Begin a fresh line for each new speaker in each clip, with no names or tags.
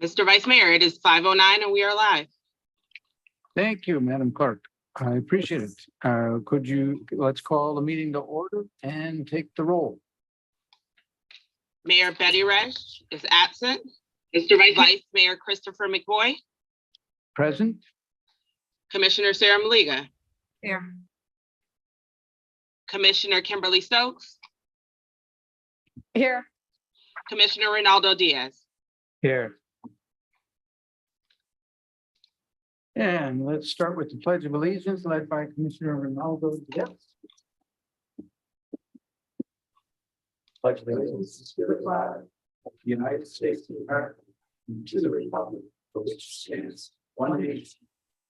Mr. Vice Mayor, it is 5:09 and we are live.
Thank you, Madam Clerk. I appreciate it. Let's call the meeting to order and take the roll.
Mayor Betty Resch is absent. Mr. Vice Mayor Christopher McVoy,
Present?
Commissioner Sarah Maliga,
Here.
Commissioner Kimberly Stokes,
Here.
Commissioner Ronaldo Diaz.
Here. And let's start with the Pledge of Allegiance led by Commissioner Ronaldo Diaz. Pledge of Allegiance to the flag of the United States of America and to the republic for which it stands, one nation,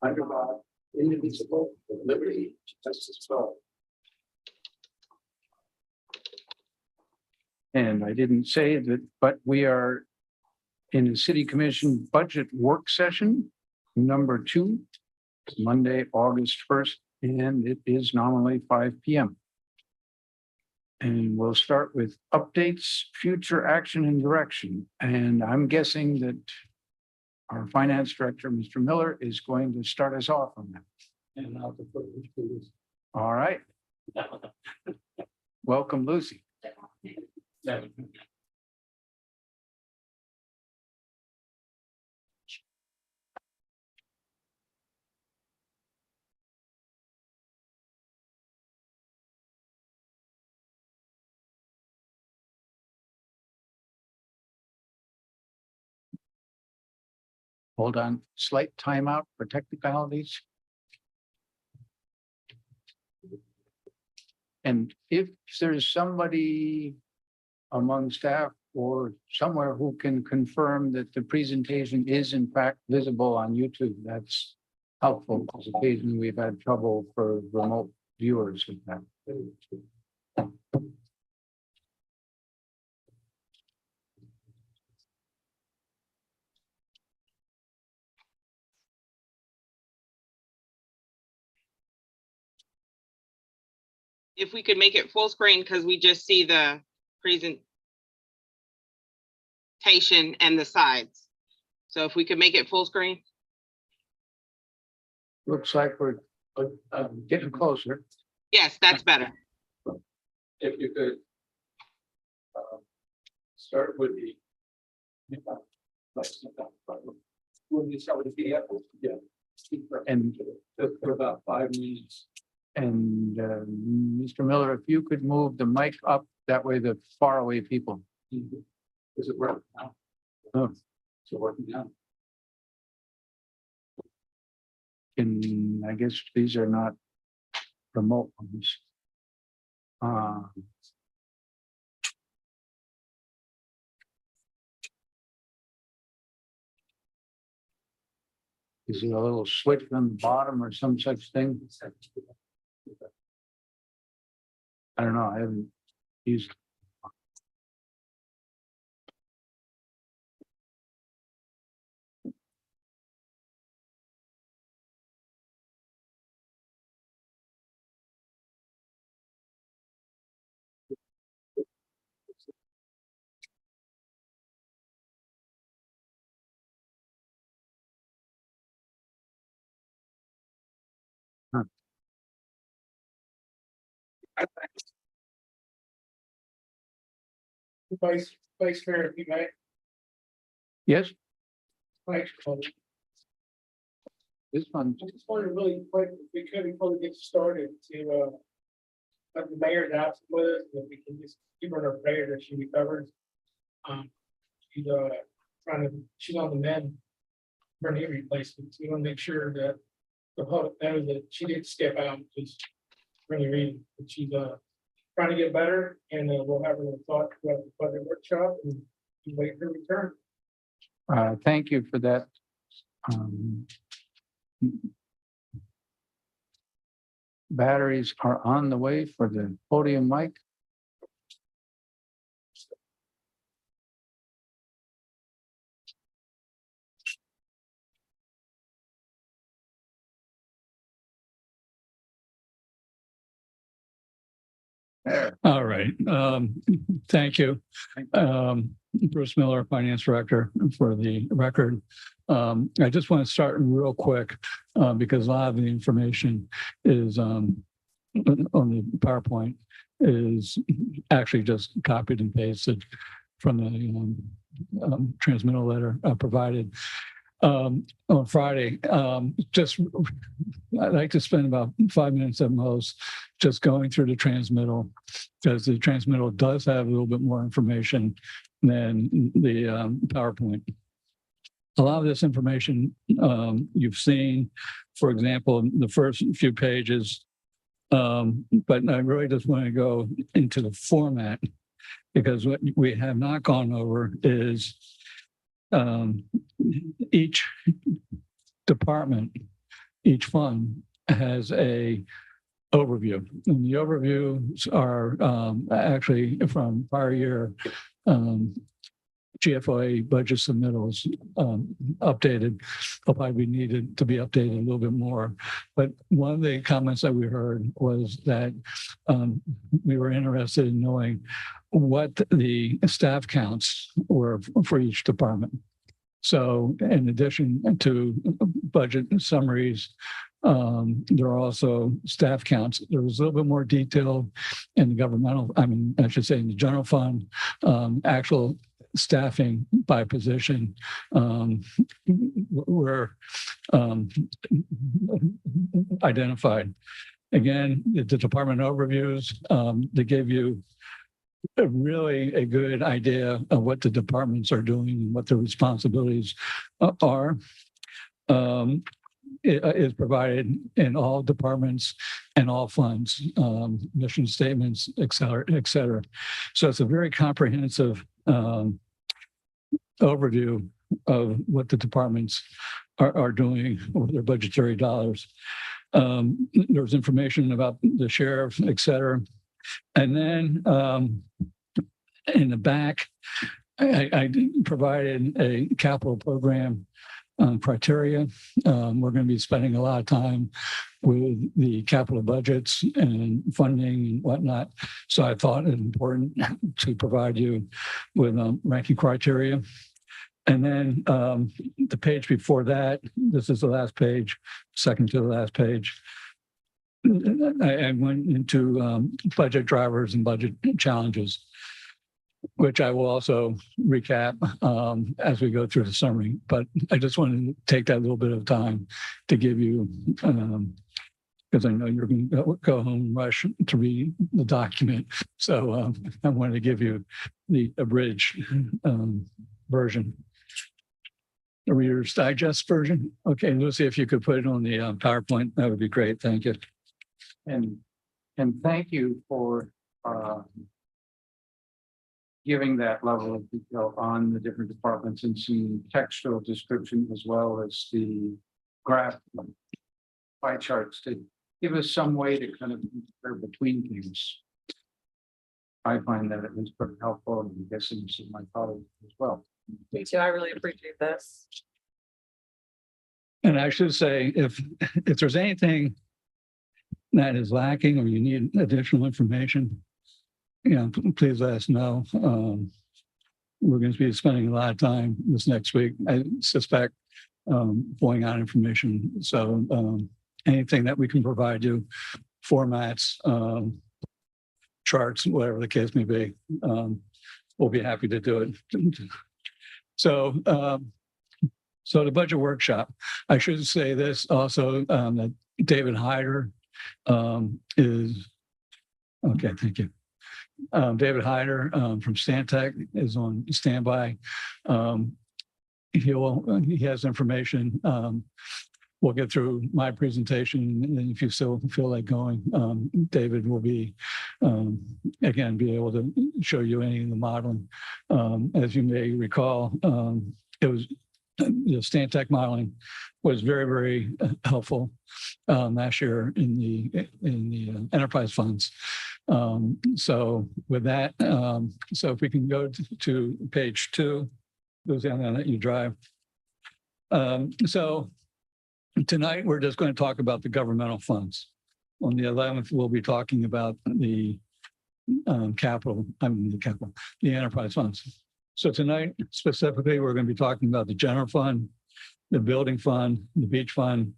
under God, indivisible, with liberty and justice for all. And I didn't say that, but we are in a city commission budget work session, number 2, Monday, August 1st, and it is nominally 5 p.m. And we'll start with updates, future action and direction. And I'm guessing that our finance director, Mr. Miller, is going to start us off on that. And I'll defer to Lucy. All right. Welcome, Lucy. Hold on, slight timeout for technicalities. And if there's somebody among staff or somewhere who can confirm that the presentation is in fact visible on YouTube, that's helpful, because occasionally we've had trouble for remote viewers with that.
If we could make it full screen, because we just see the presentation and the sides. So if we could make it full screen.
Looks like we're getting closer.
Yes, that's better.
If you could start with the. When you start with the PDF, yeah. And for about 5 minutes. And Mr. Miller, if you could move the mic up, that way the faraway people. Is it working now? Oh, is it working now? And I guess these are not remote ones. Is there a little switch on the bottom or some such thing? I don't know. I haven't used.
Vice Mayor, if you may,
Yes,
Vice,
this one.
I just wanted really quick, if we could, before we get started, to let the mayor's absent with us, and if we can just keep her in our prayer that she recovers. She's she's on the mend for knee replacement, so we want to make sure that the public knows that she didn't skip out, just really reading, but she's trying to get better, and we'll have her talk about the budget workshop and wait for her return.
Thank you for that. Batteries are on the way for the podium mic.
All right, thank you. Bruce Miller, Finance Director, for the record. I just want to start real quick, because a lot of the information is on the PowerPoint is actually just copied and pasted from the transmittal letter provided on Friday. I'd like to spend about 5 minutes at most just going through the transmittal, because the transmittal does have a little bit more information than the PowerPoint. A lot of this information you've seen, for example, the first few pages, but I really just want to go into the format, because what we have not gone over is each department, each fund has a overview, and the overviews are actually from prior year GFOA budget submittals, updated. They'll probably be needed to be updated a little bit more. But one of the comments that we heard was that we were interested in knowing what the staff counts were for each department. So in addition to budget summaries, there are also staff counts. There was a little bit more detail in the governmental, I should say in the general fund, actual staffing by position were identified. Again, the department overviews, they gave you really a good idea of what the departments are doing and what their responsibilities are. It is provided in all departments and all funds, mission statements, et cetera, et cetera. So it's a very comprehensive overview of what the departments are doing with their budgetary dollars. There's information about the sheriff, et cetera. And then in the back, I provided a capital program criteria. We're going to be spending a lot of time with the capital budgets and funding and whatnot. So I thought it important to provide you with ranking criteria. And then the page before that, this is the last page, second to the last page. I went into budget drivers and budget challenges, which I will also recap as we go through the summary. But I just wanted to take that little bit of time to give you, because I know you're going to go home and rush to read the document. So I wanted to give you the abridged version. The Reader's Digest version. Okay, Lucy, if you could put it on the PowerPoint, that would be great. Thank you.
And thank you for giving that level of detail on the different departments and some textual description as well as the graph pie charts to give us some way to kind of compare between things. I find that it was pretty helpful, and I'm guessing some of my colleagues as well.
Me too. I really appreciate this.
And I should say, if there's anything that is lacking or you need additional information, please let us know. We're going to be spending a lot of time this next week, I suspect, pulling out information. So anything that we can provide you, formats, charts, whatever the case may be, we'll be happy to do it. So the budget workshop, I should say this also, that David Hyder is, okay, thank you. David Hyder from Stantec is on standby. He has information. We'll get through my presentation, and if you still feel like going, David will be, again, be able to show you any of the modeling. As you may recall, it was the Stantec modeling was very, very helpful last year in the enterprise funds. So with that, so if we can go to page 2, goes down there that you drive. So tonight we're just going to talk about the governmental funds. On the 11th, we'll be talking about the the enterprise funds. So tonight specifically, we're going to be talking about the general fund, the building fund, the beach fund,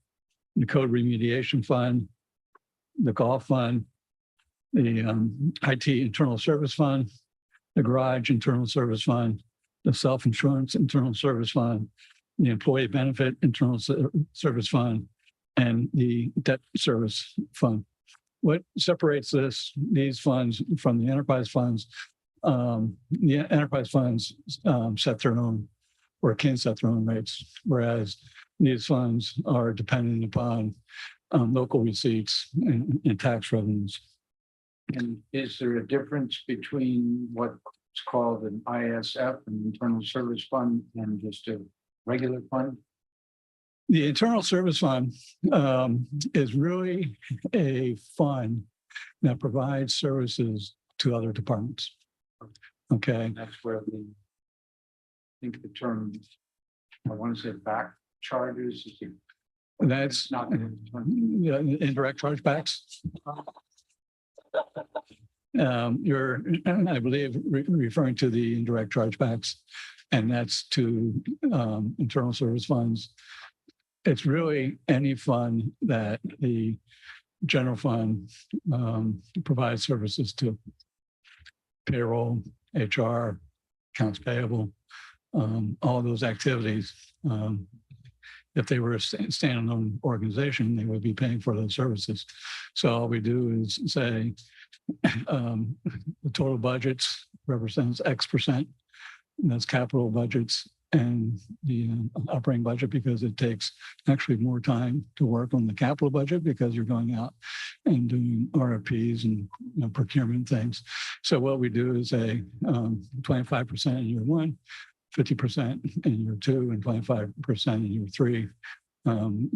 the code remediation fund, the golf fund, the IT internal service fund, the garage internal service fund, the self-insurance internal service fund, the employee benefit internal service fund, and the debt service fund. What separates these funds from the enterprise funds? The enterprise funds set their own, or can set their own rates, whereas these funds are dependent upon local receipts and tax revenues.
And is there a difference between what's called an ISF, an internal service fund, and just a regular fund?
The internal service fund is really a fund that provides services to other departments. Okay,
And that's where I think the term, I want to say back charges, is
that's
not.
yeah, indirect chargebacks. You're, I believe, referring to the indirect chargebacks, and that's to internal service funds. It's really any fund that the general fund provides services to. Payroll, HR, accounts payable, all those activities. If they were a standalone organization, they would be paying for those services. So all we do is say the total budgets represents X percent, and that's capital budgets, and the operating budget, because it takes actually more time to work on the capital budget because you're going out and doing RFPs and procurement things. So what we do is a 25% in year one, 50% in year two, and 25% in year three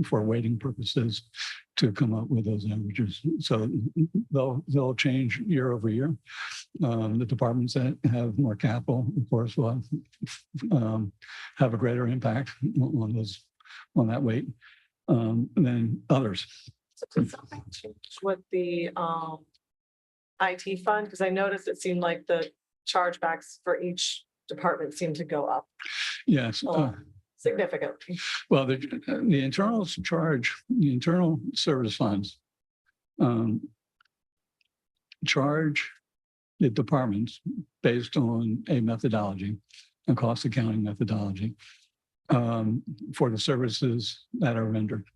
for weighting purposes to come up with those averages. So they'll change year over year. The departments that have more capital, of course, will have a greater impact on that weight than others.
So did something change with the IT fund? Because I noticed it seemed like the chargebacks for each department seemed to go up
Yes.
significantly.
Well, the internal charge, the internal service funds charge the departments based on a methodology, a cost accounting methodology for the services that are rendered.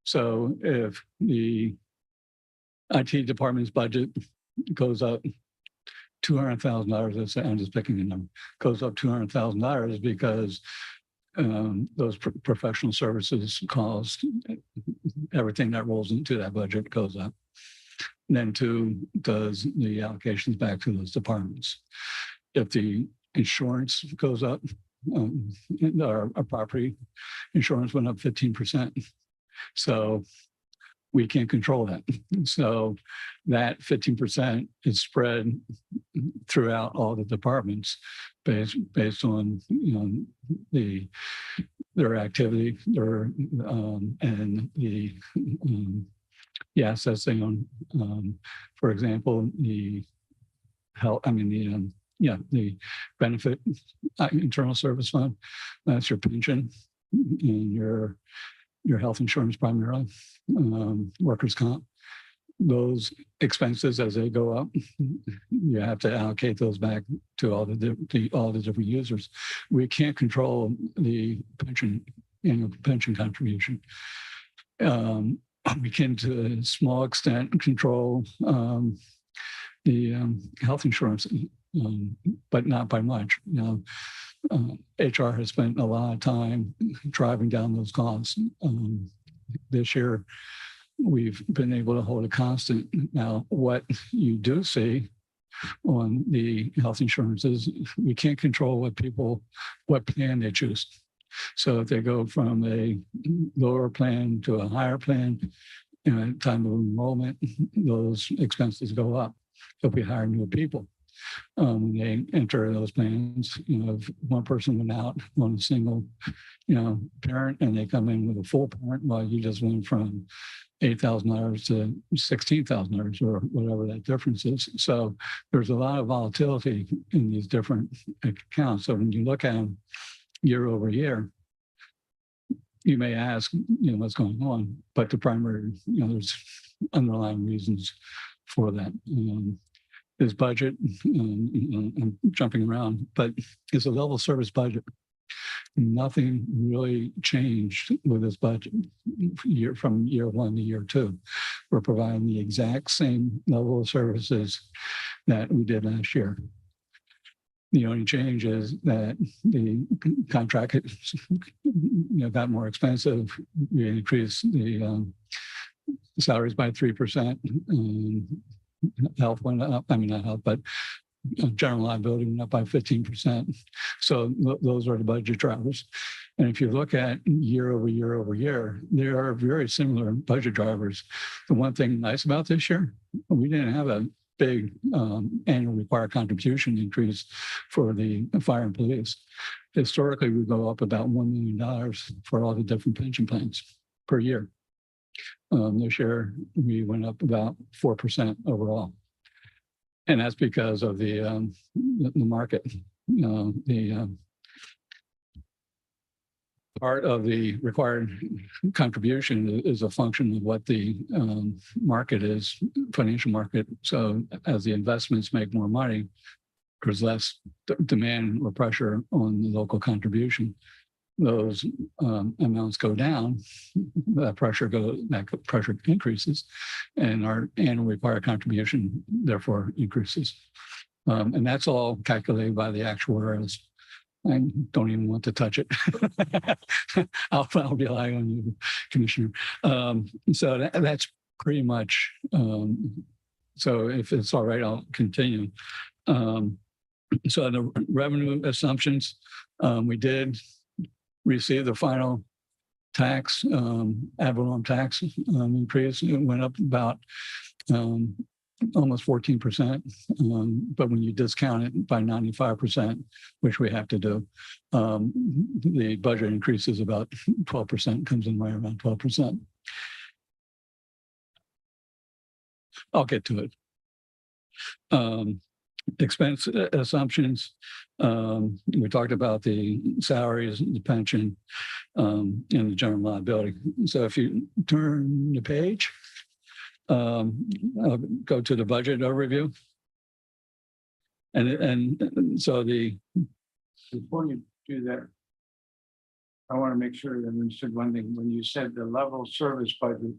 So if the IT department's budget goes up $200,000, let's say, I'm just picking a number, goes up $200,000 because those professional services cost, everything that rolls into that budget goes up. And then two does the allocations back to those departments. If the insurance goes up, our property insurance went up 15%. So we can't control that. So that 15% is spread throughout all the departments based on their activity, and the assets they own. For example, the benefit internal service fund, that's your pension and your health insurance primarily, workers' comp. Those expenses, as they go up, you have to allocate those back to all the different users. We can't control the pension, pension contribution. We can, to a small extent, control the health insurance, but not by much. HR has spent a lot of time driving down those costs. This year, we've been able to hold a constant. Now, what you do see on the health insurances, we can't control what plan they choose. So if they go from a lower plan to a higher plan, at time of enrollment, those expenses go up if we hire new people. They enter those plans, if one person went out on a single, parent, and they come in with a full parent, well, you just went from $8,000 to $16,000 or whatever that difference is. So there's a lot of volatility in these different accounts. So when you look at them year over year, you may ask, what's going on, but the primary, there's underlying reasons for that. This budget, I'm jumping around, but it's a level service budget. Nothing really changed with this budget from year one to year two. We're providing the exact same level of services that we did last year. The only change is that the contract got more expensive. We increased the salaries by 3%. Health went up. I mean, not health, but general liability went up by 15%. So those are the budget drivers. And if you look at year over year over year, there are very similar budget drivers. The one thing nice about this year, we didn't have a big annual required contribution increase for the fire and police. Historically, we go up about $1 million for all the different pension plans per year. This year, we went up about 4% overall. And that's because of the market. Part of the required contribution is a function of what the market is, financial market. So as the investments make more money, there's less demand or pressure on the local contribution. Those amounts go down, that pressure increases, and our annual required contribution therefore increases. And that's all calculated by the actuaries. I don't even want to touch it. I'll rely on you, Commissioner. So that's pretty much, so if it's all right, I'll continue. So the revenue assumptions, we did receive the final tax, ad valorem tax increase. It went up about almost 14%. But when you discount it by 95%, which we have to do, the budget increase is about 12%, comes in right around 12%. I'll get to it. Expense assumptions. We talked about the salaries, the pension, and the general liability. So if you turn the page, I'll go to the budget overview. And so
Before you do that, I want to make sure that I understood one thing. When you said the level service budget,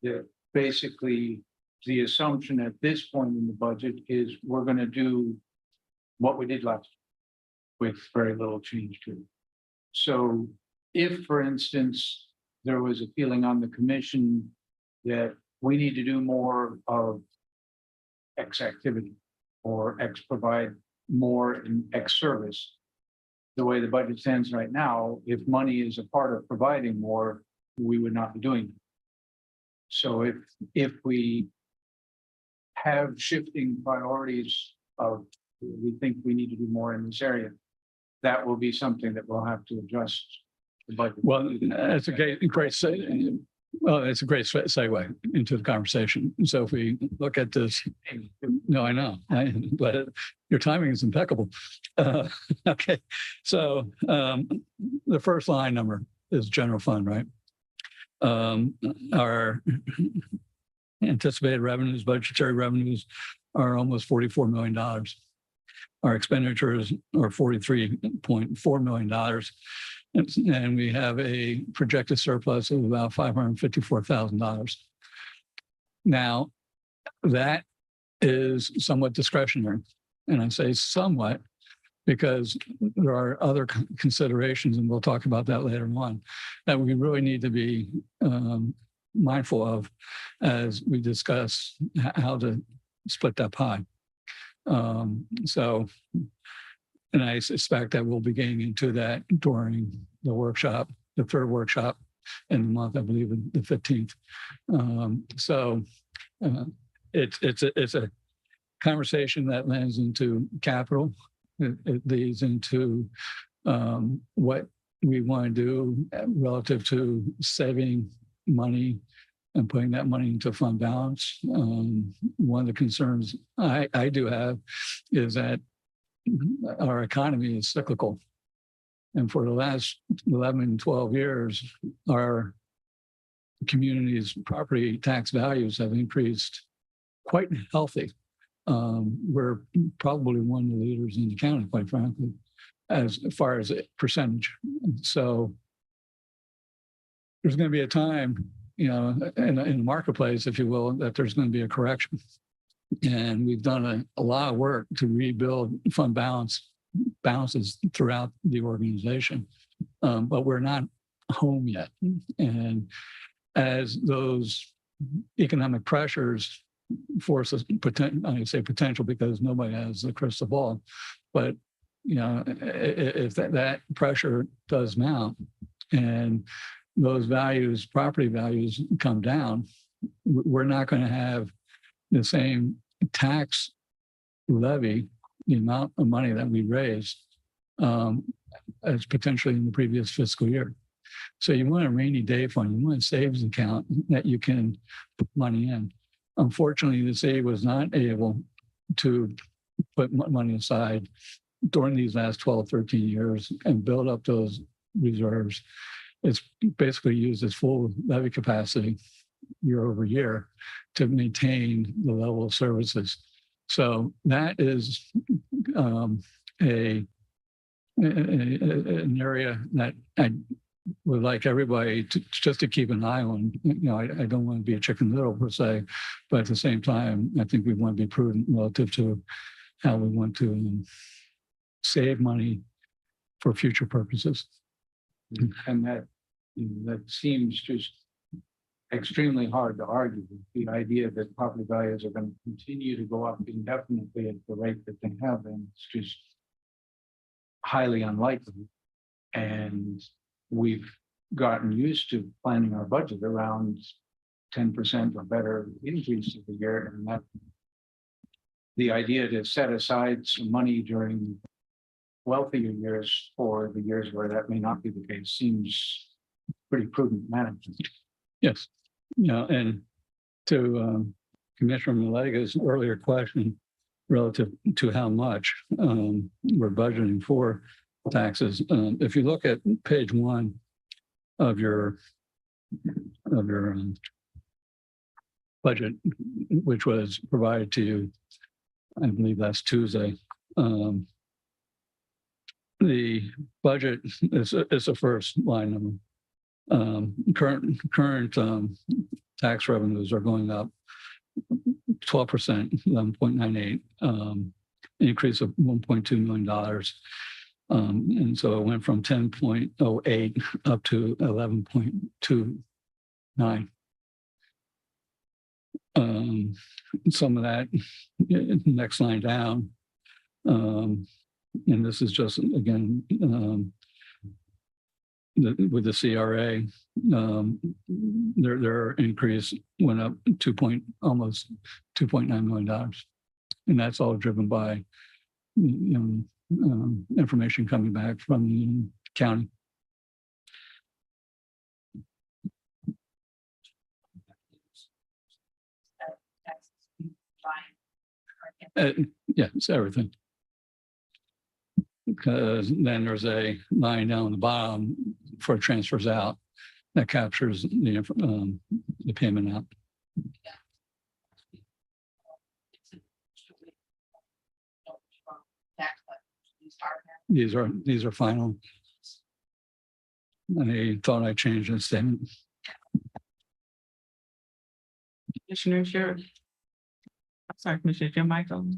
that basically the assumption at this point in the budget is we're going to do what we did last year with very little change to it. So if, for instance, there was a feeling on the commission that we need to do more of X activity or X provide more in X service, the way the budget stands right now, if money is a part of providing more, we would not be doing it. So if we have shifting priorities of we think we need to do more in this area, that will be something that we'll have to adjust the budget.
well, that's a great well, it's a great segue into the conversation. So if we look at this, no, I know, but your timing is impeccable. Okay, so the first line number is general fund, right? Our anticipated revenues, budgetary revenues are almost $44 million. Our expenditures are $43.4 million. And we have a projected surplus of about $554,000. Now, that is somewhat discretionary. And I say somewhat because there are other considerations, and we'll talk about that later on, that we really need to be mindful of as we discuss how to split that pie. And I suspect that we'll be getting into that during the workshop, the third workshop in the month, I believe, the 15th. It's a conversation that lands into capital. It leads into what we want to do relative to saving money and putting that money into fund balance. One of the concerns I do have is that our economy is cyclical. And for the last 11, 12 years, our community's property tax values have increased quite healthy. We're probably one of the leaders in the county, quite frankly, as far as a percentage. So there's going to be a time, you know, in the marketplace, if you will, that there's going to be a correction. And we've done a lot of work to rebuild fund balances throughout the organization, but we're not home yet. And as those economic pressures force us, I say potential because nobody has the crystal ball, but you know, if that pressure does mount and those values, property values come down, we're not going to have the same tax levy, the amount of money that we raised as potentially in the previous fiscal year. So you want a rainy day fund, you want a savings account that you can put money in. Unfortunately, the city was not able to put money aside during these last 12, 13 years and build up those reserves. It's basically used its full levy capacity year over year to maintain the level of services. So that is an area that I would like everybody to just to keep an eye on. You know, I don't want to be a chicken little per se, but at the same time, I think we want to be prudent relative to how we want to save money for future purposes.
And that seems just extremely hard to argue. The idea that property values are going to continue to go up indefinitely at the rate that they have been, it's just highly unlikely. And we've gotten used to planning our budget around 10% or better increase of the year. And that the idea to set aside some money during wealthier years for the years where that may not be the case seems pretty prudent management.
Yes. You know, and to Commissioner Malega's earlier question relative to how much we're budgeting for taxes. If you look at page 1 of your budget, which was provided to you, I believe last Tuesday, the budget is the first line number. Current tax revenues are going up 12%, 11.98, increase of $1.2 million. And so it went from 10.08 up to 11.29. Some of that, next line down, and this is just, again, with the CRA, their increase went up almost $2.9 million. And that's all driven by, you know, information coming back from the county. Yeah, it's everything. Because then there's a line down the bottom for transfers out that captures the payment out. These are final. I thought I changed the statement.
Commissioner Sherrill. I'm sorry, Commissioner Jim Michael.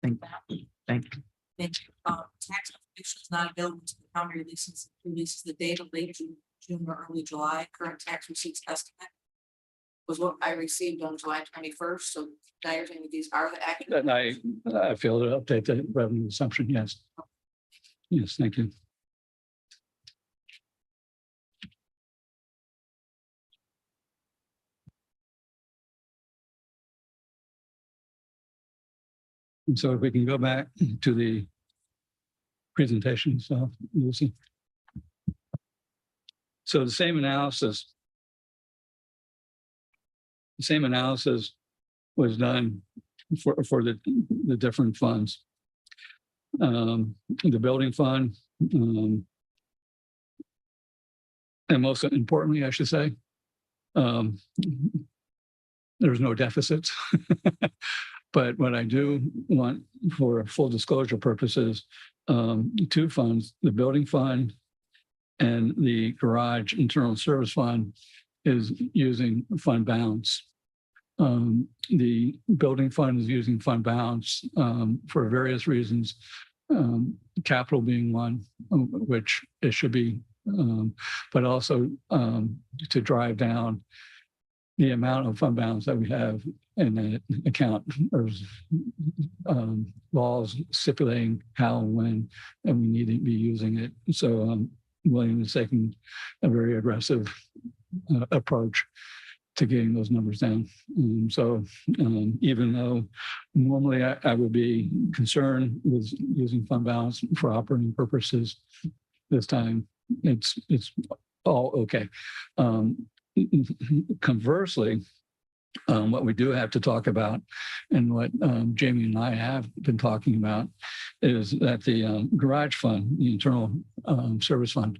Thank you. Thank you.
Tax information is not available to the county releases the date of late June or early July. Current tax receipts estimate was what I received on July 21st. So now you're saying that these are the accurate.
And I feel to update the revenue assumption. Yes. Yes, thank you. And so if we can go back to the presentation, so Lucy. So the same analysis was done for the different funds. The building fund, and most importantly, I should say, there's no deficits. But what I do want, for full disclosure purposes, two funds, the building fund and the garage internal service fund, is using fund balance. The building fund is using fund balance for various reasons, capital being one, which it should be, but also to drive down the amount of fund balance that we have in the account. There's laws stipulating how and when, and we need to be using it. So William is taking a very aggressive approach to getting those numbers down. So even though normally I would be concerned with using fund balance for operating purposes, this time it's all okay. Conversely, what we do have to talk about, and what Jamie and I have been talking about, is that the garage fund, the internal service fund,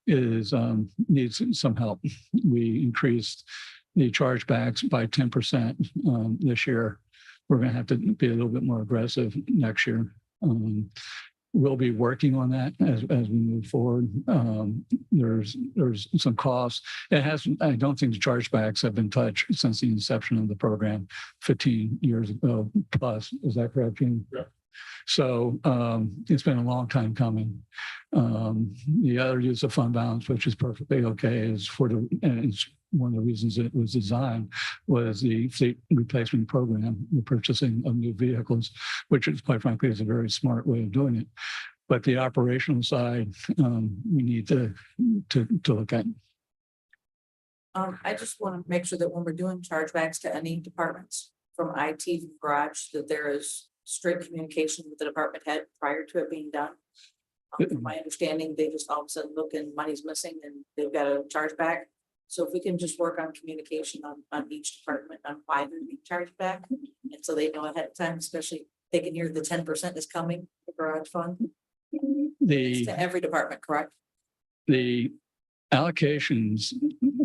needs some help. We increased the chargebacks by 10% this year. We're going to have to be a little bit more aggressive next year. We'll be working on that as we move forward. There's some costs. I don't think the chargebacks have been touched since the inception of the program 15 years ago plus. Is that correct, Gene?
Yeah.
So it's been a long time coming. The other use of fund balance, which is perfectly okay, is and it's one of the reasons it was designed, was the fleet replacement program, the purchasing of new vehicles, which is, quite frankly, is a very smart way of doing it. But the operational side, we need to look at.
I just want to make sure that when we're doing chargebacks to any departments, from IT to garage, that there is strict communication with the department head prior to it being done. From my understanding, they just all of a sudden look and money's missing and they've got a chargeback. So if we can just work on communication on each department on why they're being charged back, and so they know ahead of time, especially they can hear the 10% is coming, the garage fund. It's to every department, correct?
The allocations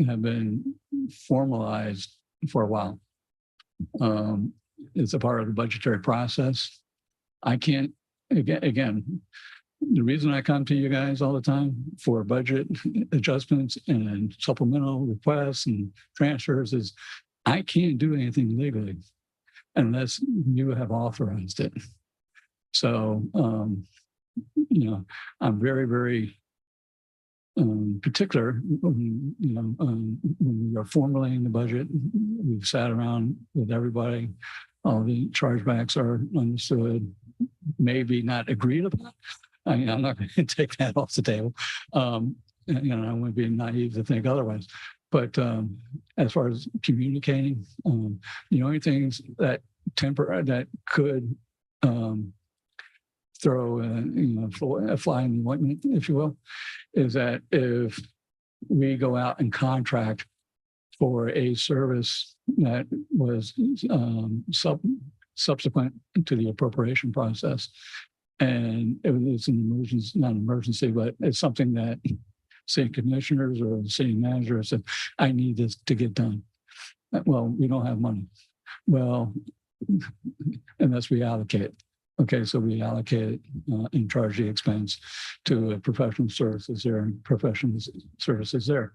have been formalized for a while. It's a part of the budgetary process. I can't, again, the reason I come to you guys all the time for budget adjustments and supplemental requests and transfers is I can't do anything legally unless you have authorized it. So, I'm very, very particular, when we are formulating the budget. We've sat around with everybody. All the chargebacks are understood, maybe not agreed upon. I'm not going to take that off the table. I wouldn't be naive to think otherwise. But as far as communicating, the only things that could throw a fly in the ointment, if you will, is that if we go out and contract for a service that was subsequent to the appropriation process, and it's an emergency, not an emergency, but it's something that city commissioners or the city manager said, I need this to get done. Well, we don't have money. Well, unless we allocate it. Okay, so we allocate it and charge the expense to professional services there and professional services there.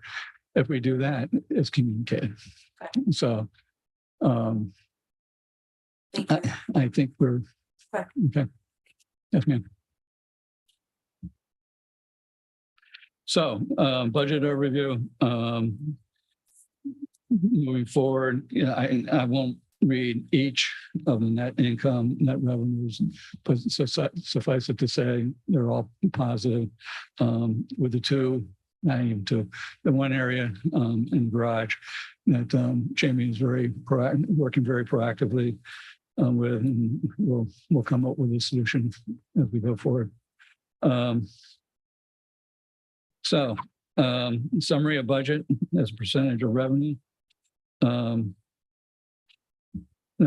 If we do that, it's communicated. So
Thank you.
I think we're okay. Yes, ma'am. So budget overview. Moving forward, I won't read each of the net income, net revenues, but suffice it to say they're all positive. With the two, not even two, the one area in garage that Jamie is working very proactively We'll come up with a solution as we go forward. So, summary of budget as a percentage of revenue. Now,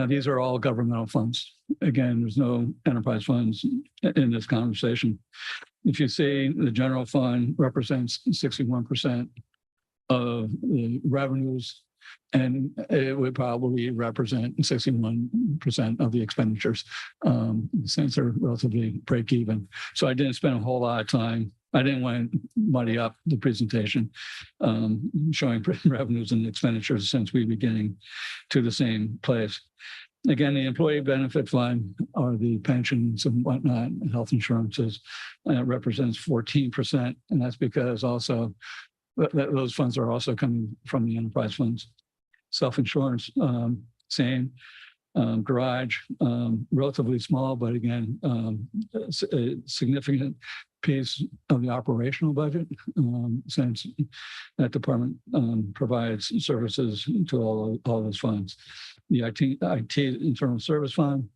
these are all governmental funds. Again, there's no enterprise funds in this conversation. If you see the general fund represents 61% of the revenues, and it would probably represent 61% of the expenditures, since they're relatively break even. So I didn't spend a whole lot of time. I didn't want to muddy up the presentation, showing revenues and expenditures since we're beginning to the same place. Again, the employee benefit fund are the pensions and whatnot, health insurances, represents 14%. And that's because also those funds are also coming from the enterprise funds. Self-insurance, same. Garage, relatively small, but again, a significant piece of the operational budget, since that department provides services to all those funds. The IT internal service fund,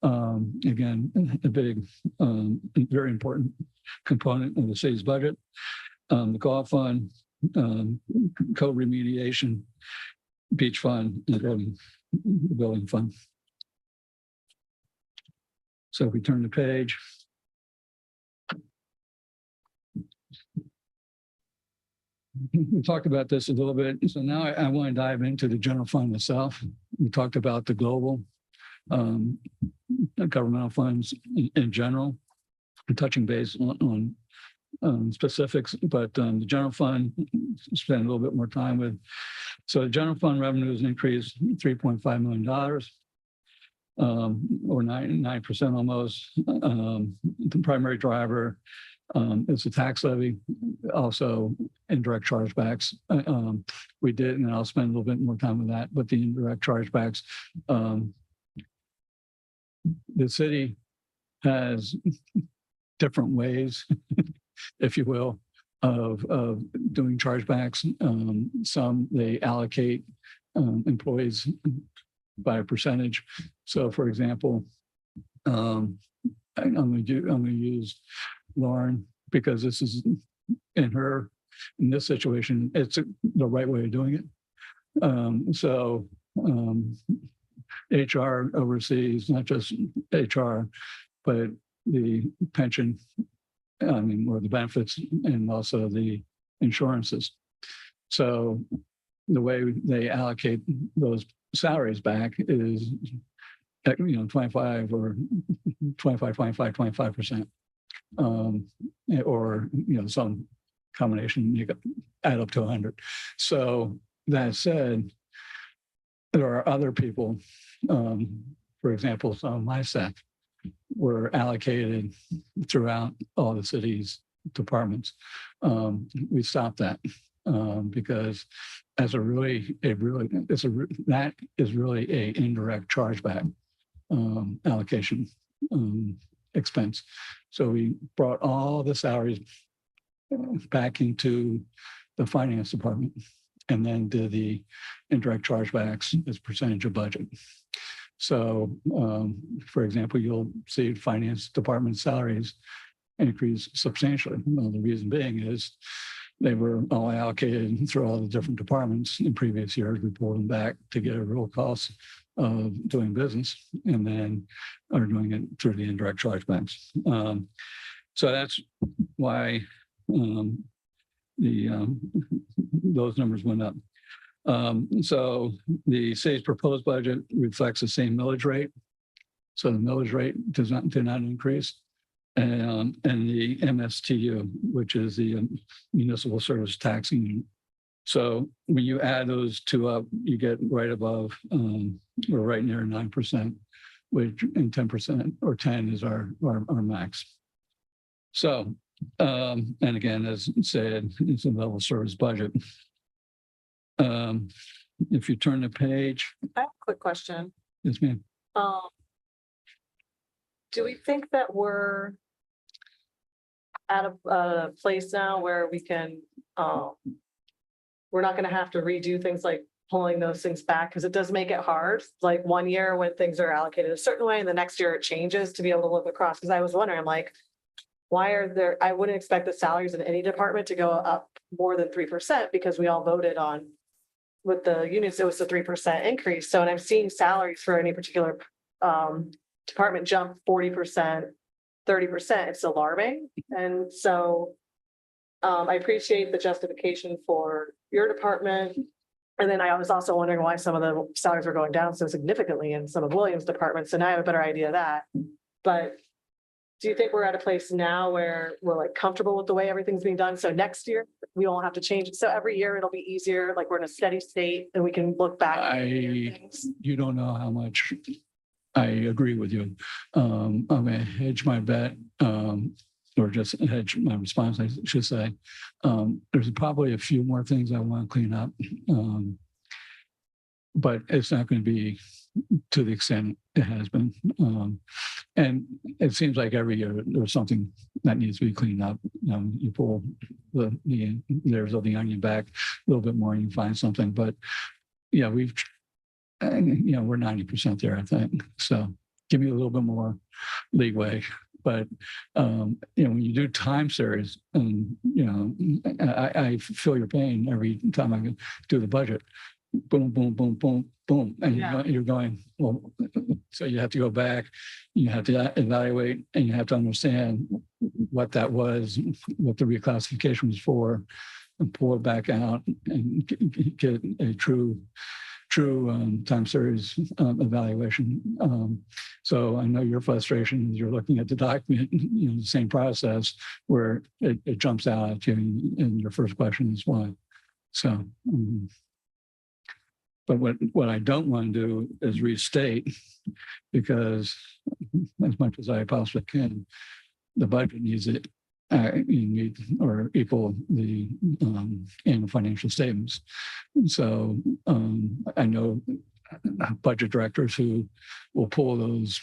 again, a big, very important component of the city's budget. The golf fund, code remediation, beach fund, and the building fund. So if we turn the page. We talked about this a little bit. So now I want to dive into the general fund itself. We talked about the global governmental funds in general, touching base on specifics, but the general fund, spend a little bit more time with. So the general fund revenues increased $3.5 million, or 9% almost. The primary driver is the tax levy, also indirect chargebacks. We did, and I'll spend a little bit more time with that, but the indirect chargebacks, the city has different ways, if you will, of doing chargebacks. Some they allocate employees by a percentage. So, for example, I'm going to use Lauren because this is in this situation, it's the right way of doing it. So HR oversees not just HR, but the pension, or the benefits, and also the insurances. So the way they allocate those salaries back is, 25 or 25%, or, some combination, you could add up to 100. So that said, there are other people, for example, some of my staff were allocated throughout all the city's departments. We stopped that because that is really a indirect chargeback allocation expense. So we brought all the salaries back into the finance department and then did the indirect chargebacks as percentage of budget. So, for example, you'll see finance department salaries increase substantially. Well, the reason being is they were all allocated through all the different departments in previous years. We pulled them back to get a real cost of doing business, and then are doing it through the indirect chargebacks. So that's why those numbers went up. So the city's proposed budget reflects the same millage rate. So the millage rate did not increase. And the MSTU, which is the municipal service taxing unit. So when you add those two up, you get right above, or right near 9%, which in 10% or 10 is our max. So, and again, as said, it's a level service budget. If you turn the page.
I have a quick question.
Yes, ma'am.
Do we think that we're at a place now where we can, we're not going to have to redo things like pulling those things back, because it does make it hard, like one year when things are allocated a certain way and the next year it changes to be able to look across, because I was wondering, like, why are there, I wouldn't expect the salaries in any department to go up more than 3% because we all voted on with the unions, it was a 3% increase. So, and I'm seeing salaries for any particular department jump 40%, 30%. It's alarming. And so I appreciate the justification for your department. And then I was also wondering why some of the salaries were going down so significantly in some of Williams' departments. So now I have a better idea of that. But do you think we're at a place now where we're like comfortable with the way everything's being done? So next year we won't have to change it. So every year it'll be easier, like we're in a steady state and we can look back.
You don't know how much I agree with you. I'm gonna hedge my bet, or just hedge my response, I should say. There's probably a few more things I want to clean up. But it's not going to be to the extent it has been. And it seems like every year there's something that needs to be cleaned up. You pull the layers of the onion back a little bit more and you find something. But yeah, we're 90% there, I think. So give me a little bit more leeway. But when you do time series, and I feel your pain every time I do the budget. Boom, boom, boom, boom, boom, and you're going, well. So you have to go back, you have to evaluate, and you have to understand what that was, what the reclassification was for, and pull it back out and get a true time series evaluation. So I know your frustration is you're looking at the document, the same process where it jumps out at you, and your first question is why. So, but what I don't want to do is restate, because as much as I possibly can, the budget needs it meet or equal the annual financial statements. So I know budget directors who will pull those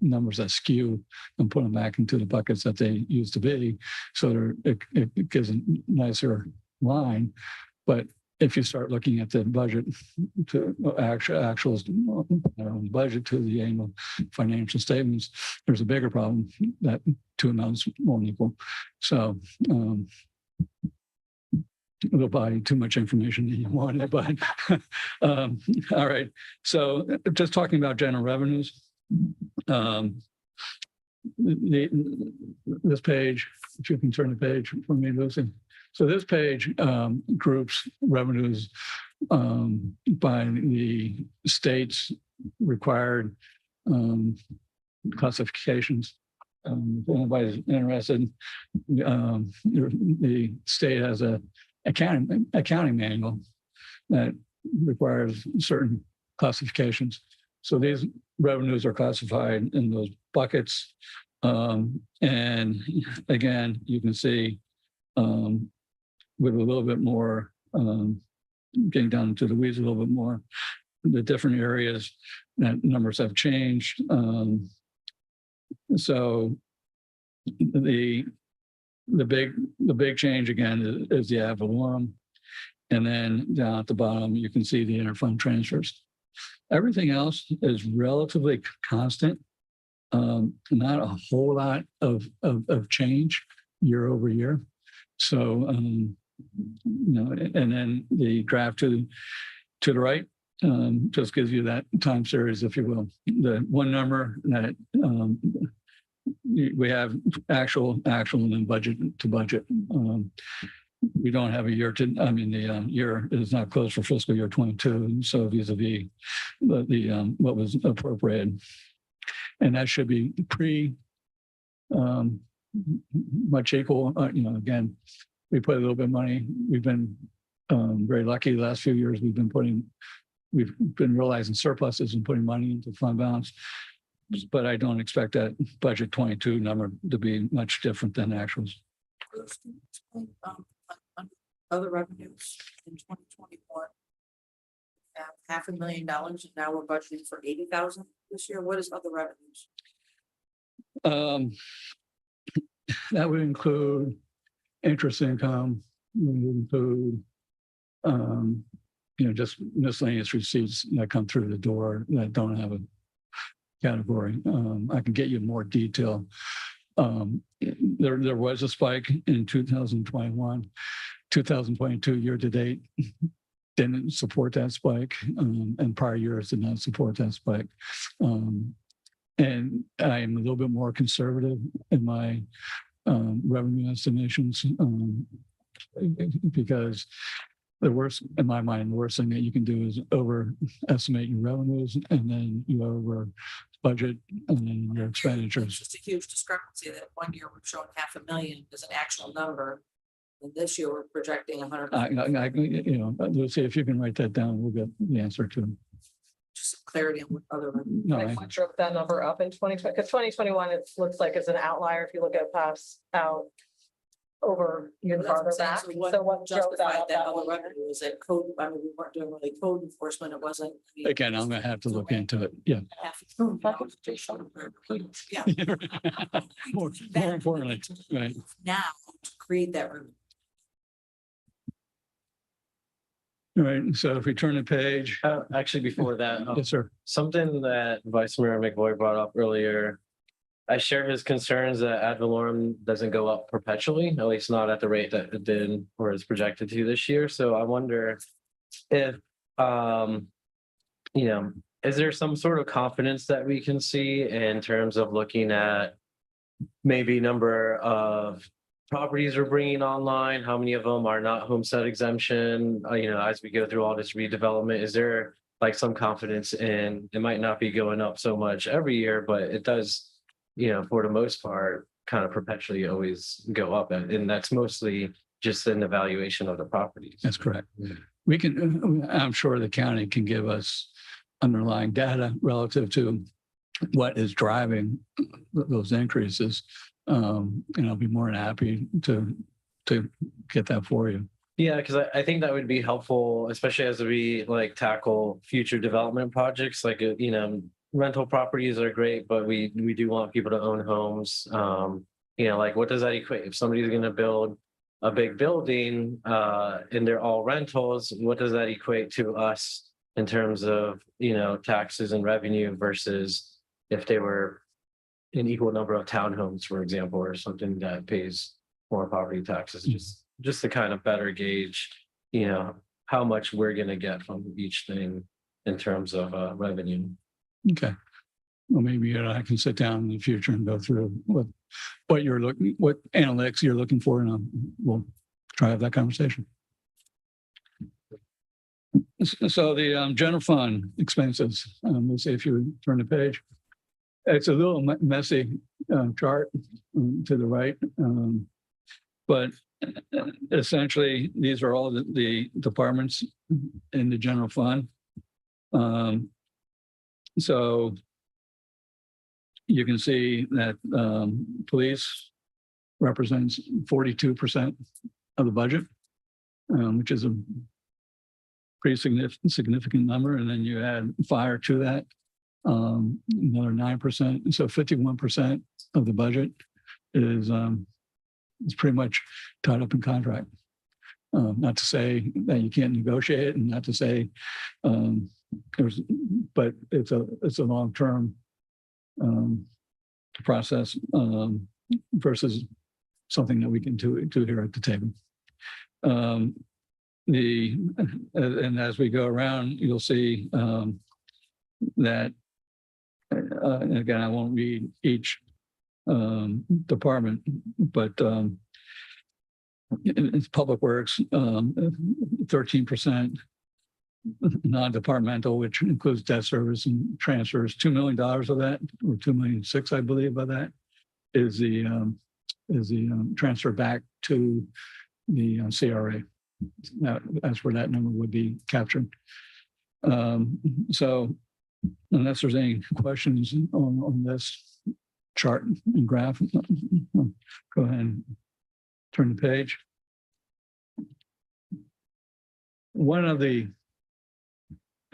numbers that skew and put them back into the buckets that they used to be, so it gives a nicer line. But if you start looking at the budget to actuals budget to the annual financial statements, there's a bigger problem that two amounts won't equal. So it'll buy too much information that you wanted, but all right. So just talking about general revenues, this page, if you can turn the page for me, Lucy. So this page groups revenues by the state's required classifications. If anybody's interested, the state has a accounting manual that requires certain classifications. So these revenues are classified in those buckets. And again, you can see with a little bit more, getting down into the weeds a little bit more, the different areas that numbers have changed. So the big change again is the ad valorem. And then down at the bottom, you can see the interfund transfers. Everything else is relatively constant. Not a whole lot of change year over year. So, and then the graph to the right just gives you that time series, if you will. The one number that we have actual and then budget to budget. We don't have a year to, the year is not closed for fiscal year 22. So vis-a-vis the what was appropriated. And that should be much equal. Again, we put a little bit of money. We've been very lucky the last few years. We've been realizing surpluses and putting money into fund balance. But I don't expect that budget 22 number to be much different than actuals.
Other revenues in 2021. $500,000, and now we're budgeting for 80,000 this year. What is other revenues?
That would include interest income, would include just miscellaneous receipts that come through the door that don't have a category. I can get you more detail. There was a spike in 2021, 2022 year to date didn't support that spike, and prior years did not support that spike. And I am a little bit more conservative in my revenue estimations, because the worst, in my mind, the worst thing that you can do is overestimate your revenues, and then you over budget and then your
It's
expenditures.
just a huge discrepancy that one year we're showing 500,000 as an actual number. And this year we're projecting 100,
Let's see if you can write that down. We'll get the answer to.
just some clarity on what other.
No,
Like, what drove that number up in 2020, because 2021, it looks like it's an outlier if you look at past out over even farther back. So what drove that
Justified
up
that
that
other
one year?
revenue was that code, I mean, we weren't doing really code enforcement, it wasn't.
again, I'm gonna have to look into it. Yeah.
Yeah.
More importantly, right.
Now to create that revenue.
All right. So if we turn the page,
Actually, before that,
yes, sir.
something that Vice Mayor McVoy brought up earlier. I share his concerns that ad valorem doesn't go up perpetually, at least not at the rate that it did or is projected to this year. So I wonder if, is there some sort of confidence that we can see in terms of looking at maybe number of properties we're bringing online, how many of them are not homestead exemption, as we go through all this redevelopment, is there like some confidence in, it might not be going up so much every year, but it does, for the most part, kind of perpetually always go up, and that's mostly just in the valuation of the properties.
That's correct. We can, I'm sure the county can give us underlying data relative to what is driving those increases. And I'll be more than happy to get that for you.
Yeah, because I think that would be helpful, especially as we like tackle future development projects. Like, rental properties are great, but we do want people to own homes. Like, what does that equate? If somebody's going to build a big building and they're all rentals, what does that equate to us in terms of, taxes and revenue versus if they were an equal number of townhomes, for example, or something that pays more property taxes, just to kind of better gauge, how much we're going to get from each thing in terms of revenue.
Okay. Well, maybe you and I can sit down in the future and go through what analytics you're looking for, and we'll try to have that conversation. So the general fund expenses, let's see if you turn the page. It's a little messy chart to the right, but essentially these are all the departments in the general fund. So you can see that police represents 42% of the budget, which is a pretty significant number. And then you add fire to that, another 9%. So 51% of the budget is pretty much tied up in contract. Not to say that you can't negotiate it, and not to say but it's a long-term process versus something that we can do here at the table. And as we go around, you'll see that, and again, I won't read each department, but it's Public Works, 13%, non-departmental, which includes debt service and transfers. $2 million of that, or 2.6 million, I believe, of that is the transfer back to the CRA. That's where that number would be captured. So unless there's any questions on this chart and graph, go ahead and turn the page. One of the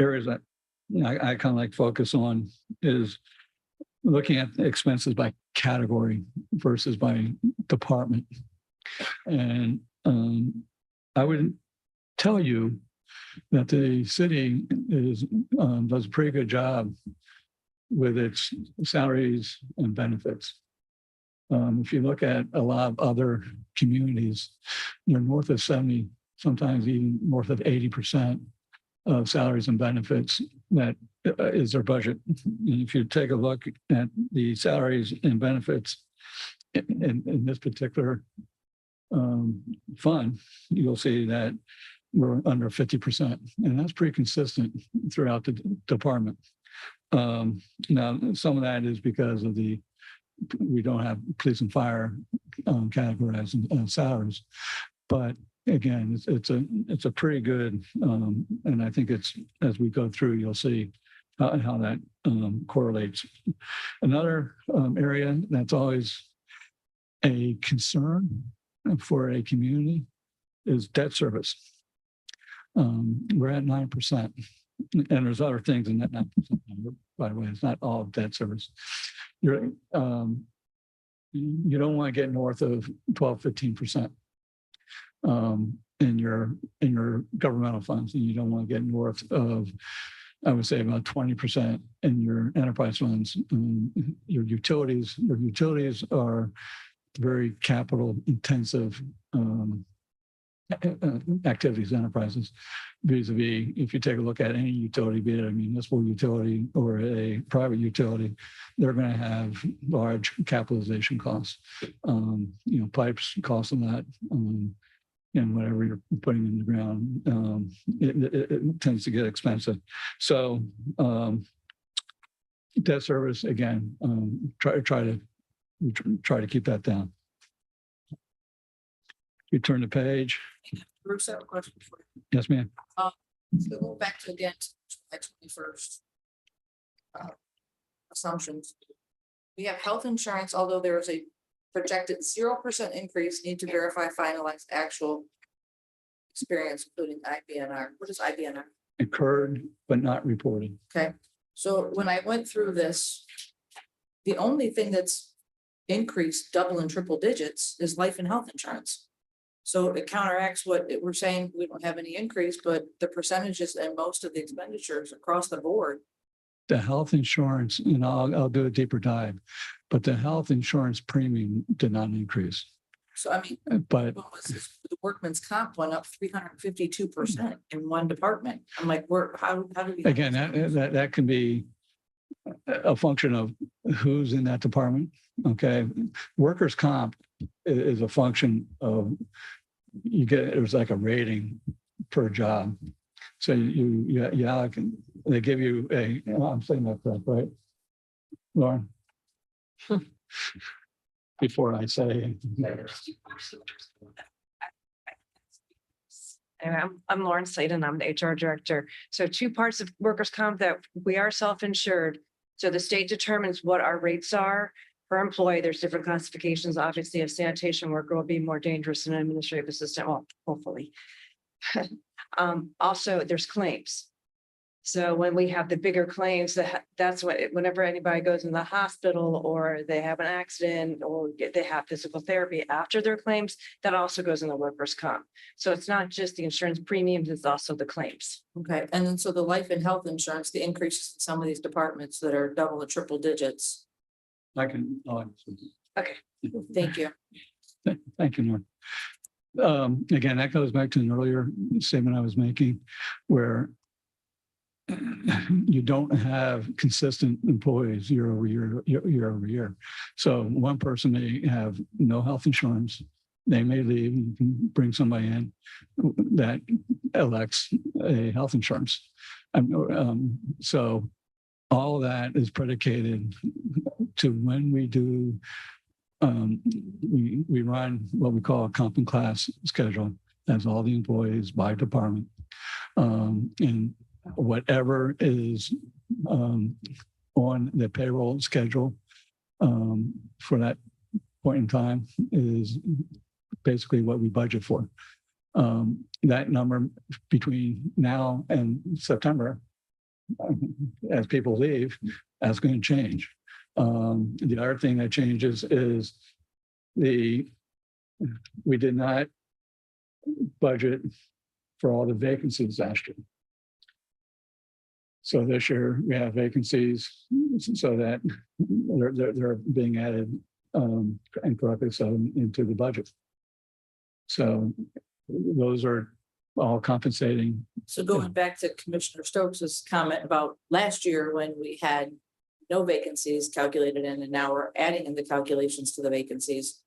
areas that I kind of like focus on is looking at the expenses by category versus by department. And I would tell you that the city does a pretty good job with its salaries and benefits. If you look at a lot of other communities, they're north of 70, sometimes even north of 80% of salaries and benefits. That is their budget. And if you take a look at the salaries and benefits in this particular fund, you'll see that we're under 50%, and that's pretty consistent throughout the department. Now, some of that is because of we don't have police and fire categorized in salaries, but again, it's a pretty good, and I think it's, as we go through, you'll see how that correlates. Another area that's always a concern for a community is debt service. We're at 9%, and there's other things in that 9% number, by the way. It's not all debt service. You don't want to get north of 12, 15% in your governmental funds, and you don't want to get north of, I would say, about 20% in your enterprise funds. Your utilities are very capital intensive activities, enterprises, vis-a-vis, if you take a look at any utility, be it a municipal utility or a private utility, they're going to have large capitalization costs. Pipes cost them that, and whatever you're putting in the ground, it tends to get expensive. So debt service, again, try to keep that down. You turn the page.
Bruce, I have a question for you.
Yes, ma'am.
So go back to again, July 21st. Assumptions. We have health insurance, although there is a projected 0% increase, need to verify finalized actual experience, including IBNR. What is IBNR?
Occurred, but not reported.
Okay, so when I went through this, the only thing that's increased double and triple digits is life and health insurance. So it counteracts what we're saying, we don't have any increase, but the percentages and most of the expenditures across the board.
The health insurance, and I'll do a deeper dive, but the health insurance premium did not increase.
So I mean,
But
what was this? The workman's comp went up 352% in one department. I'm like, how do we?
again, that can be a function of who's in that department. Okay, workers' comp is a function of there's like a rating per job. So they give you I'm saying that correct, right, Lauren? Before I say.
Anyway, I'm Lauren Slayton. I'm the HR director. So 2 parts of workers' comp that we are self-insured. So the state determines what our rates are per employee. There's different classifications. Obviously, a sanitation worker will be more dangerous than an administrative assistant. Well, hopefully. Also, there's claims. So when we have the bigger claims, that's whenever anybody goes in the hospital or they have an accident or they have physical therapy after their claims, that also goes in the workers' comp. So it's not just the insurance premiums, it's also the claims.
Okay, and then so the life and health insurance, the increases in some of these departments that are double or triple digits.
Okay.
Thank you.
Thank you, Lauren. Again, that goes back to an earlier statement I was making, where you don't have consistent employees year over year. So one person may have no health insurance. They may leave and you can bring somebody in that elects a health insurance. So all of that is predicated to when we do, we run what we call a comp and class schedule. That's all the employees by department. And whatever is on the payroll schedule for that point in time is basically what we budget for. That number between now and September, as people leave, that's going to change. The other thing that changes is we did not budget for all the vacancies last year. So this year we have vacancies so that they're being added and correctly so into the budget. So those are all compensating.
So going back to Commissioner Stokes's comment about last year when we had no vacancies calculated in, and now we're adding in the calculations to the vacancies.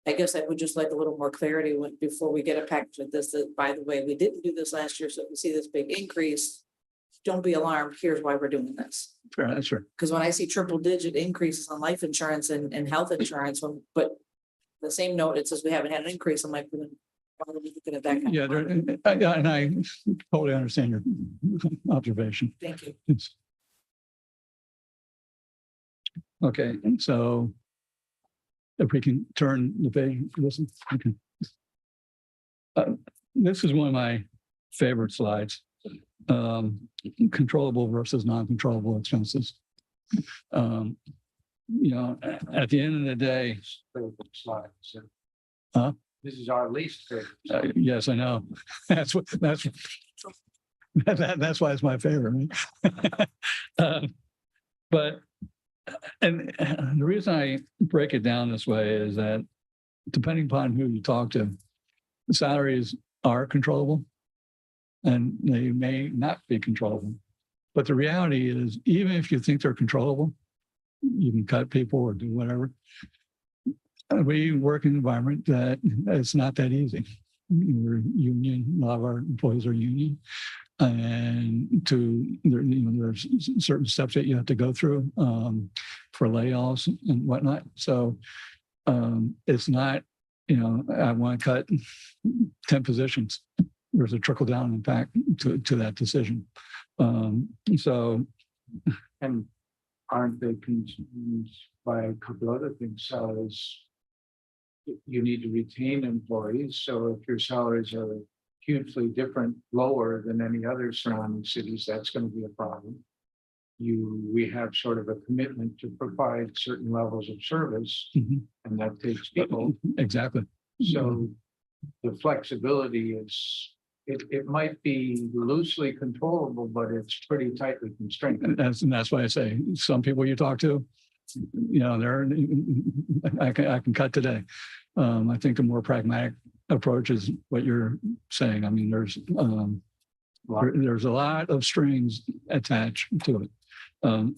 I guess I would just like a little more clarity before we get a package like this, that by the way, we didn't do this last year, so if we see this big increase, don't be alarmed, here's why we're doing this.
Fair, that's right.
Because when I see triple digit increases on life insurance and health insurance, but the same note, it says we haven't had an increase, I'm like, why are we looking at that?
Yeah, and I totally understand your observation.
Thank you.
It's- Okay, so if we can turn the page, listen, okay. This is one of my favorite slides. Controllable versus non-controllable expenses. You know, at the end of the day,
Favorite slide, so.
Huh?
This is our least favorite.
yes, I know. That's why it's my favorite. Right? But and the reason I break it down this way is that depending upon who you talk to, the salaries are controllable and they may not be controllable. But the reality is, even if you think they're controllable, you can cut people or do whatever. We work in an environment that it's not that easy. We're union, a lot of our employees are union. And there's certain steps that you have to go through for layoffs and whatnot. So it's not, I want to cut 10 positions. There's a trickle down impact to that decision. So,
And aren't they confused by a couple other things? Salaries, you need to retain employees. So if your salaries are hugely different, lower than any other surrounding cities, that's going to be a problem. We have sort of a commitment to provide certain levels of service,
Mhm.
and that takes people.
Exactly.
So the flexibility is, it might be loosely controllable, but it's pretty tightly constrained.
And that's why I say some people you talk to, they're, I can cut today. I think a more pragmatic approach is what you're saying. I mean, there's a lot of strings attached to it,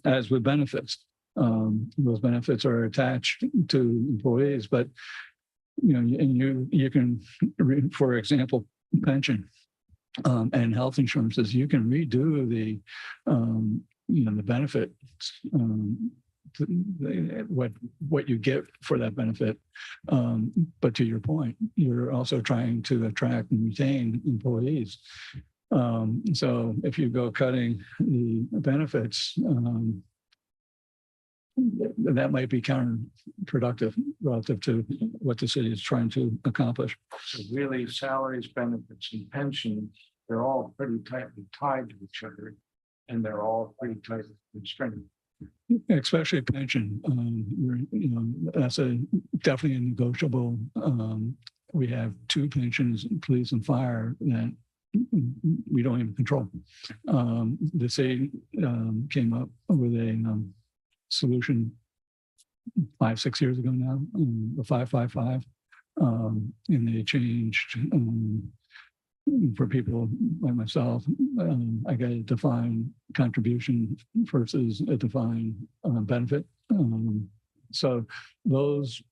as with benefits. Those benefits are attached to employees, but you can, for example, pension and health insurances, you can redo the benefit, what you get for that benefit. But to your point, you're also trying to attract and retain employees. So if you go cutting the benefits, that might be counterproductive relative to what the city is trying to accomplish.
So really, salaries, benefits, and pension, they're all pretty tightly tied to each other, and they're all pretty tightly constrained.
Especially pension, that's definitely a negotiable. We have two pensions, police and fire, that we don't even control. The city came up with a solution 5-6 years ago now, the 555, and they changed for people like myself. I got a defined contribution versus a defined benefit. So those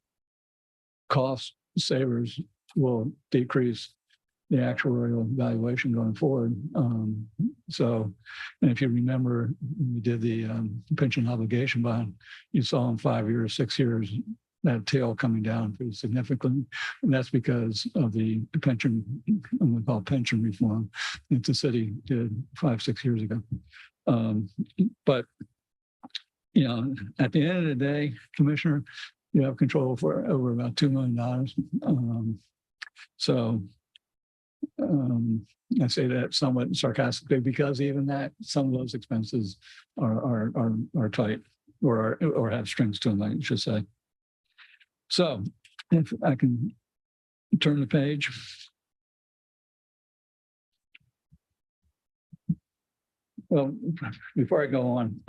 cost savers will decrease the actuarial valuation going forward. And if you remember, when we did the pension obligation bond, you saw in 5 years, 6 years, that tail coming down pretty significantly. And that's because of the pension, I'm going to call it pension reform, that the city did 5-6 years ago. But, at the end of the day, Commissioner, you have control for over about $2 million. I say that somewhat sarcastically because even that, some of those expenses are tight or have strings to them, I should say. So if I can turn the page. Well, before I go on,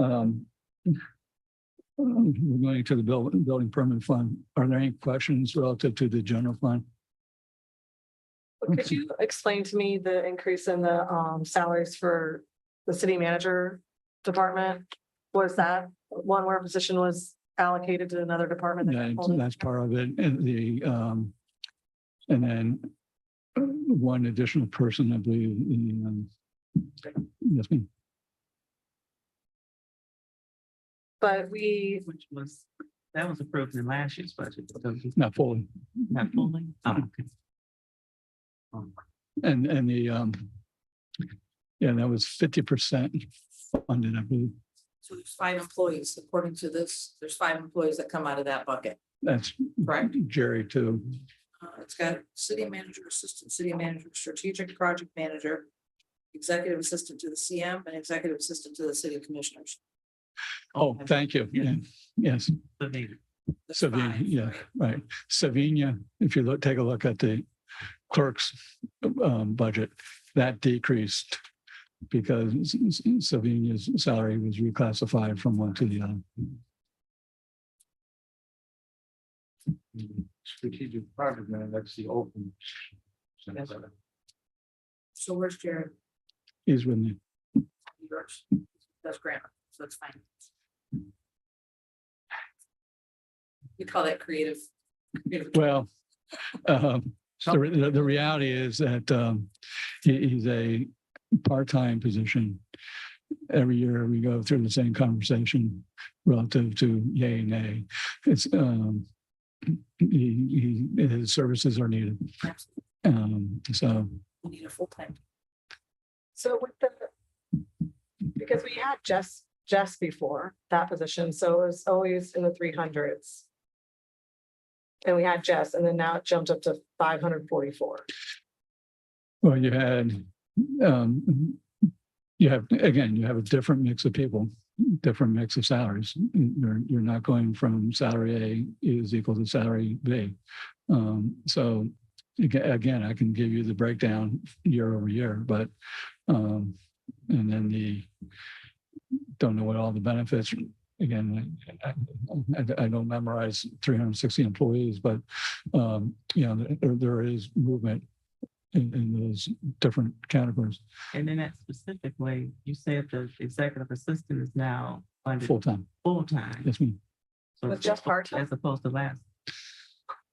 we're going to the building permit fund. Are there any questions relative to the general fund?
Could you explain to me the increase in the salaries for the city manager department? Was that one where a position was allocated to another department? that got pulled in?
That's part of it. And and then one additional person, I believe, yes, ma'am.
But
Which was, that was approved in last year's budget. So it's
Not fully.
Not fully. Oh, okay.
And yeah, that was 50% funded, I believe.
So there's 5 employees, according to this, there's 5 employees that come out of that bucket.
That's
Correct.
Jerry too.
It's got city manager, assistant city manager, strategic project manager, executive assistant to the CM, and executive assistant to the city commissioners.
Oh, thank you. Yeah, yes.
Savina.
That's
Savina,
5,
yeah, right. Savina, if you take a look at the clerk's budget, that decreased because Savina's salary was reclassified from one to the other.
Strategic project man, that's the open.
So where's Jared?
He's with me.
Yours. That's grammar, so it's fine. You call that creative.
Well, the reality is that he's a part-time position. Every year we go through the same conversation relative to yay and nay. It's his services are needed. So
We need a full-time.
so with the, because we had Jess before that position, so it was always in the 300s. And we had Jess, and then now it jumped up to 544.
well, you have a different mix of people, different mix of salaries. You're not going from salary A is equal to salary B. So again, I can give you the breakdown year over year, but and then don't know what all the benefits. Again, I don't memorize 360 employees, but there is movement in those different categories.
And in that specific way, you said the executive assistant is now funded
Full-time.
full-time.
Yes, ma'am.
So
Was just part-time?
as opposed to last.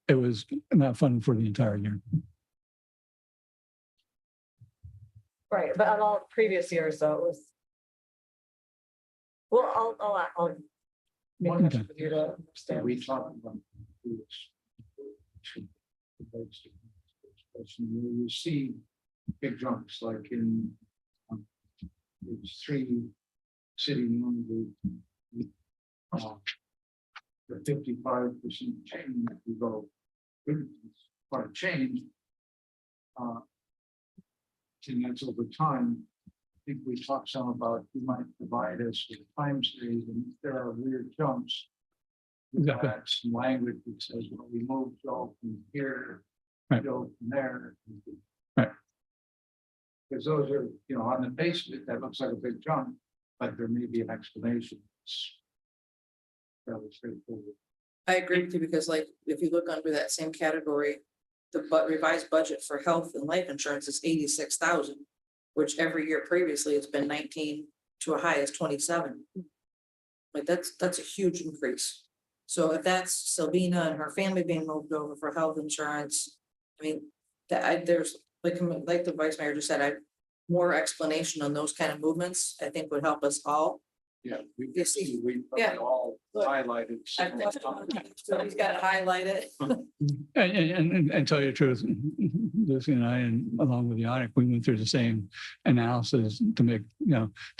It was not funded for the entire year.
Right, but on all previous years, though, it was. Well, I'll make
Okay.
sure with you to understand.
We talked about. You see big jumps like in. There's 3 city owned. The 55% change, we go. It's quite a change. And that's over time. I think we talked some about you might provide us with time series, and if there are weird jumps.
Exactly.
Add some language that says, well, we moved Joe from here,
Right.
Joe from there.
Right.
Because those are, on the face of it, that looks like a big jump, but there may be an explanation. It's fairly straightforward.
I agree with you because like, if you look under that same category, the revised budget for health and life insurance is 86,000, which every year previously it's been 19 to a high as 27. Like that's a huge increase. So if that's Sylvina and her family being moved over for health insurance, I mean, there's like the vice mayor just said, more explanation on those kind of movements, I think would help us all.
Yeah, we
You see,
we
yeah.
all
Look,
highlighted.
So he's got to highlight it.
And tell you the truth, Lucy and I, and along with the audit, we went through the same analysis to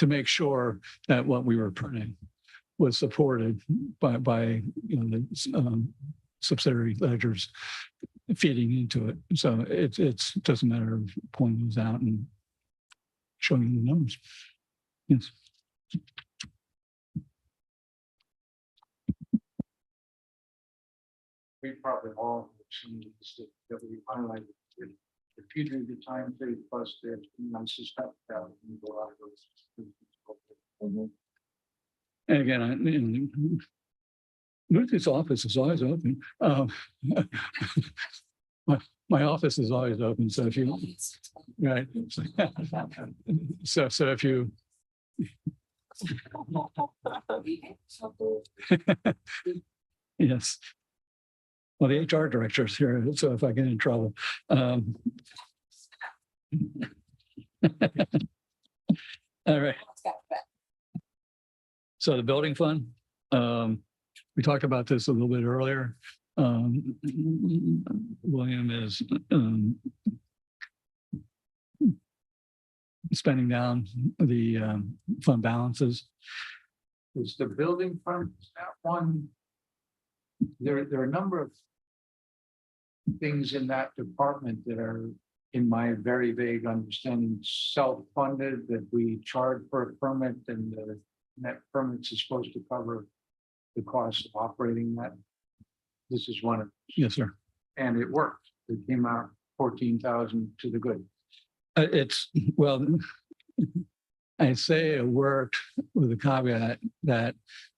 make sure that what we were printing was supported by the subsidiary ledgers feeding into it. So it's just a matter of pulling those out and showing you the numbers. Yes.
We probably all have seen this that we highlighted. If you do the time period plus there's, I suspect that we go out of those.
And again, Ruth's office is always open. My office is always open, so if you, right. So if you. Yes. Well, the HR director's here, so if I get in trouble. All right. So the building fund, we talked about this a little bit earlier. William is spending down the fund balances.
Is the building fund, is that one? There are a number of things in that department that are, in my very vague understanding, self-funded, that we charge for a permit and the net permits is supposed to cover the cost of operating that. This is one of,
Yes, sir.
and it worked. It came out 14,000 to the good.
It's, well, I say it worked with the caveat that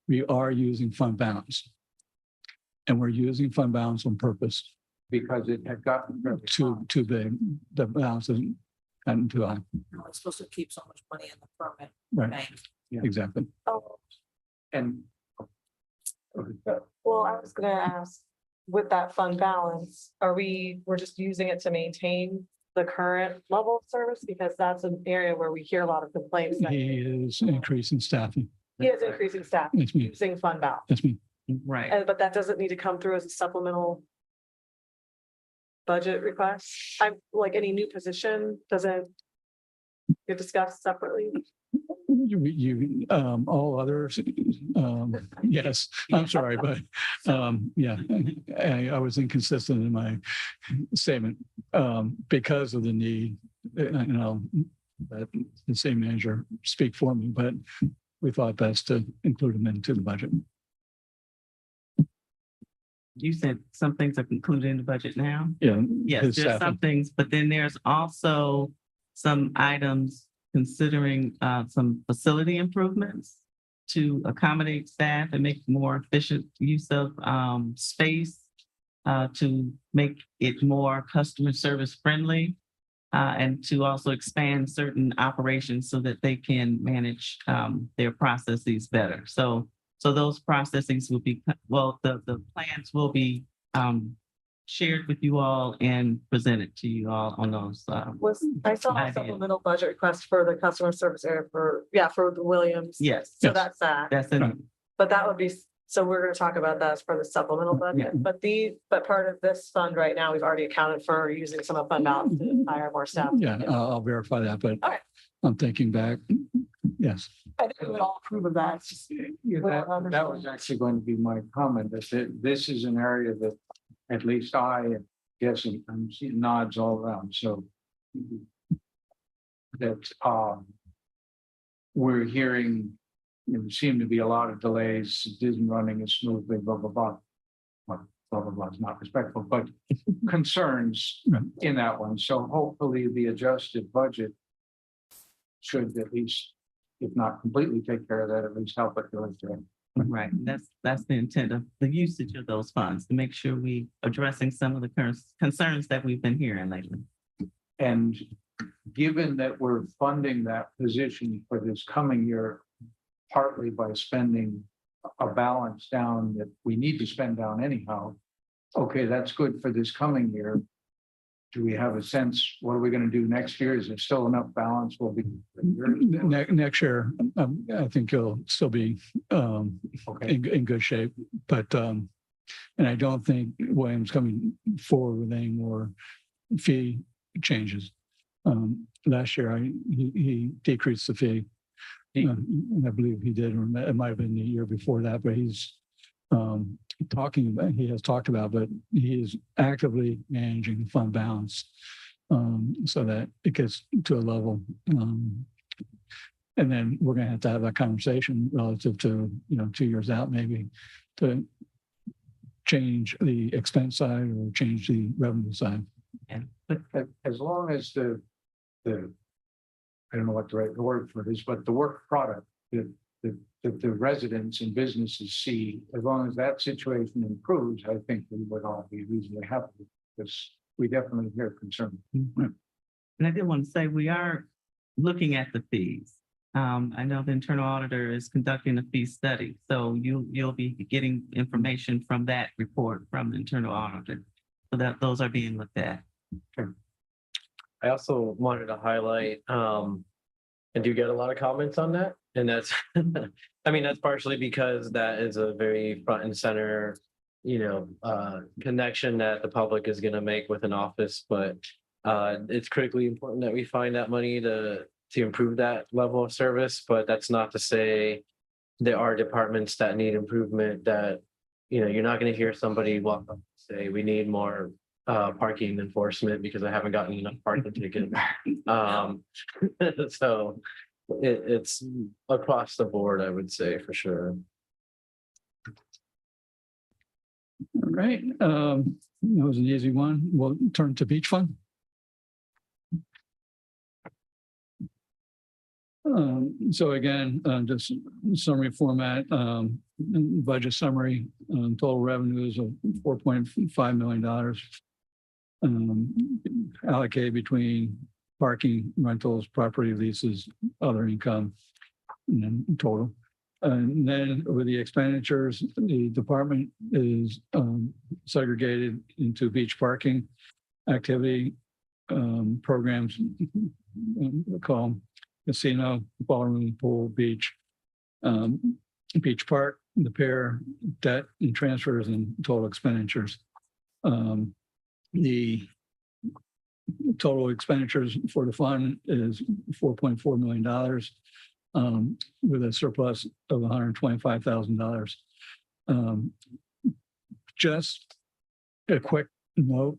we are using fund balance. And we're using fund balance on purpose.
Because it had gotten really high.
Too big. The balance isn't gotten too high.
It's supposed to keep so much money in the permit
Right,
bank.
exactly.
Oh,
And
well, I was gonna ask, with that fund balance, we're just using it to maintain the current level of service? Because that's an area where we hear a lot of complaints that
He is increasing staffing.
he is increasing staff
That's me.
using fund balance.
That's me.
Right.
But that doesn't need to come through as a supplemental budget request. I'm like any new position doesn't get discussed separately.
All others, yes, I'm sorry, but, yeah, I was inconsistent in my statement, because of the need, that the same manager speak for me, but we thought best to include them into the budget.
You said some things are included in the budget now?
Yeah.
Yes,
his
there's
staffing.
some things, but then there's also some items considering some facility improvements to accommodate staff and make more efficient use of space to make it more customer service friendly and to also expand certain operations so that they can manage their processes better. So those processes will be, well, the plans will be shared with you all and presented to you all on those.
I saw a
Idea.
supplemental budget request for the customer service area for the Williams.
Yes,
So
Yes.
that's that.
that's
Right.
in,
But that would be, so we're gonna talk about that as part of the supplemental budget, but part of this fund right now, we've already accounted for using some of fund balance to hire more staff.
Yeah, I'll verify that, but
All right.
I'm thinking back. Yes,
I think we would all approve of that. It's just,
Yeah, that was actually going to be my comment, that this is an area that at least I guess I'm seeing nods all around, so. That we're hearing, there seem to be a lot of delays, it isn't running as smoothly, blah, blah, blah. Well, blah, blah, blah is not respectful, but concerns
Right.
in that one, so hopefully the adjusted budget should at least, if not completely take care of that, at least help it go into.
right. That's the intent of the usage of those funds, to make sure we addressing some of the current concerns that we've been hearing lately.
And given that we're funding that position for this coming year, partly by spending a balance down that we need to spend down anyhow. Okay, that's good for this coming year. Do we have a sense, what are we gonna do next year? Is there still enough balance? Will be.
next year, I think you'll still be
Okay,
in good shape, but and I don't think Williams coming forward with any more fee changes. Last year, he decreased the fee. And I believe he did, or it might have been the year before that, but he's he has talked about, but he is actively managing the fund balance so that it gets to a level. And then we're gonna have to have that conversation relative to, 2 years out, maybe to change the expense side or change the revenue side.
And, but
as long as the, I don't know what the right word for it is, but the work product the residents and businesses see, as long as that situation improves, I think we would all be reasonably happy, because we definitely hear concern.
And I did want to say, we are looking at the fees. I know the internal auditor is conducting a fee study, so you'll be getting information from that report from the internal auditor. So that those are being looked at.
I also wanted to highlight, and do get a lot of comments on that. And that's, I mean, that's partially because that is a very front and center, connection that the public is going to make with an office. But it's critically important that we find that money to improve that level of service. But that's not to say there are departments that need improvement that, you're not going to hear somebody walk up and say, we need more parking enforcement because I haven't gotten enough parking tickets. So it's across the board, I would say, for sure.
All right, that was an easy one. We'll turn to beach fund. So again, just summary format, budget summary, total revenues of $4.5 million. Allocated between parking, rentals, property leases, other income, and then total. And then with the expenditures, the department is segregated into beach parking activity programs, we call them casino, ballroom, pool, beach, beach park, the pair, debt and transfers and total expenditures. The total expenditures for the fund is $4.4 million with a surplus of $125,000. Just a quick note,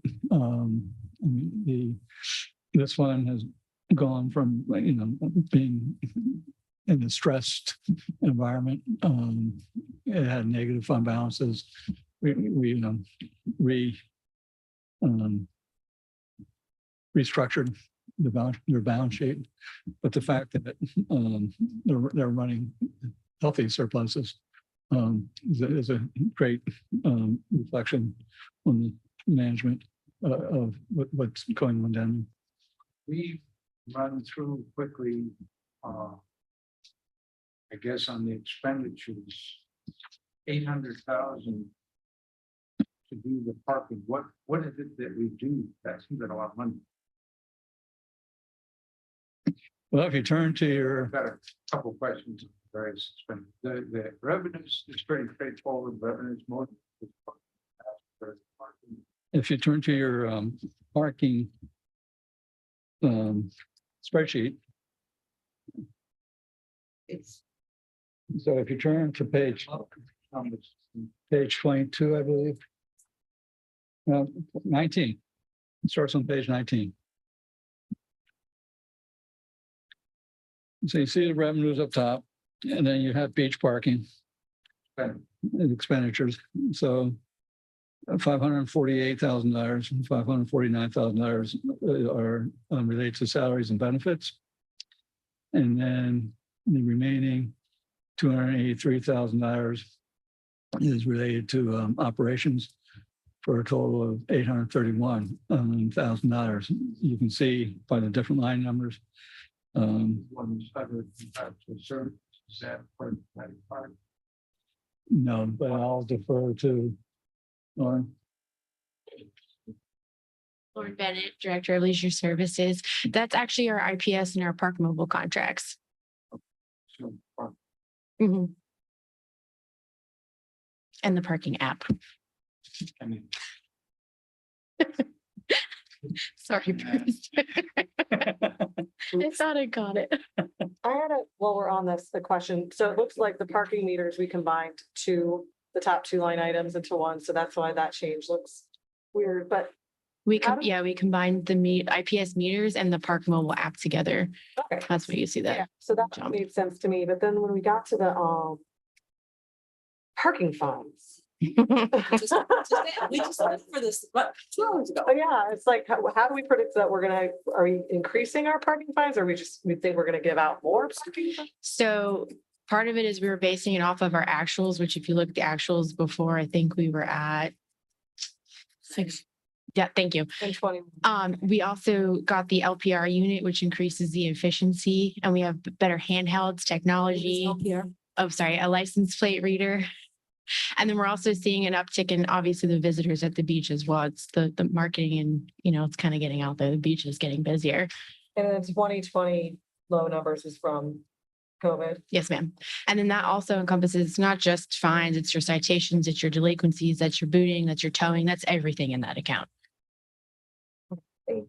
this fund has gone from, being in a stressed environment. It had negative fund balances. We restructured their balance sheet, but the fact that they're running healthy surpluses is a great reflection on the management of what's going on down
We run through quickly, I guess on the expenditures, 800,000 to do the parking. What is it that we do? That seems like a lot of money.
Well, if you turn to
I've
your,
got a couple questions. Various expenses. The revenues is pretty straightforward. Revenues more.
if you turn to your parking spreadsheet,
It's
so if you turn to page 22, I believe. 19. It starts on page 19. So you see the revenues up top, and then you have beach parking and expenditures. So $548,000 and $549,000 are related to salaries and benefits. And then the remaining $283,000 is related to operations for a total of $831,000. You can see by the different line numbers.
One's other contractual services, is that part of that part?
No, but I'll defer to Lauren.
Lauren Bennett, Director of Leisure Services. That's actually our IPS and our park mobile contracts.
So, part-
Mhm. And the parking app.
I mean,
Sorry, Bruce. I thought I got it.
While we're on this, the question, so it looks like the parking meters, we combined the top two line items into one, so that's why that change looks weird, but
We
How
we combined the IPS meters and the park mobile app together.
okay.
That's what you see
Yeah,
that.
so that
jump.
made sense to me, but then when we got to the parking fines.
We just looked for this, what, 2 hours ago.
Oh, yeah, it's like, how do we predict that are we increasing our parking fines, or we think we're gonna give out more parking fines?
So Part of it is we were basing it off of our actuals, which if you look at the actuals before, I think we were at six. Yeah, thank you.
In 20.
We also got the LPR unit, which increases the efficiency, and we have better handhelds, technology. Oh, sorry, a license plate reader. And then we're also seeing an uptick in obviously the visitors at the beach as well. It's the marketing and, it's kind of getting out there. The beach is getting busier.
And then 2020 low numbers is from COVID.
Yes, ma'am. And then that also encompasses not just fines, it's your citations, it's your delinquencies, that's your booting, that's your towing, that's everything in that account.
It's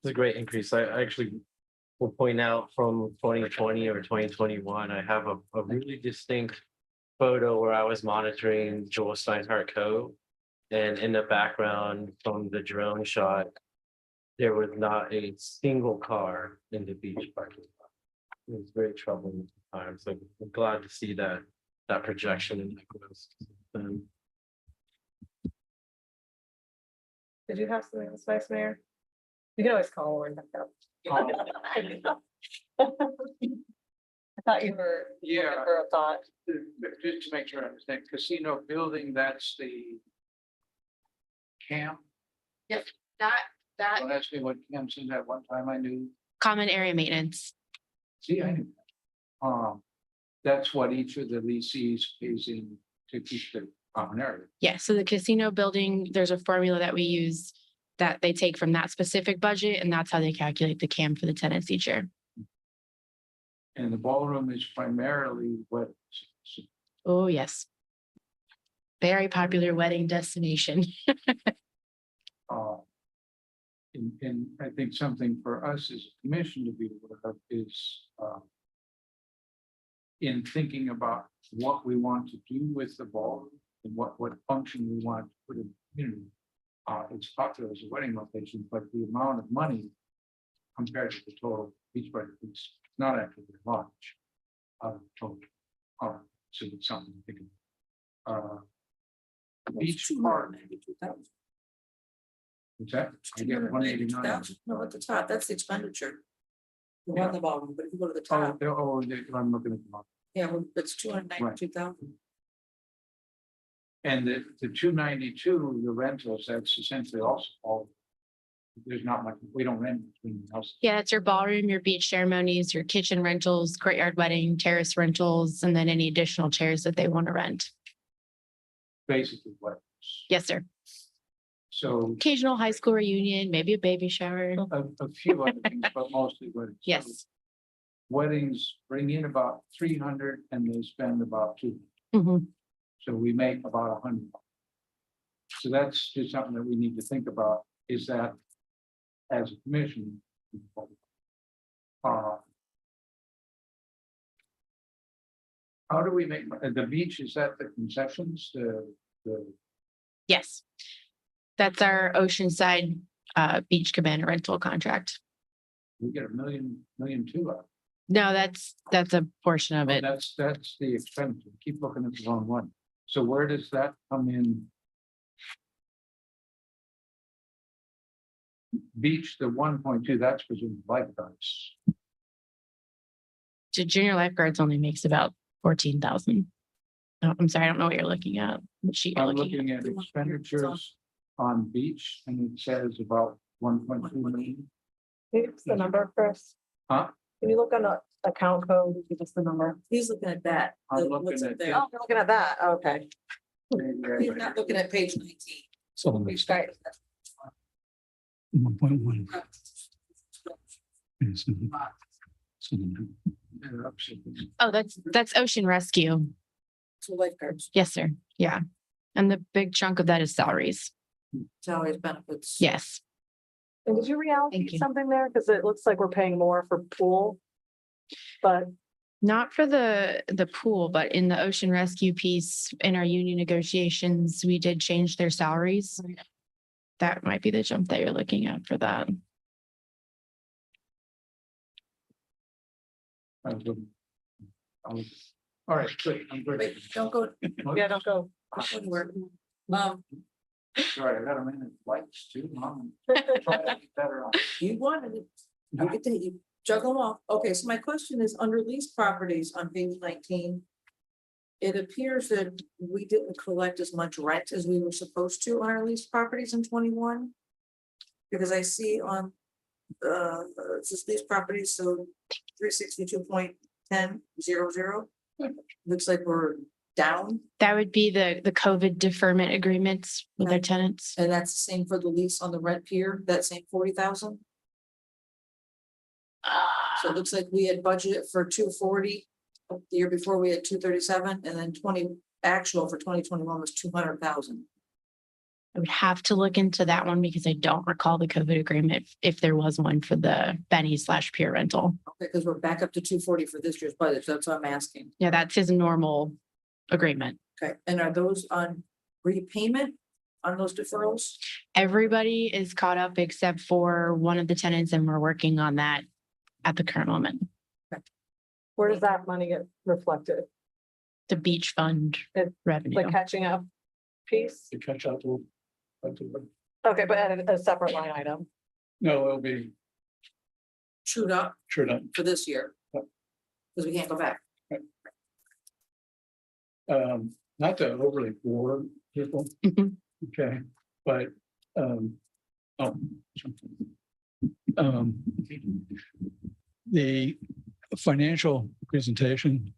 a great increase. I actually will point out from 2020 or 2021, I have a really distinct photo where I was monitoring Joel Steinhardt Cove. And in the background from the drone shot, there was not a single car in the beach parking lot. It was very troubling at the time. So I'm glad to see that projection in that growth.
Did you have something else, Vice Mayor? You can always call or back up. I thought you were.
Yeah.
For a thought.
Just to make sure I understand, casino building, that's the camp?
That
Well, that's what Cam said at one time I knew.
common area maintenance.
See, I knew. That's what each of the leases pays in to keep the common area.
Yeah, so the casino building, there's a formula that we use that they take from that specific budget, and that's how they calculate the CAM for the tenants each year.
And the ballroom is primarily what,
Oh, yes. Very popular wedding destination.
uh. And I think something for us as a commission to be aware of is, in thinking about what we want to do with the ballroom and what function we want to put in the community. It's popular as a wedding location, but the amount of money compared to the total beach budget is not actually very large. Total. So it's something to think about. Beach park, what's that? I get 189.
No, at the top, that's the expenditure. The
Yeah.
one the bottom, but if you go to the
Oh,
top,
I'm looking at the map.
yeah, well, it's 292,000.
And the 292, the rentals, that's essentially also all. There's not much, we don't rent between the houses.
Yeah, it's your ballroom, your beach ceremonies, your kitchen rentals, courtyard wedding, terrace rentals, and then any additional chairs that they want to rent.
Basically what.
Yes, sir.
So
Occasional high school reunion, maybe a baby shower.
a few other things, but mostly weddings. So
Yes.
Weddings bring in about 300 and they spend about 200.
Mhm.
So we make about 100. So that's just something that we need to think about, is that as a commission. How do we make, the beach, is that the concessions, the,
Yes. That's our Oceanside beach cabana rental contract.
we get $1 million two out.
No, that's a portion of it.
That's the expenditure. Keep looking at the wrong one. So where does that come in? Beach, the 1.2, that's presumed lifeguards.
So junior lifeguards only makes about 14,000. Oh, I'm sorry, I don't know what you're looking at. What sheet you're
I'm
looking at.
looking at expenditures on beach and it says about 1.2 million.
What's the number, Chris?
Huh?
Can you look on the account code, give us the number?
He's looking at that.
I'm
what's
looking
up
at
there.
Oh, you're looking at that, okay.
He's not looking at page 19.
So
Page
Right.
1.1.
Oh, that's Ocean Rescue.
So lifeguards,
Yes, sir. Yeah. And the big chunk of that is salaries.
salaries, benefits.
Yes.
And did you
Thank
reallocate
you.
something there? Because it looks like we're paying more for pool. But
Not for the pool, but in the Ocean Rescue piece, in our union negotiations, we did change their salaries. That might be the jump that you're looking at for that.
All right, good. I'm good.
Wait, don't go
yeah, don't go.
anywhere.
Sorry, I got a minute lights too. Mom. Try to get better on.
You wanted it. I get to you. juggle them off. Okay, so my question is, under leased properties on page 19. It appears that we didn't collect as much rent as we were supposed to on our leased properties in 21. Because I see on, it's just these properties, so 362.1000. Looks like we're down,
That would be the COVID deferment agreements with their tenants.
and that's the same for the lease on the rent pier, that same 40,000. So it looks like we had budgeted for 240. The year before we had 237, and then 20 actual for 2021 was 200,000.
I would have to look into that one because I don't recall the COVID agreement if there was one for the Benny/peer rental.
Okay, because we're back up to 240 for this year's budget, so that's what I'm asking.
Yeah, that's his normal agreement.
Okay, and are those on repayment on those deferrals?
Everybody is caught up except for one of the tenants, and we're working on that at the current moment.
Where does that money get reflected?
The beach fund
It-
revenue.
The catching up piece?
To catch up to.
Okay, but at a separate line item.
No, it'll be
Chewed up
sure done.
for this year.
Yep.
Because we can't go back.
Not to overly bore people.
Mhm.
Okay, but, oh.
The financial presentation,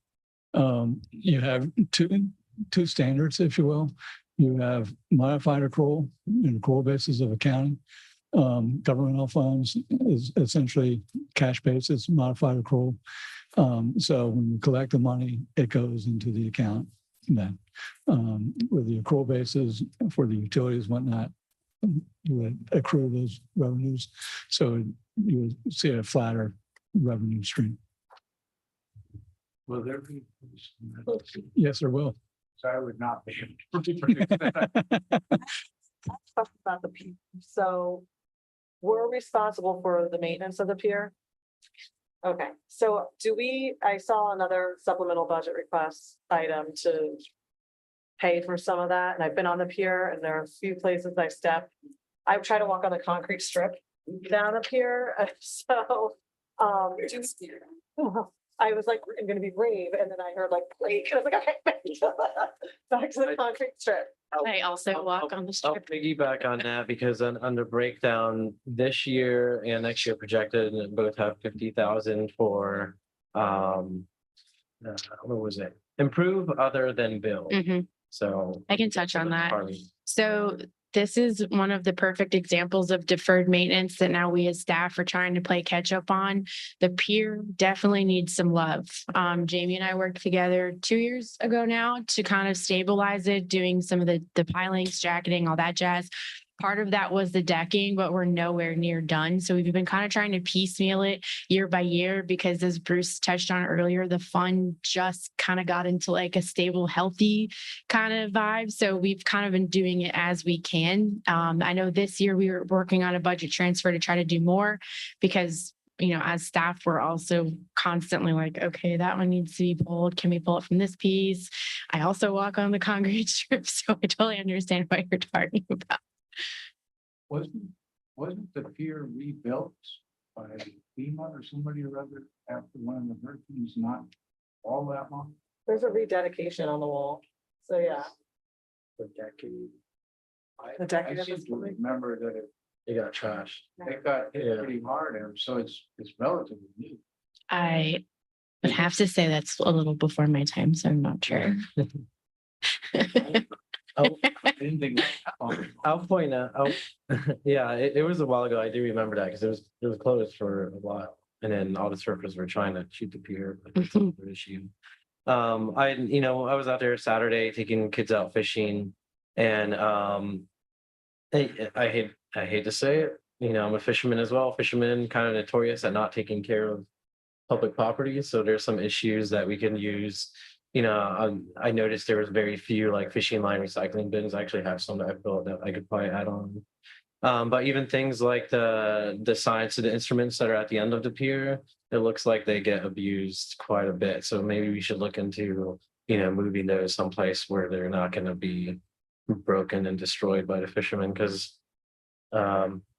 you have two standards, if you will. You have modified accrual and accrual basis of accounting. Governmental funds is essentially cash basis, modified accrual. So when you collect the money, it goes into the account then. With the accrual basis for the utilities, and whatnot, you would accrue those revenues. So you would see a flatter revenue stream.
Will there be?
Yes, there will.
So I would not be able to predict that.
Talk about the pier. So we're responsible for the maintenance of the pier. Okay, so I saw another supplemental budget request item to pay for some of that, and I've been on the pier and there are a few places I stepped. I try to walk on the concrete strip down the pier, so, I was like, I'm gonna be brave, and then I heard like, break, and I was like, okay, back to the concrete strip.
I also walk on the
I'll
strip.
piggyback on that because under breakdown, this year and next year projected both have 50,000 for what was it? Improve other than build.
Mhm.
So.
I can touch on that.
Pardon.
So this is one of the perfect examples of deferred maintenance that now we as staff are trying to play catch up on. The pier definitely needs some love. Jamie and I worked together 2 years ago now to kind of stabilize it, doing some of the pilings, jacketing, all that jazz. Part of that was the decking, but we're nowhere near done. So we've been kind of trying to piecemeal it year by year because as Bruce touched on earlier, the fund just kind of got into like a stable, healthy kind of vibe. So we've kind of been doing it as we can. I know this year we were working on a budget transfer to try to do more because as staff, we're also constantly like, okay, that one needs to be pulled. Can we pull it from this piece? I also walk on the concrete strip, so I totally understand what you're talking about.
Wasn't the pier rebuilt by FEMA or somebody or other after one of the hurricanes not all that long?
There's a rededication on the wall, so yeah.
For decades.
The decade
I
of
seem
this
to
building.
remember that
It got trashed.
it got hit
Yeah.
pretty hard, and so it's relatively new.
I would have to say that's a little before my time, so I'm not sure.
I didn't think.
I'll point out, yeah, it was a while ago. I do remember that because it was closed for a while. And then all the surfers were trying to shoot the pier, but it's another issue. I was out there Saturday taking kids out fishing and I hate to say it, I'm a fisherman as well. Fishermen kind of notorious at not taking care of public property. So there's some issues that we can use. I noticed there was very few like fishing line recycling bins. I actually have some that I built that I could probably add on. But even things like the signs to the instruments that are at the end of the pier, it looks like they get abused quite a bit. So maybe we should look into, moving those someplace where they're not going to be broken and destroyed by the fishermen. Because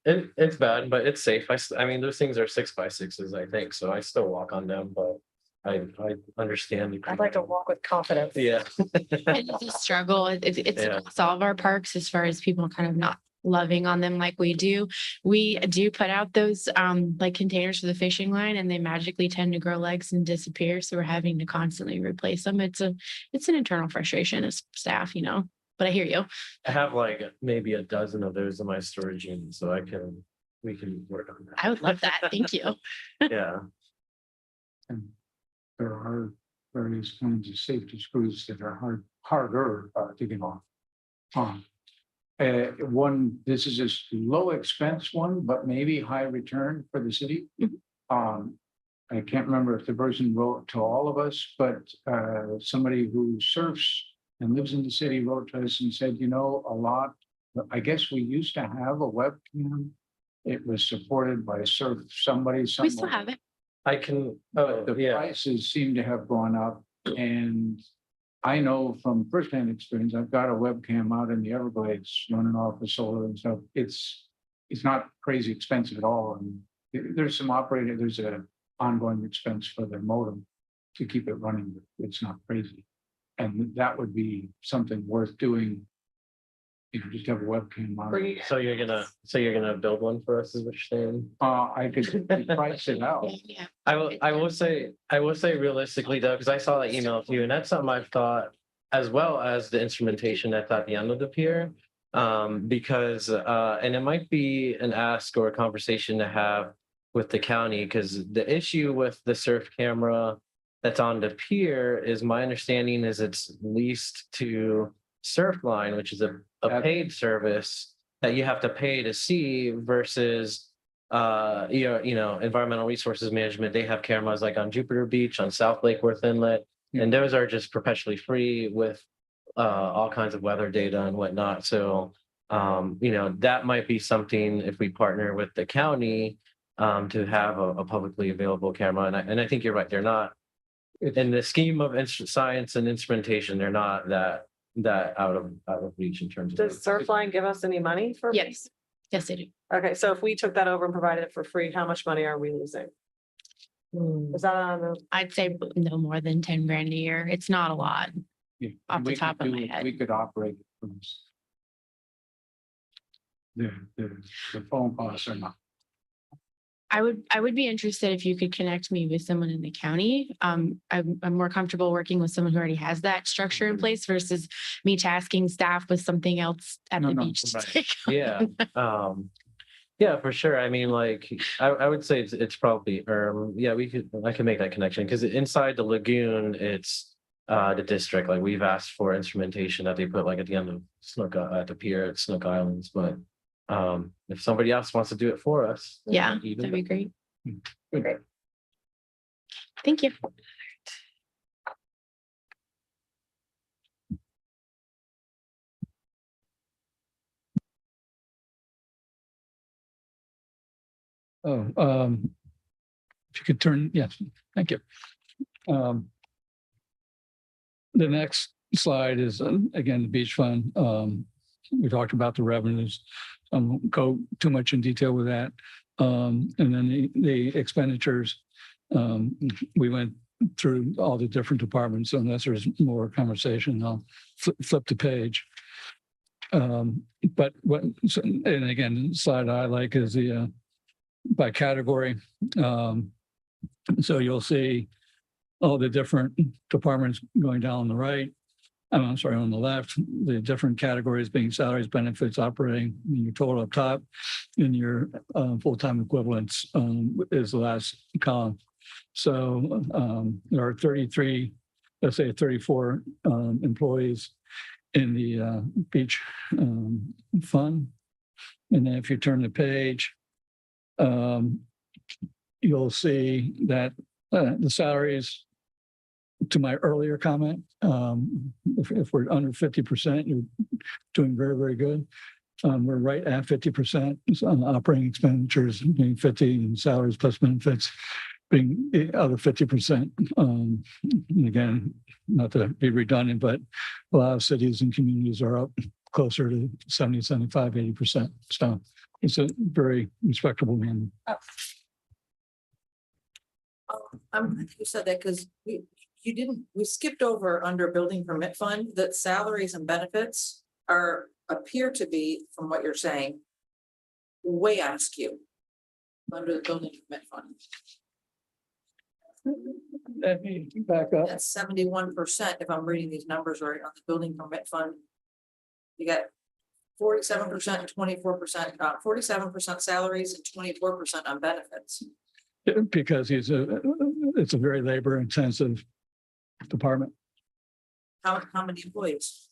It's bad, but it's safe. I mean, those things are 6x6s, I think, so I still walk on them, but I understand.
I'd like to walk with confidence.
Yeah.
It's a struggle. It's
Yeah.
across all of our parks as far as people kind of not loving on them like we do. We do put out those like containers for the fishing line and they magically tend to grow legs and disappear. So we're having to constantly replace them. It's an internal frustration as staff, you know, but I hear you.
I have like maybe a dozen of those in my storage unit, so we can work on that.
I would love that. Thank you.
Yeah.
And there are various kinds of safety screws that are harder to get off. This is a low expense one, but maybe high return for the city. I can't remember if the person wrote to all of us, but somebody who surfs and lives in the city wrote to us and said, you know, I guess we used to have a webcam. It was supported by somebody.
We still
somewhere.
have it.
I can,
The
yeah,
prices seem to have gone up, and I know from firsthand experience, I've got a webcam out in the Everglades running off the solar and stuff. It's not crazy expensive at all, and there's a ongoing expense for the modem to keep it running, but it's not crazy. And that would be something worth doing. You know, just have a webcam on. it.
so you're gonna build one for us, is what you're saying?
I could price it out.
Yeah.
I will say realistically though, because I saw that email to you, and that's something I've thought, as well as the instrumentation that's at the end of the pier. Because and it might be an ask or a conversation to have with the county, because the issue with the surf camera that's on the pier is, my understanding is it's leased to Surfline, which is a paid service that you have to pay to see, versus you know, Environmental Resources Management. They have cameras like on Jupiter Beach, on South Lake Worth Inlet, and those are just perpetually free with all kinds of weather data and whatnot. So you know, that might be something if we partner with the county to have a publicly available camera. And I think you're right, they're not in the scheme of science and instrumentation, they're not that out of reach in terms of.
Does Surfline give us any money for?
Yes. Yes, they do.
Okay, so if we took that over and provided it for free, how much money are we losing? Is that on the?
I'd say no more than 10 grand a year. It's not a lot.
Yeah,
Off the
we
top
could
of my
do-
head.
We could operate it from the phone costs are not.
I would be interested if you could connect me with someone in the county. I'm more comfortable working with someone who already has that structure in place versus me tasking staff with something else at
No,
the
no,
beach. to
right.
take.
Yeah, yeah, for sure. I mean, like, I would say it's probably, yeah, I can make that connection, because inside the lagoon, it's the district, like we've asked for instrumentation that they put like at the end of Snook, at the pier at Snook Islands, but if somebody else wants to do it for us. then
Yeah,
even
that'd be great.
Good.
Thank you.
Oh, if you could turn, yes, thank you. The next slide is, again, the beach fund. We talked about the revenues. I won't go too much in detail with that. And then the expenditures, we went through all the different departments, so unless there's more conversation, I'll flip the page. But and again, the slide I like is the by category. So you'll see all the different departments going down on the right. I'm sorry, on the left, the different categories being salaries, benefits, operating, and your total up top, and your full-time equivalents is the last column. So there are 33, let's say 34 employees in the beach fund. And then if you turn the page, you'll see that the salaries, to my earlier comment, if we're under 50%, you're doing very, very good. We're right at 50%, operating expenditures being 50 and salaries plus benefits being the other 50%. And again, not to be redundant, but a lot of cities and communities are up closer to 70, 75, 80%. So it's a very respectable number.
I'm glad you said that because we skipped over under building permit fund that salaries and benefits appear to be, from what you're saying, way on skew under the building permit fund.
Let me back up.
That's 71%, if I'm reading these numbers right, on the building permit fund. You got 47% and 24%, 47% salaries and 24% on benefits.
Because it's a very labor intensive department.
How many employees?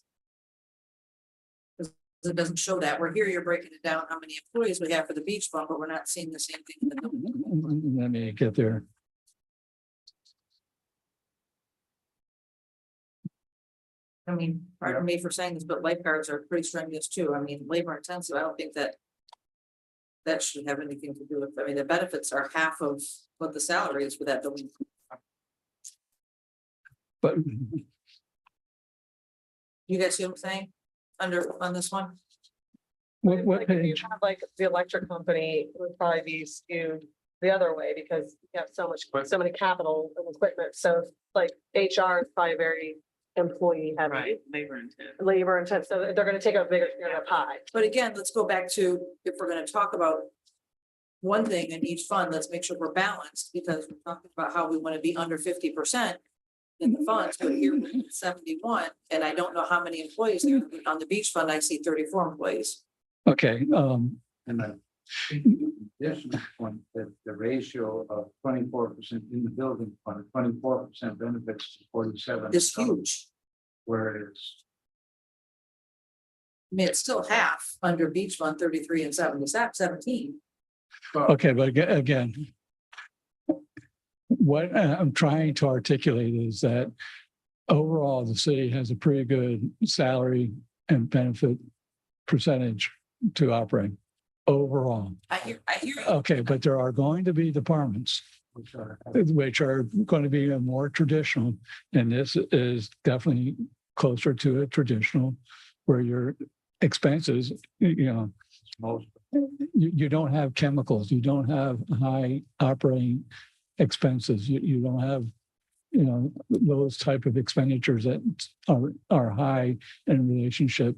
'Cause it doesn't show that. We're here, you're breaking it down, how many employees we have for the beach fund, but we're not seeing the same thing in the building.
Let me get there.
I mean, pardon me for saying this, but lifeguards are pretty strenuous too. I mean, labor intensive, I don't think that should have anything to do with, I mean, the benefits are half of what the salary is for that building.
But
You guys see what I'm saying? On this one?
what
Like, if you
page?
have, like, the electric company would probably be skewed the other way because you have so many capital and equipment. So like HR is probably very employee heavy,
Labor intensive.
labor intensive. So they're gonna take a bigger share of the pie.
But again, let's go back to, if we're gonna talk about one thing in each fund, let's make sure we're balanced, because we're talking about how we want to be under 50% in the funds, but here we're at 71, and I don't know how many employees there are. On the beach fund, I see 34 employees.
Okay,
And then this one, the ratio of 24% in the building fund, 24% benefits to 47.
It's huge.
Where it's,
I mean, it's still half under beach fund, 33 and 17.
okay, but again, what I'm trying to articulate is that overall, the city has a pretty good salary and benefit percentage to operate overall.
I hear you.
Okay, but there are going to be departments which are going to be more traditional, and this is definitely closer to a traditional where your expenses,
most,
you don't have chemicals, you don't have high operating expenses, you don't have, those type of expenditures that are high in relationship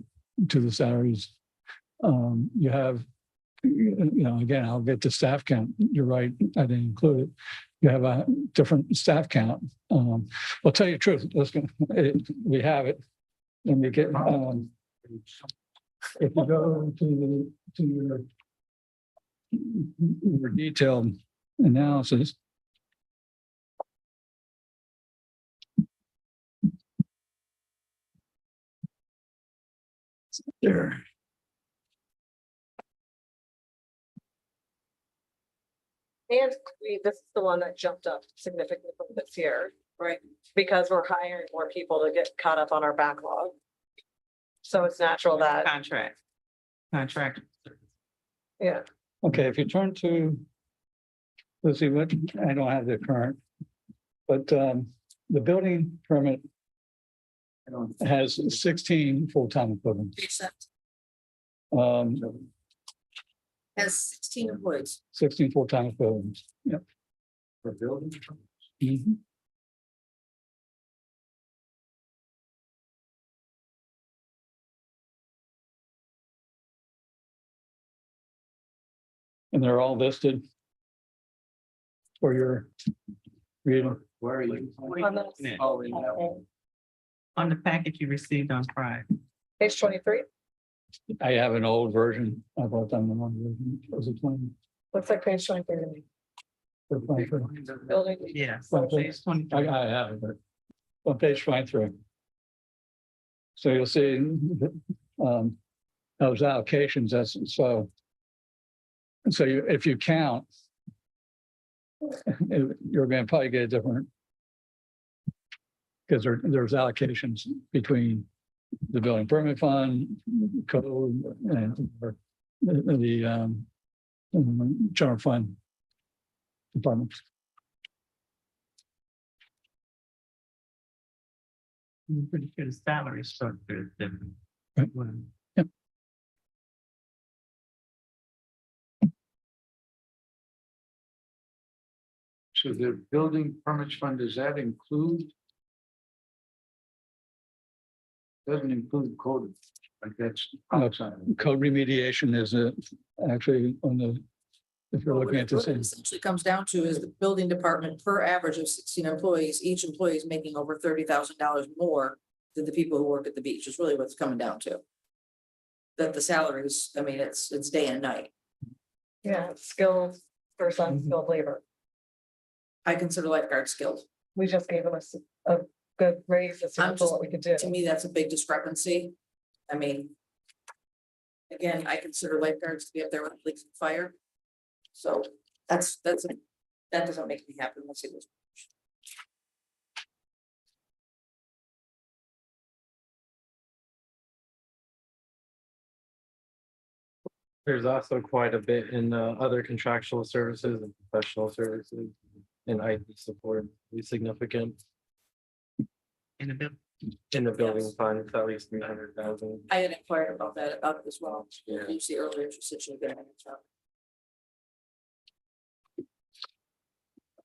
to the salaries. You have, again, I'll get to staff count. You're right, I didn't include it. You have a different staff count. I'll tell you the truth, we have it. And we get, if you go to your detailed analysis. There.
And this is the one that jumped up significantly from this year,
Right.
because we're hiring more people to get caught up on our backlog. So it's natural that,
Contract.
yeah.
Okay, if you turn to, let's see, what, I don't have the current, but the building permit has 16 full-time equivalents.
Except
Um,
has 16 employees.
16 full-time equivalents. Yep.
for building.
Mhm. And they're all listed for your reading.
Where are you?
On the-
Oh, in that one.
On the packet you received on Friday.
Page 23,
I have an old version. I bought them the wrong version. Was it 20?
looks like page 23 to me.
or 23?
Building,
Yes.
Well,
Page 23.
I have it, but on page 23. So you'll see those allocations, that's so. So if you count, you're going to probably get a different. Because there's allocations between the building permit fund, code, and the general fund departments.
I'm pretty sure the salary structure is different.
Right.
Well,
Yeah.
So the building permits fund, does that include? Doesn't include code, like that's outside.
Code remediation is actually on the, if you're
Well,
looking at the
what it
same.
essentially comes down to is the building department per average of 16 employees, each employee is making over $30,000 more than the people who work at the beach, is really what it's coming down to. That the salaries, I mean, it's day and night.
Yeah, skilled versus unskilled labor.
I consider lifeguard skilled.
We just gave them a good raise to see
I'm just-
what we could do.
To me, that's a big discrepancy. I mean, again, I consider lifeguards to be up there with police and fire. So that doesn't make me happy when I see this.
There's also quite a bit in other contractual services and professional services and IT support, is significant
In the bill.
in the building
Yes.
fund, it's at least 300,000.
I had inquired about that as well.
Yeah.
You see earlier, she said she was gonna answer.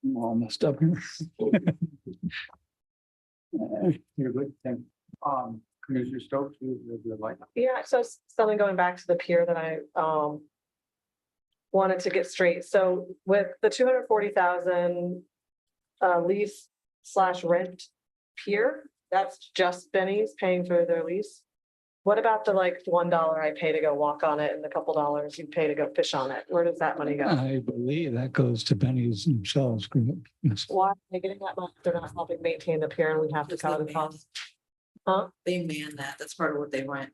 I'm all messed up here.
You're good, thank you. Commissioner Stokes, you're like.
Yeah, so something going back to the pier that I wanted to get straight. So with the 240,000 lease / rent pier, that's just Benny's paying for their lease. What about the like $1 I pay to go walk on it and the couple dollars you pay to go fish on it? Where does that money go?
I believe that goes to Benny's themselves. Yes.
Why are they getting that much? They're not helping maintain the pier and we have to
Because
cover
they
the cost. Huh?
They man that, that's part of what they rent,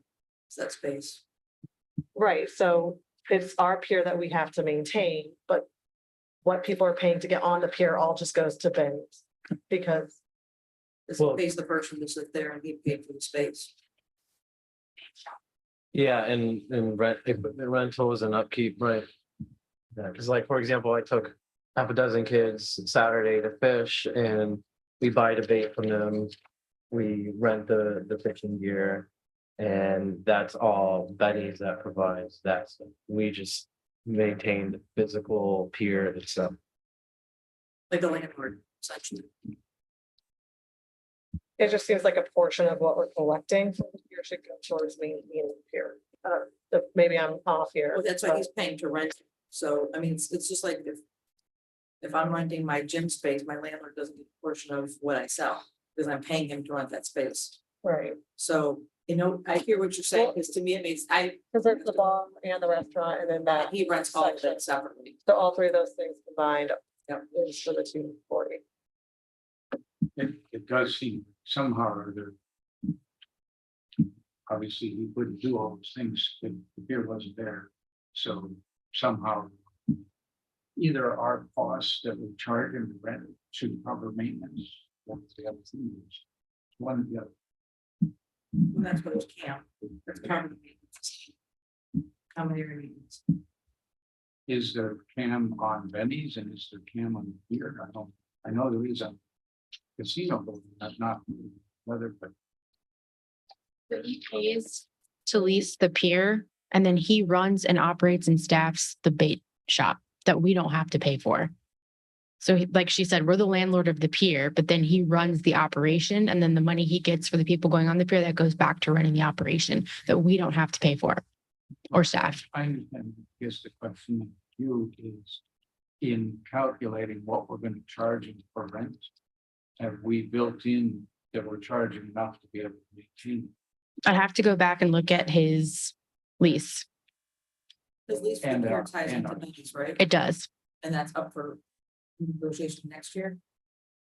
is that space.
Right, so it's our pier that we have to maintain, but what people are paying to get on the pier all just goes to Benny's. Because,
This
Well-
pays the person to sit there and he paid for the space.
Yeah, and equipment rentals and upkeep, right? Yeah, because like, for example, I took half a dozen kids Saturday to fish and we buy the bait from them. We rent the fishing gear and that's all Benny's that provides that. So we just maintain the physical pier itself.
Like the landlord, essentially.
it just seems like a portion of what we're collecting from the pier should go towards maintaining the pier. Maybe I'm off here.
Well, that's why
but-
he's paying to rent. So, I mean, it's just like if I'm renting my gym space, my landlord doesn't get a portion of what I sell, because I'm paying him to rent that space.
Right,
So, I hear what you're saying, because to me, it means
because it's the bar and the restaurant and then that.
he rents all of
section.
it separately.
So all three of those things combined
Yep.
is for the 240.
It does seem somehow or other. Obviously, he wouldn't do all those things if the pier wasn't there. So somehow. Either our costs that we charge and the rent should cover maintenance. One of the other things. One of the other.
And that's what it's camp. That's part of the maintenance. Common area maintenance.
Is there cam on Benny's and is there cam on the pier? I know there is a casino building, that's not whether, but
So he pays to lease the pier and then he runs and operates and staffs the bait shop that we don't have to pay for. So like she said, we're the landlord of the pier, but then he runs the operation and then the money he gets for the people going on the pier, that goes back to running the operation that we don't have to pay for or staff.
I understand. I guess the question of you is in calculating what we're going to charge him for rent. Have we built in that we're charging enough to be able to maintain?
I'd have to go back and look at his lease.
At least for
And,
the pier ties
and
into
our-
Benny's, right?
It does.
And that's up for negotiation next year?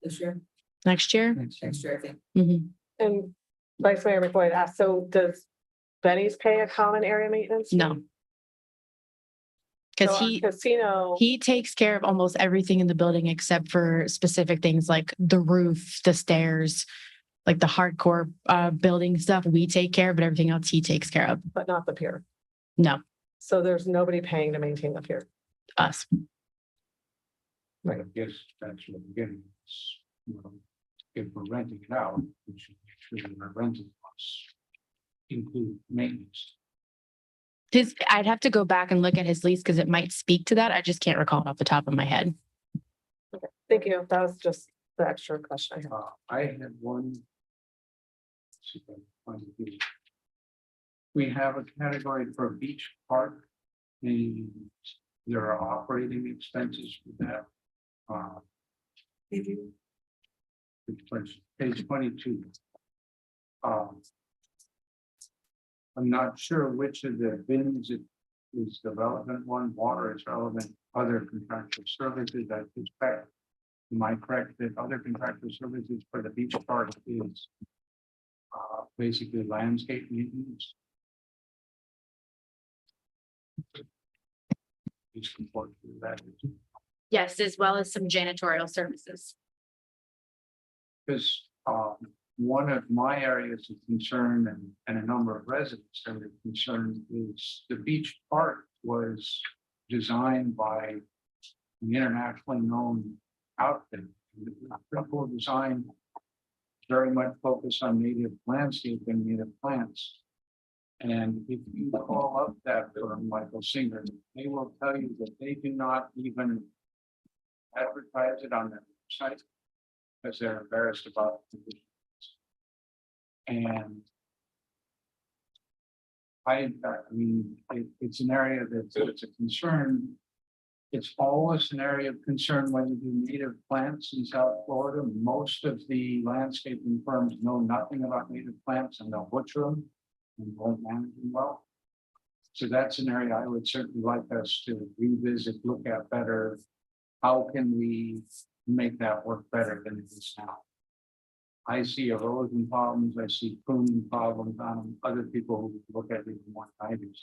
This year?
Next year.
Next year, I think.
Mhm.
And Vice Mayor McBoyd asked, so does Benny's pay a common area maintenance?
No. Because
So on Casino,
he takes care of almost everything in the building except for specific things like the roof, the stairs, like the hardcore building stuff we take care of, but everything else he takes care of.
but not the pier.
No,
So there's nobody paying to maintain the pier.
us.
I guess that's what we're getting. Is, if we're renting it out, we should make sure that our rental costs include maintenance.
I'd have to go back and look at his lease because it might speak to that. I just can't recall it off the top of my head.
Thank you. That was just the extra question I had.
I had one. See if I can find it here. We have a category for beach park. And there are operating expenses for that. Page 22. I'm not sure which of the bins it is the relevant one, water is relevant, other contractual services, I suspect. Am I correct that other contractual services for the beach park is basically landscape maintenance? Just important to that.
Yes, as well as some janitorial services.
Because one of my areas of concern and a number of residents that are concerned is the beach park was designed by an internationally known outfit. The principal design very much focused on native landscape and native plants. And if you call up that firm, Michael Singer, they will tell you that they do not even advertise it on their website because they're embarrassed about the conditions. And I mean, it's an area it's a concern. It's always an area of concern when you do native plants in South Florida. Most of the landscaping firms know nothing about native plants and they'll butcher them and won't manage them well. So that's an area I would certainly like us to revisit, look at better. How can we make that work better than it is now? I see erosion problems, I see pruning problems on other people who look at it even more than I do.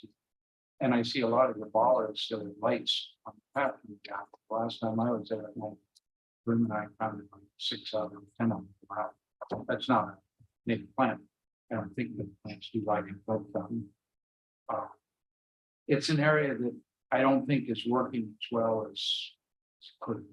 And I see a lot of the bollards still with lights on the path. Last time I was there at night, Brim and I counted like 6 out of 10 of them. Wow, that's not a native plant. I don't think the plants do lighting, but it's an area that I don't think is working as well as it could.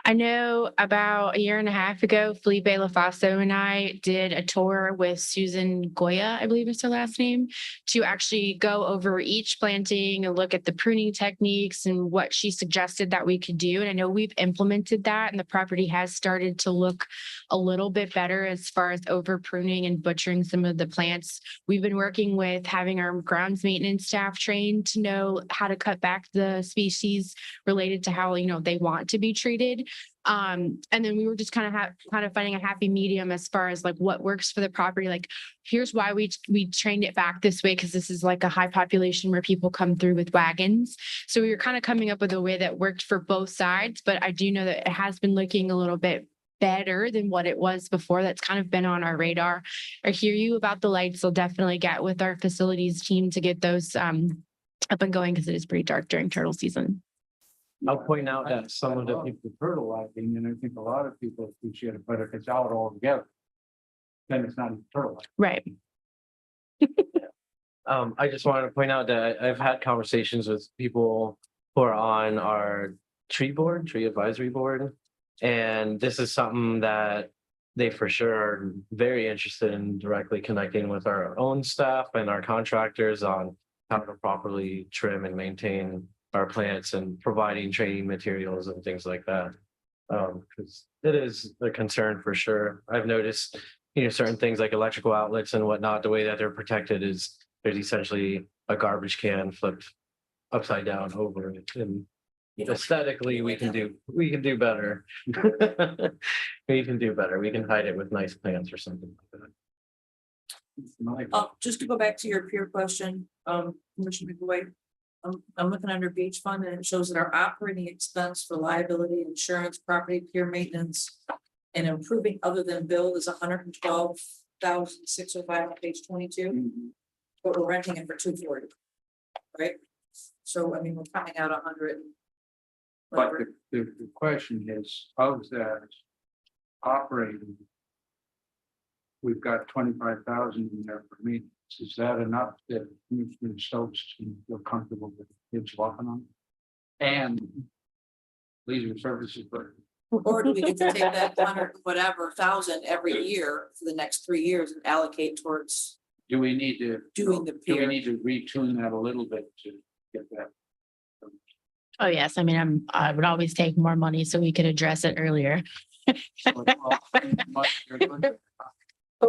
I know about a year and a half ago, Felipe LaFaso and I did a tour with Susan Goya, I believe is her last name, to actually go over each planting and look at the pruning techniques and what she suggested that we could do. And I know we've implemented that and the property has started to look a little bit better as far as over pruning and butchering some of the plants. We've been working with having our grounds maintenance staff trained to know how to cut back the species related to how, they want to be treated. And then we were just kind of finding a happy medium as far as like what works for the property. Like, here's why we trained it back this way, because this is like a high population where people come through with wagons. So we were kind of coming up with a way that worked for both sides. But I do know that it has been looking a little bit better than what it was before. That's kind of been on our radar. I hear you about the lights. We'll definitely get with our facilities team to get those up and going, because it is pretty dark during turtle season.
I'll point out that some of the
I think the turtle lighting, and I think a lot of people appreciate it better if it's out all together. Then it's not even turtle lighting.
Right.
I just wanted to point out that I've had conversations with people who are on our tree advisory board. And this is something that they for sure are very interested in directly connecting with our own staff and our contractors on how to properly trim and maintain our plants and providing training materials and things like that. Because it is a concern for sure. I've noticed, certain things like electrical outlets and whatnot, the way that they're protected is there's essentially a garbage can flipped upside down over it. And aesthetically, we can do better. We can do better. We can hide it with nice plants or something like that.
Just to go back to your peer question, Commissioner McAvoy. I'm looking under beach fund and it shows that our operating expense for liability, insurance, property, peer maintenance. And improving other than build is $112,605 on page 22. But we're renting it for $240. Right? So I mean, we're coming out 100.
But the question is, of that operating, we've got 25,000 in there for maintenance. Is that enough that Commissioner Stokes can feel comfortable with kids walking on? And leisure services, but
Or do we get to take that 100,000 every year for the next 3 years and allocate towards
do we need to
doing the
do we
peer?
need to retune that a little bit to get that?
Oh, yes. I mean, I would always take more money so we could address it earlier.
But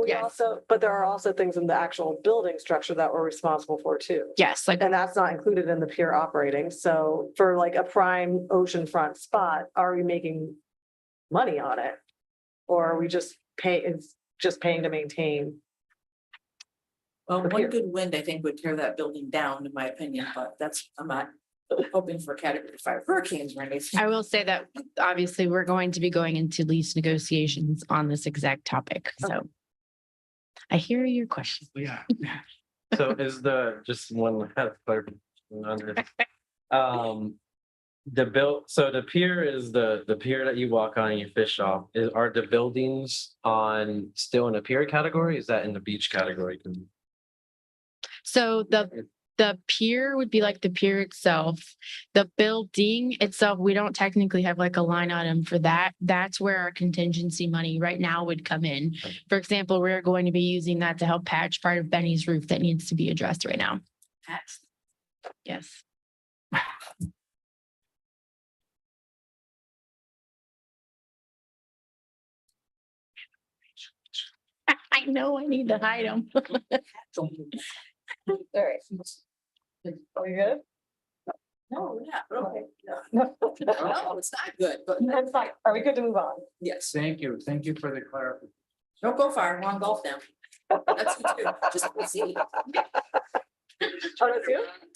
we
Yes.
also, but there are also things in the actual building structure that we're responsible for too.
Yes, like,
And that's not included in the pier operating. So for like a prime oceanfront spot, are we making money on it? Or are we just paying to maintain?
Well,
The
one
pier.
good wind, I think, would tear that building down, in my opinion, but I'm not hoping for category 5 hurricanes or anything.
I will say that obviously we're going to be going into lease negotiations on this exact topic. So I hear your question.
Yeah. So is just one clarification on this. So the pier is the pier that you walk on and you fish off. Are the buildings still in the pier category? Is that in the beach category?
So the pier would be like the pier itself. The building itself, we don't technically have like a line item for that. That's where our contingency money right now would come in. For example, we're going to be using that to help patch part of Benny's roof that needs to be addressed right now. Yes. I know I need to hide them.
All right. Are we good?
No, yeah, okay.
No.
No, it's not good, but
That's fine. Are we good to move on?
yes.
Thank you. Thank you for the clarification.
Don't go far, we're on golf now. That's you too, just to see.
Oh, that's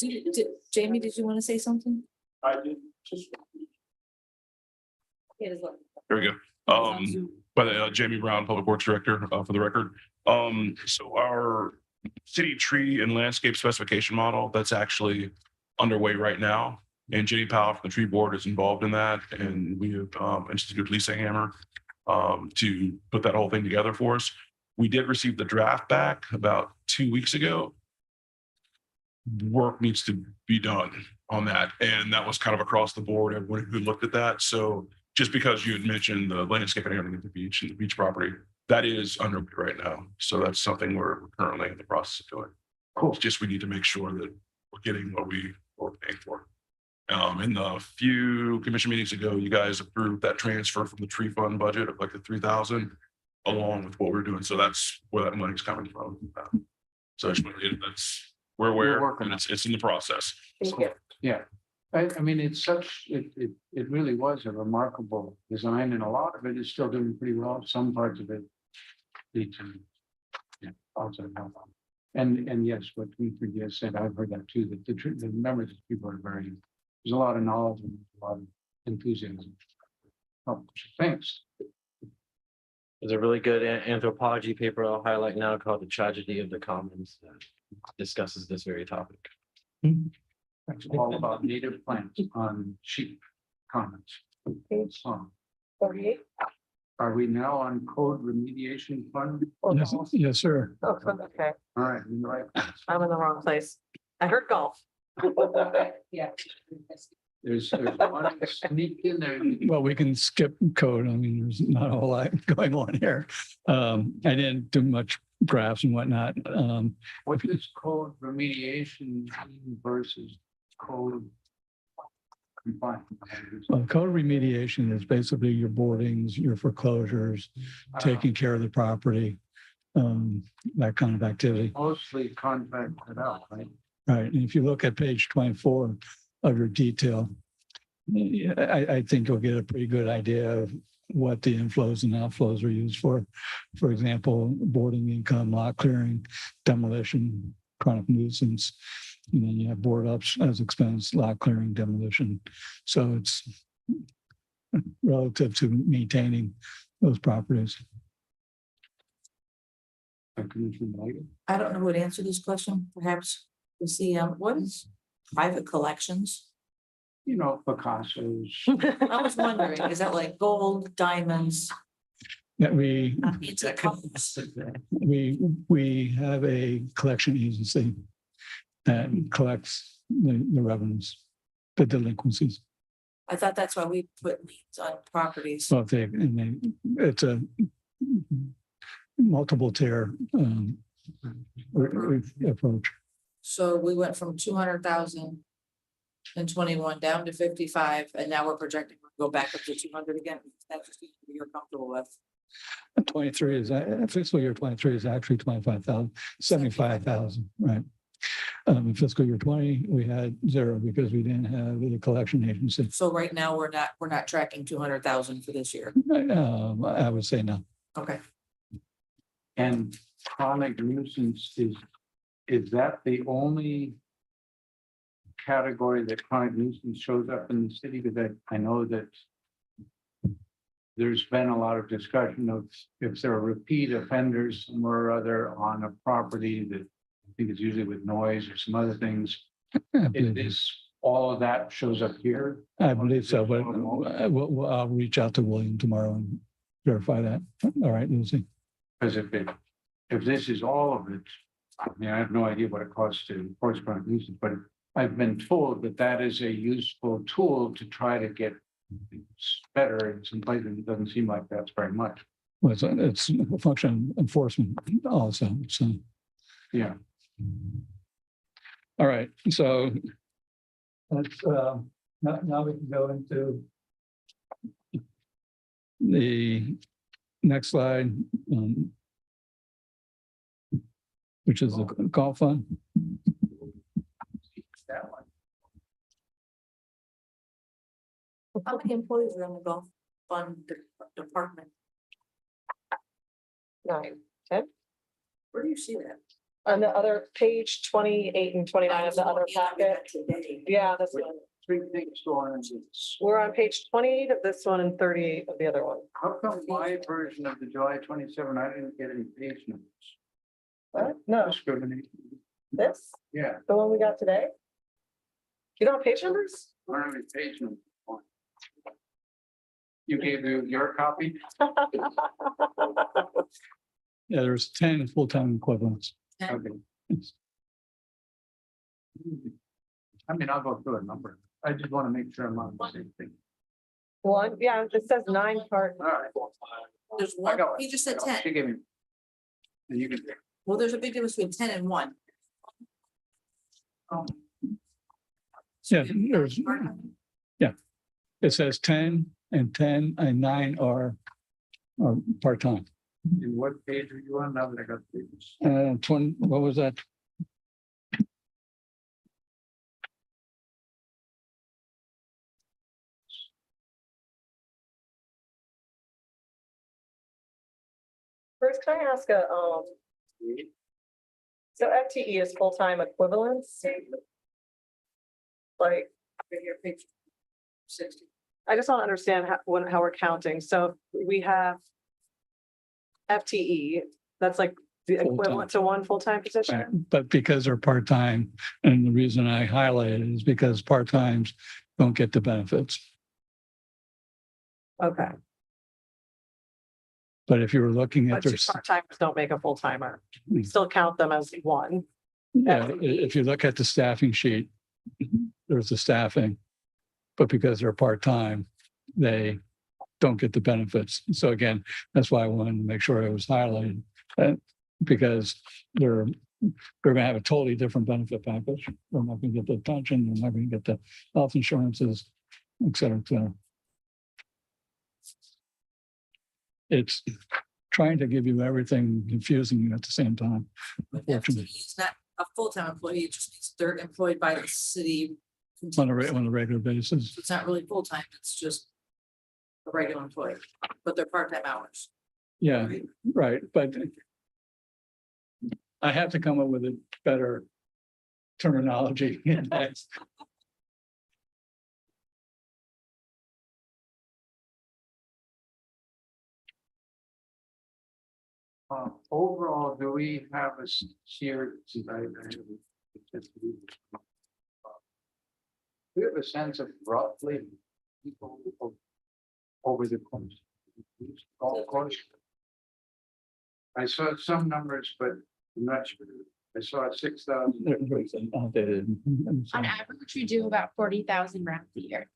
you?
Jamie, did you want to say something?
I did just.
It is what-
There we go. By the Jamie Brown, Public Works Director, for the record. So our city tree and landscape specification model, that's actually underway right now. And Jenny Powell from the tree board is involved in that. And we have instituted Lisa Hammer to put that whole thing together for us. We did receive the draft back about 2 weeks ago. Work needs to be done on that. And that was kind of across the board, everyone who looked at that. So just because you had mentioned the landscaping and everything at the beach and the beach property, that is underway right now. So that's something we're currently in the process of doing.
Cool.
It's just we need to make sure that we're getting what we're paying for. In the few commission meetings ago, you guys approved that transfer from the tree fund budget of like the 3,000 along with what we're doing. So that's where that money's coming from. So we're aware
working
and
on
it's in the process.
Thank you.
Yeah, I mean, it really was a remarkable design and a lot of it is still doing pretty well. Some parts of it need to, also help on. And yes, what we just said, I've heard that too, that the members of people are there's a lot of knowledge and a lot of enthusiasm. Oh, thanks.
There's a really good anthropology paper I'll highlight now called The Tragedy of the Commons that discusses this very topic.
That's all about native plants on sheep comments. So,
48?
are we now on code remediation fund?
Yes, yes, sir.
Oh, okay.
All right, in the right place.
I'm in the wrong place. I heard golf.
Yeah.
There's one sneaked in there.
Well, we can skip code. I mean, there's not a whole lot going on here. I didn't do much graphs and whatnot.
What is code remediation versus code compliance?
Code remediation is basically your boardings, your foreclosures, taking care of the property, that kind of activity.
Mostly contracted out, right?
Right. And if you look at page 24 of your detail, I think you'll get a pretty good idea of what the inflows and outflows are used for. For example, boarding income, lot clearing, demolition, chronic nuisance. And then you have board ups as expense, lot clearing, demolition. So it's relative to maintaining those properties.
I don't know who would answer this question, perhaps we'll see, what is private collections?
You know, Picasso's.
I was wondering, is that like gold, diamonds?
That we have a collection agency that collects the revenues, the delinquencies.
I thought that's why we put liens on properties.
So it's a multiple tier approach.
So we went from 200,000 and 21 down to 55, and now we're projecting we'll go back up to 200 again. That's just what you're comfortable with.
23 is, fiscal year 23 is actually 25,000, 75,000, right? In fiscal year 20, we had 0 because we didn't have the collection agency.
So right now, we're not tracking 200,000 for this year.
I would say no.
Okay.
And chronic nuisance is that the only category that chronic nuisance shows up in the city? Because I know that there's been a lot of discussion of if there are repeat offenders somewhere or other on a property that I think it's usually with noise or some other things. Is this, all of that shows up here?
I believe so, but I'll reach out to William tomorrow and verify that. All right, Lucy.
Because if this is all of it, I mean, I have no idea what it costs to enforce chronic nuisance, but I've been told that that is a useful tool to try to get things better in some places. It doesn't seem like that's very much.
Well, it's a function of enforcement also, so.
Yeah.
All right, so let's, now we can go into the next slide, which is the golf fund.
That one.
How many employees are on the golf fund department?
9, 10.
Where do you see that?
On the other page, 28 and 29 of the other packet. Yeah, that's one.
Three things going on. This.
We're on page 28 of this one and 38 of the other one.
How come my version of the July 27, I didn't get any page numbers?
What? No,
Discrimination.
this,
Yeah,
the one we got today? You don't have page numbers?
I don't have any page numbers. You gave your copy?
Yeah, there's 10 full-time equivalents.
Okay. I mean, I'll go through a number. I just want to make sure I'm on the same thing.
One, yeah, it says 9 part.
All right.
There's
I
one,
got it.
he just said
I got it.
10.
She gave me. And you can.
Well, there's a big difference between 10 and 1.
Yeah, there's, it says 10 and 10 and 9 are part-time.
And what page are you on now that I got the pages?
20, what was that?
First, can I ask so FTE is full-time equivalents? Like,
Your page 60.
I just want to understand how we're counting. So we have FTE, that's like the
Full-time.
equivalent to one full-time position?
But because they're part-time, and the reason I highlighted it is because part-times don't get the benefits.
Okay,
But if you were looking
but
at their,
two part-timers don't make a full-timer. We still count them as one.
yeah, if you look at the staffing sheet, there's the staffing. But because they're part-time, they don't get the benefits. So again, that's why I wanted to make sure it was highlighted. Because they're gonna have a totally different benefit package. They're not gonna get the pension, they're not gonna get the health insurances, et cetera, et cetera. It's trying to give you everything, confusing you at the same time.
But
Unfortunately.
FTE is not a full-time employee, it just means they're employed by the city.
On a regular basis.
So it's not really full-time, it's just a regular employee, but they're part-time hours.
Yeah, right, but I have to come up with a better terminology.
Overall, do we have a here? We have a sense of roughly people over the course. Golf course. I saw some numbers, but I'm not sure. I saw 6,000.
Outdated.
On average, we do about 40,000 rounds a year.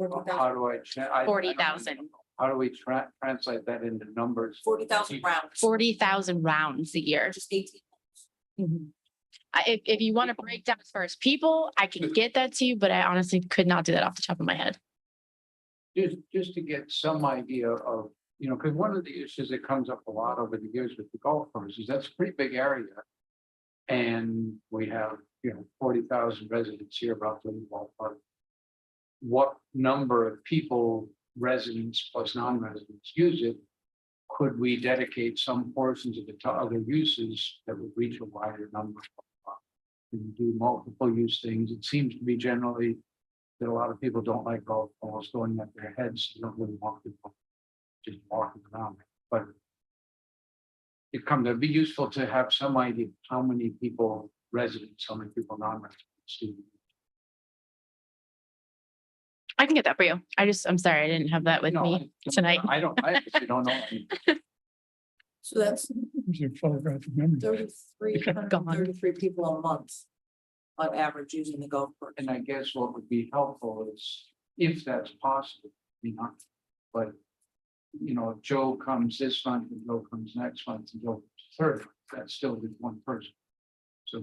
How do I?
40,000.
How do we translate that into numbers?
40,000 rounds.
40,000 rounds a year.
Just 18.
If you want to break down as far as people, I can get that to you, but I honestly could not do that off the top of my head.
Just to get some idea of, because one of the issues that comes up a lot over the years with the golf course is that's a pretty big area. And we have, 40,000 residents here about the ballpark. What number of people, residents plus non-residents, use it? Could we dedicate some portions of it to other uses that would reach a wider number? And do multiple use things? It seems to be generally that a lot of people don't like golf balls going at their heads. You don't really want people just walking around. But it'd be useful to have some idea of how many people residents, how many people non-residents do.
I can get that for you. I'm sorry, I didn't have that with
No,
me tonight.
I actually don't know.
So that's
Here's your photographic memory.
333 people a month on average using the golf course.
And I guess what would be helpful is, if that's possible, but, if Joe comes this month and Joe comes next month and Joe comes third, month, that's still with one person. So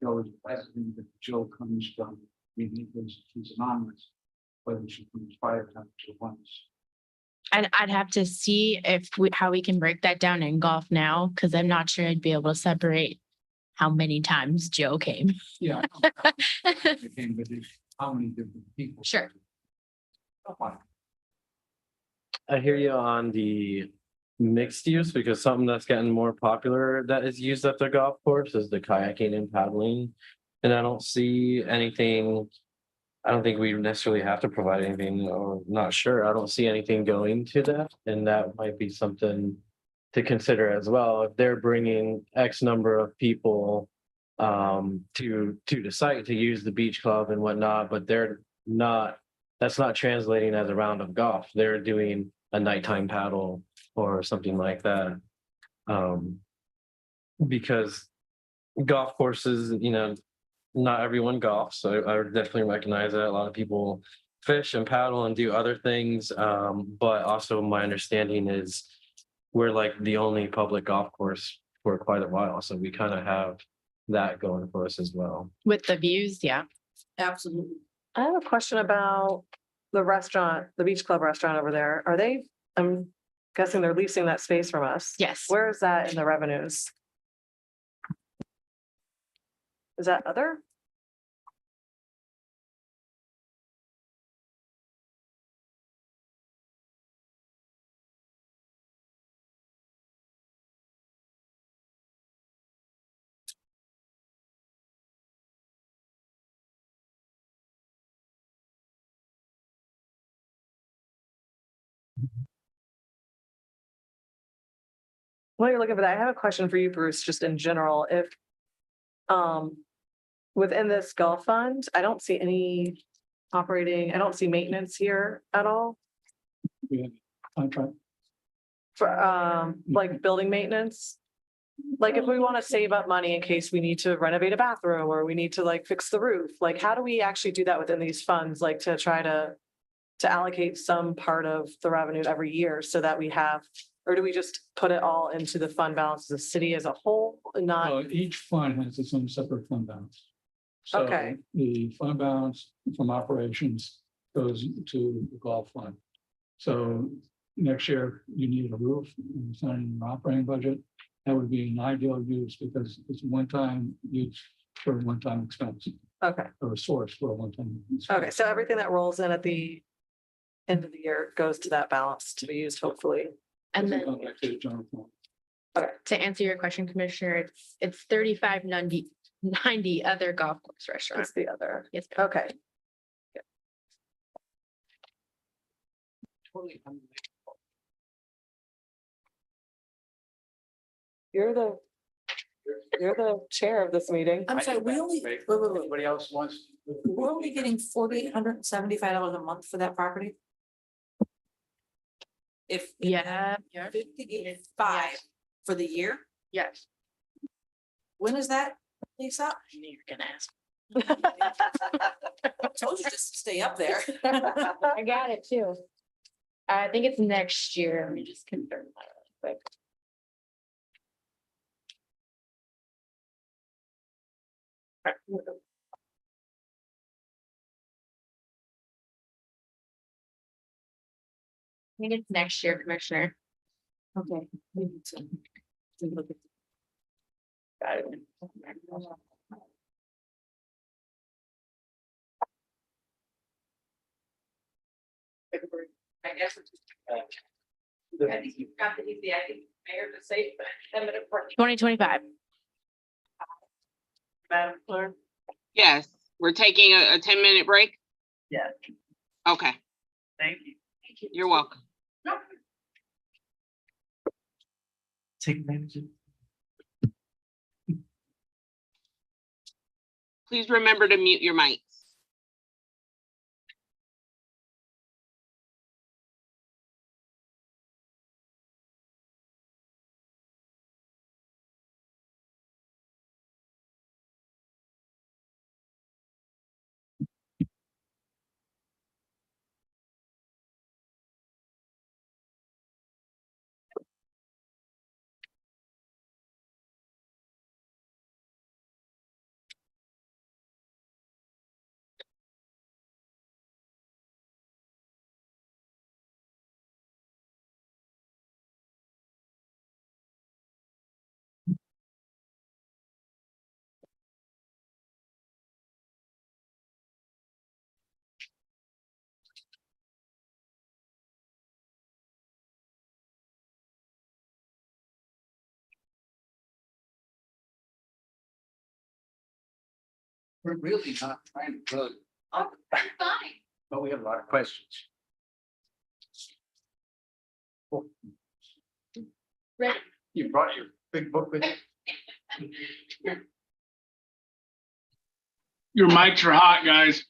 Joe's resident, if Joe comes from, he's anonymous, but she comes 5 times at once.
And I'd have to see how we can break that down in golf now, because I'm not sure I'd be able to separate how many times Joe came.
Yeah. I know. Okay, but how many different people?
Sure.
I hear you on the mixed use, because something that's getting more popular that is used at the golf course is the kayaking and paddling. And I don't see anything, I don't think we necessarily have to provide anything, or not sure. I don't see anything going to that. And that might be something to consider as well. If they're bringing X number of people to the site to use the beach club and whatnot, but that's not translating as a round of golf. They're doing a nighttime paddle or something like that. Because golf courses, not everyone golfs, so I would definitely recognize that. A lot of people fish and paddle and do other things. But also my understanding is we're like the only public golf course for quite a while. So we kind of have that going for us as well.
With the views, yeah.
Absolutely.
I have a question about the restaurant, the beach club restaurant over there. I'm guessing they're leasing that space from us.
Yes.
Where is that in the revenues? Is that other? While you're looking for that, I have a question for you, Bruce, just in general, if within this golf fund, I don't see any I don't see maintenance here at all
We have contract.
for like building maintenance. Like if we want to save up money in case we need to renovate a bathroom or we need to like fix the roof, like how do we actually do that within these funds, like to try to allocate some part of the revenue every year so that we have, or do we just put it all into the fund balance of the city as a whole and not?
So each fund has its own separate fund balance. So
Okay.
the fund balance from operations goes to the golf fund. So next year you need a roof, and it's not in your operating budget. That would be an ideal use because it's one-time use for a one-time expense,
Okay,
or a source for a one-time. expense.
okay, so everything that rolls in at the end of the year goes to that balance to be used hopefully.
And
Doesn't
then
come back to the general fund.
to answer your question, Commissioner, it's 3590 other golf course restaurants.
That's the other,
Yes, ma'am.
okay.
Totally unrelated.
You're the chair of this meeting.
I'm sorry, we only,
Wait,
wait, wait, wait.
Anybody else wants?
We're only getting $4,875 a month for that property? If.
Yeah.
55 for the year?
Yes.
When is that, Lisa?
I knew you were gonna ask.
I told you just to stay up there.
I got it too. I think it's next year. Let me just confirm that really quick. I think it's next year, Commissioner.
Okay. we need to look at I guess. I think you've got the easy, I think, mayor to say, 10-minute break.
2025.
Madam Clerk?
Yes, we're taking a 10-minute break?
Yeah.
Okay,
Thank you.
you're welcome.
Take advantage of.
Please remember to mute your mics.
We're really not trying to vote,
Oh, fine.
but we have a lot of questions.
Ready.
You brought your big book with you?
Your mics are hot, guys.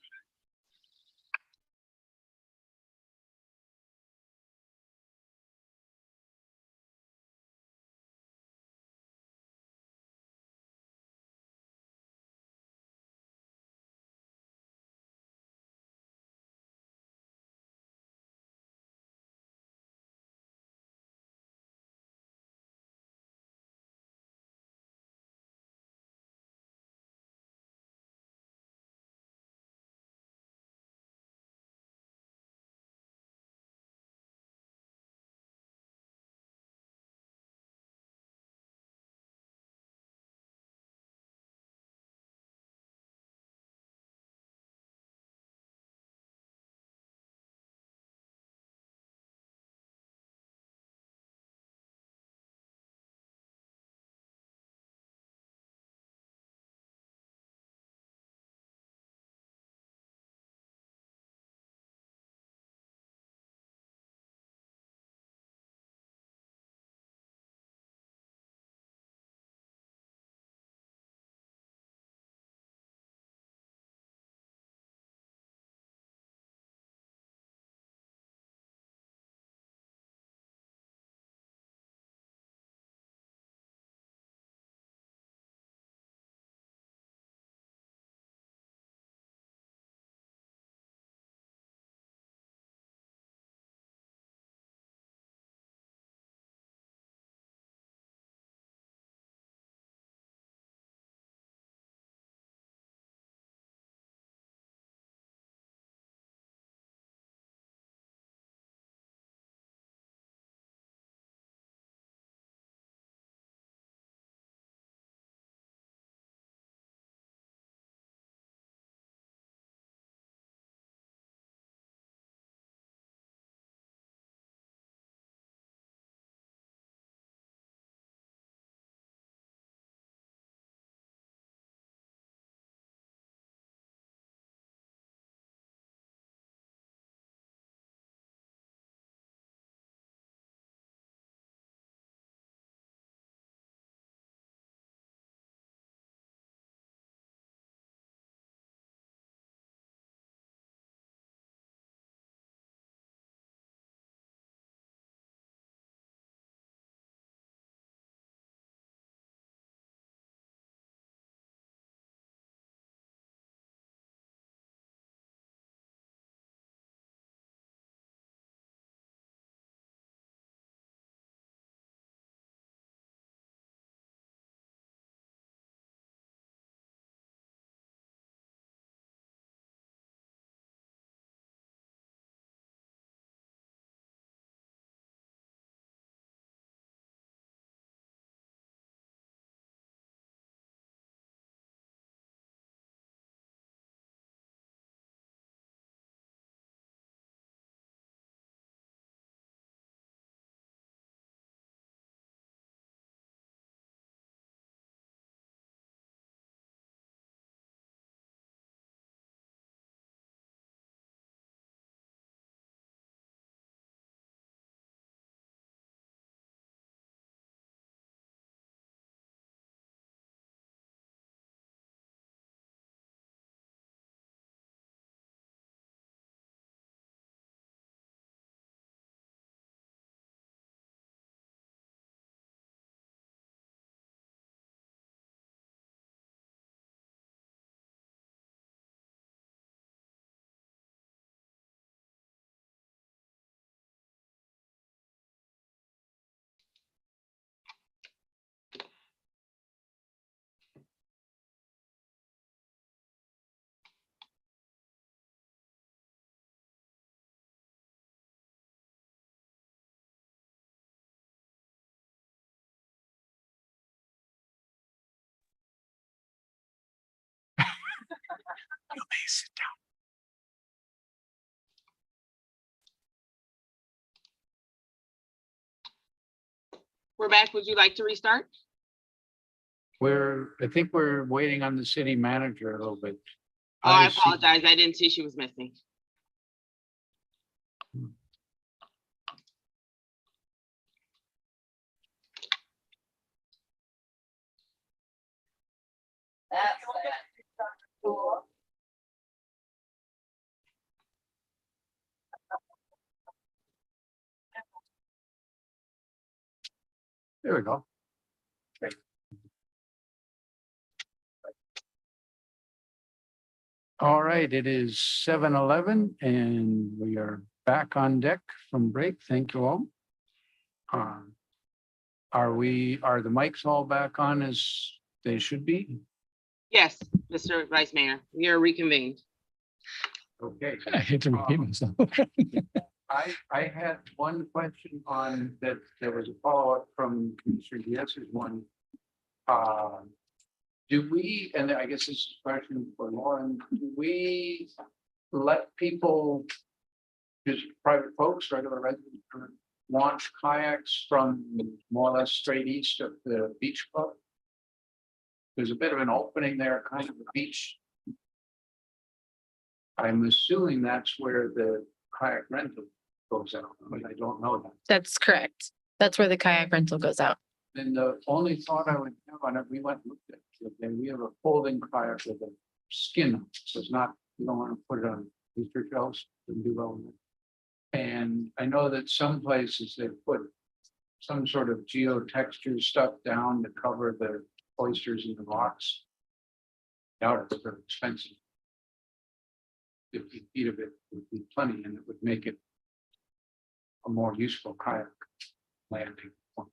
We're back. Would you like to restart?
I think we're waiting on the city manager a little bit.
Oh, I
see-
apologize. I didn't see she was missing.
There we go. All right, it is 7:11 and we are back on deck from break. Thank you all. Are the mics all back on as they should be?
Yes, Mr. Vice Mayor, we are reconvened.
Okay.
I hate to repeat myself.
I had one question on that. There was a follow-up from Commissioner Diaz's one. Do we, and I guess this is a question for Lauren, do we let people, just private folks, regular residents, launch kayaks from more or less straight east of the beach club? There's a bit of an opening there, kind of a beach. I'm assuming that's where the kayak rental goes out, but I don't know that.
That's correct. That's where the kayak rental goes out.
Then the only thought I would have on it, we went and looked at it, and we have a folding kayak with a skin, on it, so it's not, you don't want to put it on Easter shelves, and do well with it. And I know that some places they put some sort of geotexture stuff down to cover the oysters and the rocks. Doubt it's very expensive. 50 feet of it would be plenty, and it would make it a more useful kayak landing point.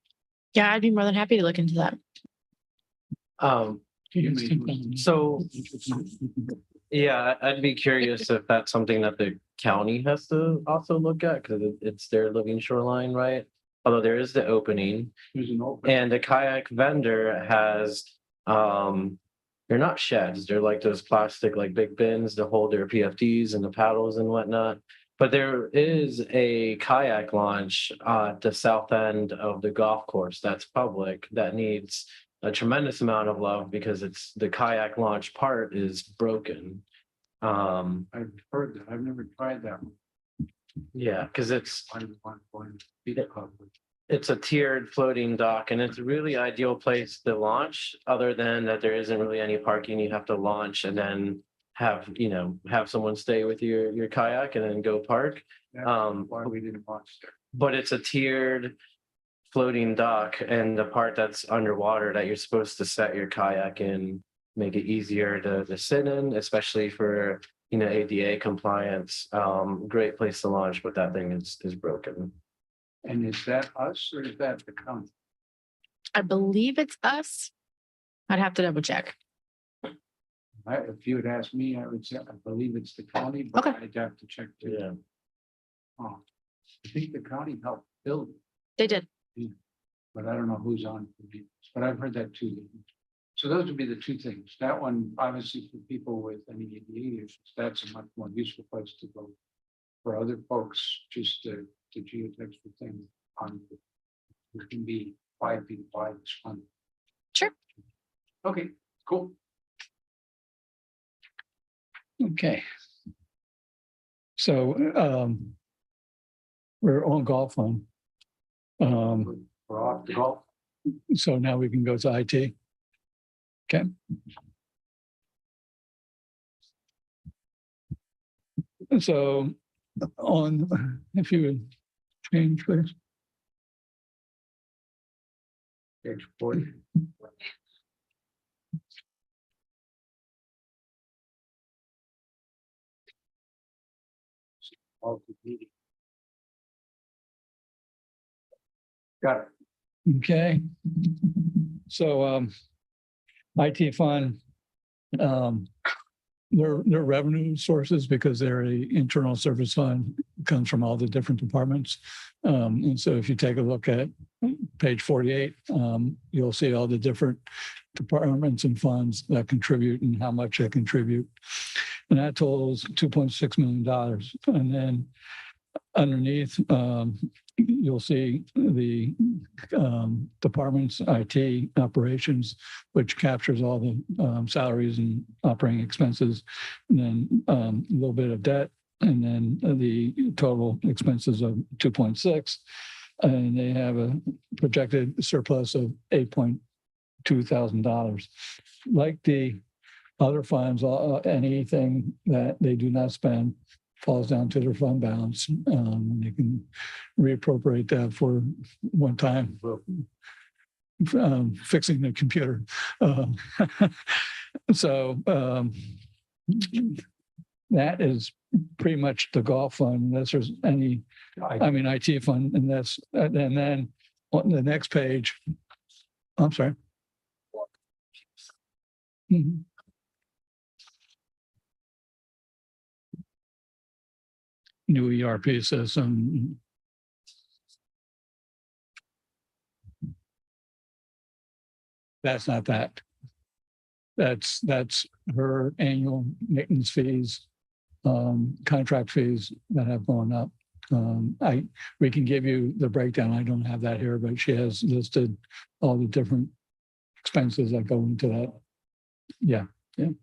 Yeah, I'd be more than happy to look into that.
So, yeah, I'd be curious if that's something that the county has to also look at, because it's their living shoreline, right? Although there is the opening,
There's an open.
and the kayak vendor has, they're not sheds, they're like those plastic, like big bins to hold their PFDs and the paddles and whatnot. But there is a kayak launch at the south end of the golf course that's public, that needs a tremendous amount of love because it's the kayak launch part is broken.
I've heard that. I've never tried that one.
Yeah, because it's
Beach club.
it's a tiered floating dock, and it's a really ideal place to launch, other than that there isn't really any parking. You have to launch and then have someone stay with your kayak and then go park.
That's why we didn't watch there.
But it's a tiered floating dock, and the part that's underwater that you're supposed to set your kayak in, make it easier to sit in, especially for ADA compliance. Great place to launch, but that thing is broken.
And is that us or is that the county?
I believe it's us. I'd have to double check.
If you had asked me, I would say, I believe it's the county, but
Okay.
I'd have to check too.
Yeah.
I think the county helped build it,
They did.
but I don't know who's on. it. But I've heard that too. So those would be the two things. That one, obviously for people with any ADA issues, that's a much more useful place to go. For other folks, just to geotext the thing on, it can be 5 feet wide, it's fun.
Sure.
Okay, cool.
Okay. So, we're on golf phone.
We're off the golf.
So now we can go to IT. Okay. So if you would change, please.
Page 40. Got it.
Okay. So IT fund, their revenue sources, because they're a internal service fund, comes from all the different departments. And so if you take a look at page 48, you'll see all the different departments and funds that contribute and how much they contribute. and that totals $2.6 million. And then underneath, you'll see the department's IT operations, which captures all the salaries and operating expenses, and then a little bit of debt, and then the total expenses of 2.6. And they have a projected surplus of $8,200. Like the other funds, anything that they do not spend falls down to their fund balance. They can reappropriate that for one time fixing the computer. So that is pretty much the golf fund, unless there's any, IT fund, and that's, and then on the next page, I'm sorry. Mhm. New ERP system. That's not that. That's her annual maintenance fees, contract fees that have gone up. We can give you the breakdown. I don't have that here, but she has listed all the different expenses that go into that. Yeah. No,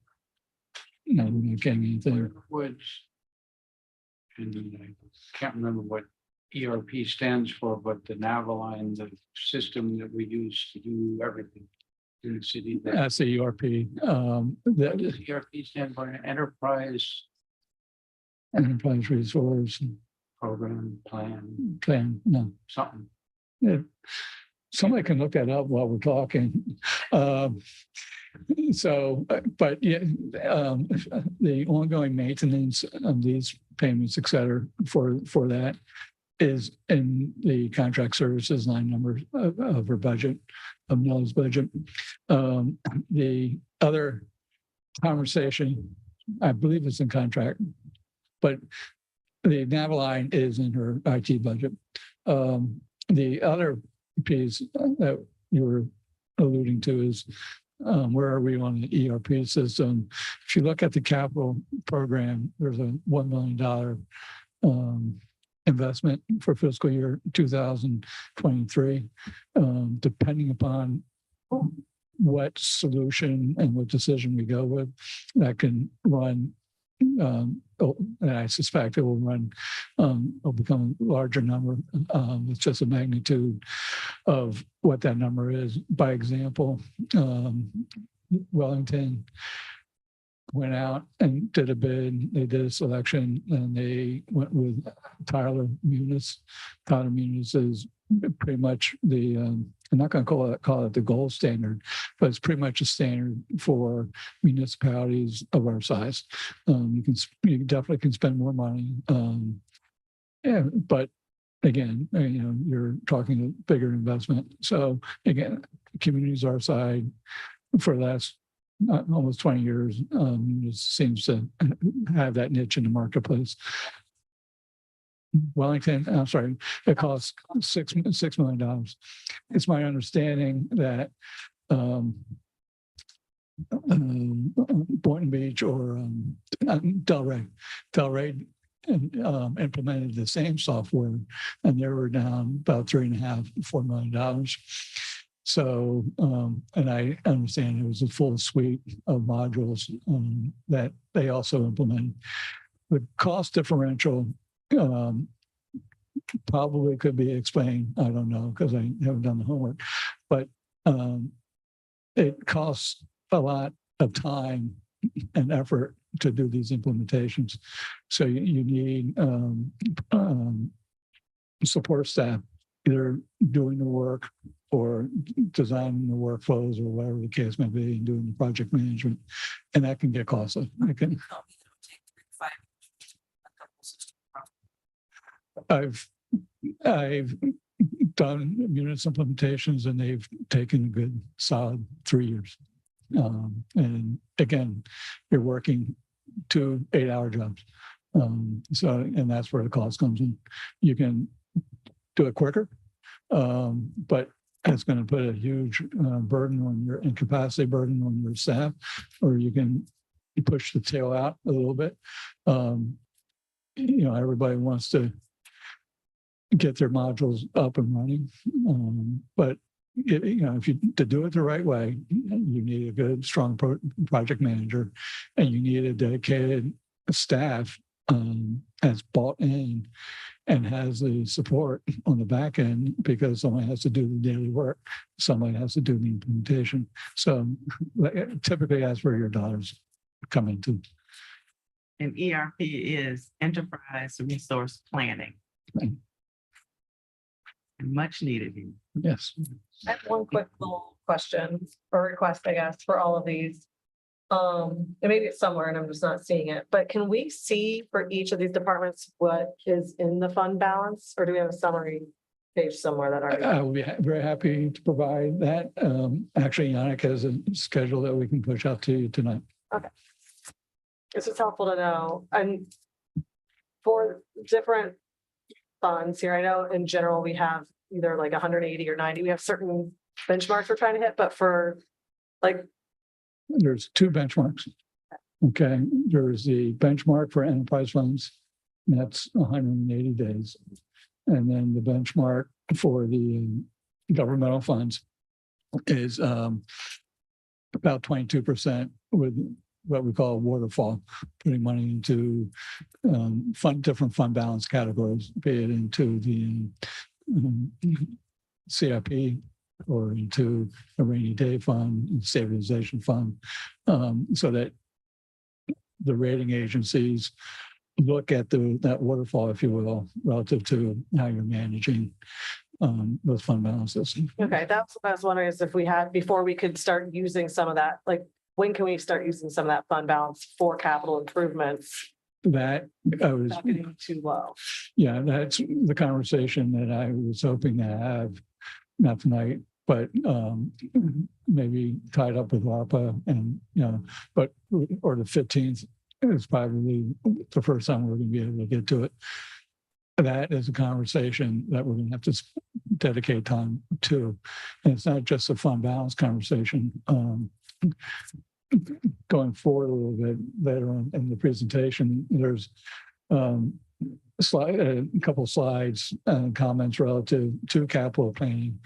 we're not getting anything.
Which, and I can't remember what ERP stands for, but the Navaline, the system that we use to do everything in the city.
That's the ERP.
What does ERP stand for? Enterprise
Enterprise resource
Program Plan,
plan. No.
something.
Somebody can look that up while we're talking. But yeah, the ongoing maintenance of these payments, et cetera, for that is in the contract services line number of her budget, of Nell's budget. The other conversation, I believe it's in contract, but the Navaline is in her IT budget. The other piece that you were alluding to is where are we on the ERP system? If you look at the capital program, there's a $1 million investment for fiscal year 2023. Depending upon what solution and what decision we go with, that can run. And I suspect it will run, will become a larger number. It's just a magnitude of what that number is. By example, Wellington went out and did a bid. They did a selection, and they went with Tyler Munis. Tyler Munis is pretty much the, I'm not going to call it the gold standard, but it's pretty much a standard for municipalities of our size. You definitely can spend more money. But again, you're talking a bigger investment. So again, communities our side for the last almost 20 years, seems to have that niche in the marketplace. Wellington, I'm sorry, it costs $6 million. It's my understanding that Boynton Beach or Delray implemented the same software, and they were down about $3.5–4 million. So, and I understand it was a full suite of modules that they also implemented. The cost differential probably could be explained. I don't know, because I haven't done the homework, but it costs a lot of time and effort to do these implementations. So you need support staff either doing the work or designing the workflows or whatever the case may be, and doing the project management, and that can get costly. I've done Munis implementations, and they've taken a good solid 3 years. And again, you're working 2 8-hour jobs. And that's where the cost comes in. You can do it quicker, but it's going to put a huge burden on your incapacity burden on your staff, or you can push the tail out a little bit. You know, everybody wants to get their modules up and running. But you know, to do it the right way, you need a good, strong project manager, and you need a dedicated staff that's bought in and has the support on the back end, because someone has to do the daily work, somebody has to do the implementation. So typically that's where your dollars come into.
And ERP is enterprise resource planning.
Right.
And much needed.
Yes.
I have one quick little question or request, I guess, for all of these. And maybe it's somewhere and I'm just not seeing it, but can we see for each of these departments what is in the fund balance? Or do we have a summary page somewhere that already?
I will be very happy to provide that. Actually, Yannick has a schedule that we can push out to you tonight.
It's just helpful to know. And for different funds here, I know in general, we have either like 180 or 90. We have certain benchmarks we're trying to hit, but for like,
There's two benchmarks. Okay, there's the benchmark for enterprise funds, and that's 180 days. And then the benchmark for the governmental funds is about 22% with what we call a waterfall, putting money into different fund balance categories, be it into the CIP or into a rainy day fund, stabilization fund, so that the rating agencies look at that waterfall, if you will, relative to how you're managing those fund balances.
okay, that's what I was wondering, is if we had, before we could start using some of that, like, when can we start using some of that fund balance for capital improvements?
That I was,
Not getting too low.
yeah, that's the conversation that I was hoping to have, not tonight, but maybe tied up with ARPA and, you know, but, or the 15th is probably the first time we're going to be able to get to it. That is a conversation that we're going to have to dedicate time to. And it's not just a fund balance conversation. Going forward a little bit later on in the presentation, there's a couple of slides and comments relative to capital planning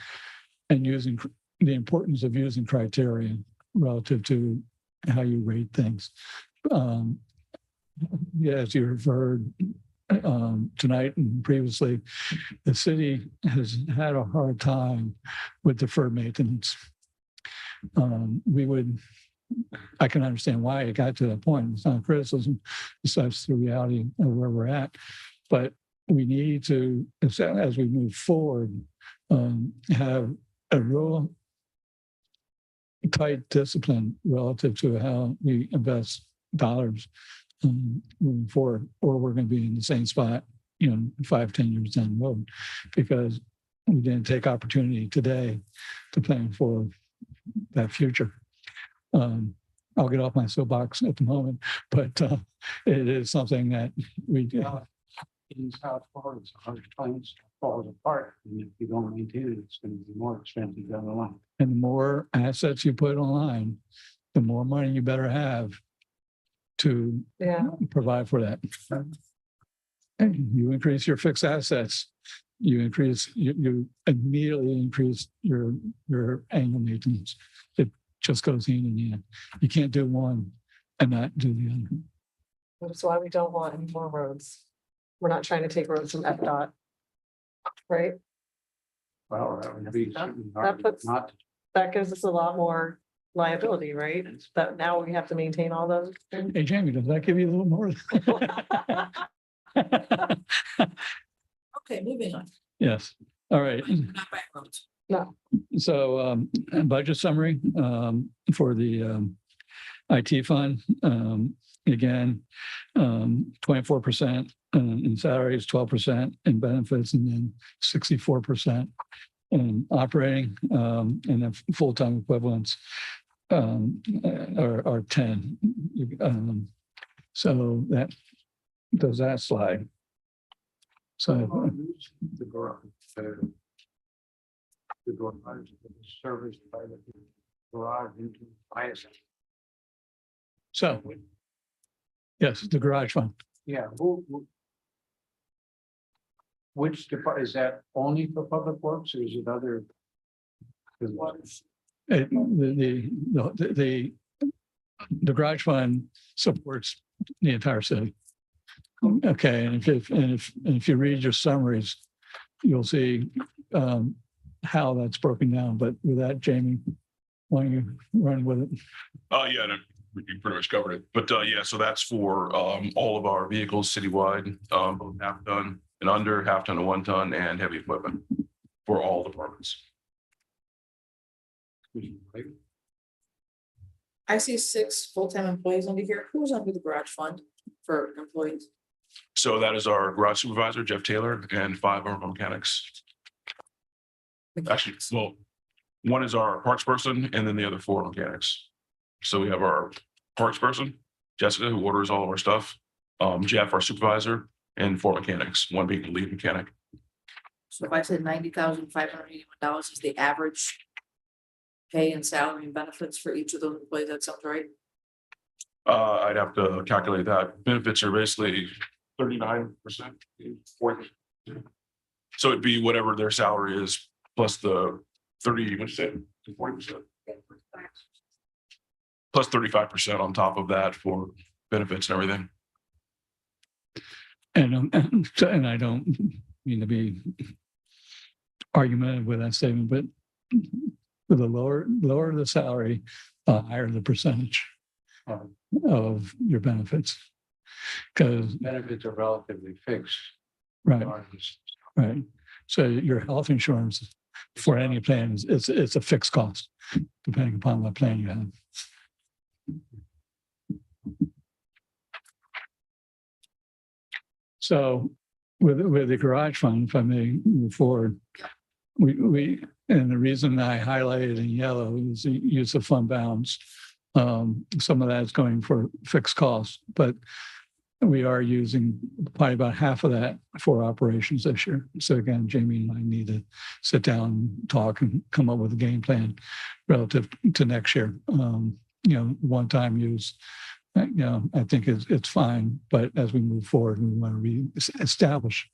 and using the importance of using criteria relative to how you rate things. Yeah, as you've heard tonight and previously, the city has had a hard time with deferred maintenance. I can understand why it got to that point. It's not a criticism, it's just the reality of where we're at. But we need to, as we move forward, have a real tight discipline relative to how we invest dollars moving forward, or we're going to be in the same spot, 5-10 years down the road, because we didn't take opportunity today to plan for that future. I'll get off my soapbox at the moment, but it is something that we do.
In South Florida, it's 100 times falls apart, and if you don't maintain it, it's going to be more expensive down the line.
And the more assets you put online, the more money you better have to provide for that. And you increase your fixed assets, you immediately increase your annual maintenance. It just goes hand in hand. You can't do one and not do the other.
That's why we don't want any more roads. We're not trying to take roads from FDOT. Right?
Well, that would be
That puts-
not.
That gives us a lot more liability, right? That now we have to maintain all those.
Hey, Jamie, does that give you a little more?
Okay, moving on.
Yes. All right.
Not back roads.
So budget summary for the IT fund. Again, 24% in salaries, 12% in benefits, and then 64% in operating, and then full-time equivalents are 10. So that does that slide. So
The garage, the service by the garage into ISM.
So Yes, the garage fund.
Yeah, which department, is that only for public works or is it other?
The garage fund supports the entire city. Okay, and if you read your summaries, you'll see how that's broken down. But with that, Jamie, why don't you run with it?
Yeah, no, you pretty much covered it. But yeah, so that's for all of our vehicles citywide, both half ton and under, half ton and 1 ton, and heavy equipment for all departments.
I see 6 full-time employees under here. Who's under the garage fund for employees?
So that is our garage supervisor, Jeff Taylor, and 5 of our mechanics. Actually, well, 1 is our parks person and then the other 4 mechanics. So we have our parks person, Jessica, who orders all of our stuff, Jeff, our supervisor, and 4 mechanics, 1 being the lead mechanic.
So if I said $90,581 is the average pay and salary and benefits for each of those employees, that sounds right?
I'd have to calculate that. Benefits are basically 39%, 40%. So it'd be whatever their salary is plus the 30, what'd you say, 40%. Plus 35% on top of that for benefits and everything.
And I don't mean to be argumentative with that statement, but with the lower the salary, higher the percentage of your benefits. Because,
Benefits are relatively fixed.
right, right. So your health insurance for any plan is it's a fixed cost, depending upon what plan you have. So with the garage fund, if I may move forward, we and the reason I highlighted in yellow is the use of fund balance. Some of that is going for fixed costs, but we are using probably about half of that for operations this year. So again, Jamie and I need to sit down, talk, and come up with a game plan relative to next year. One-time use, I think it's fine, but as we move forward, we want to reestablish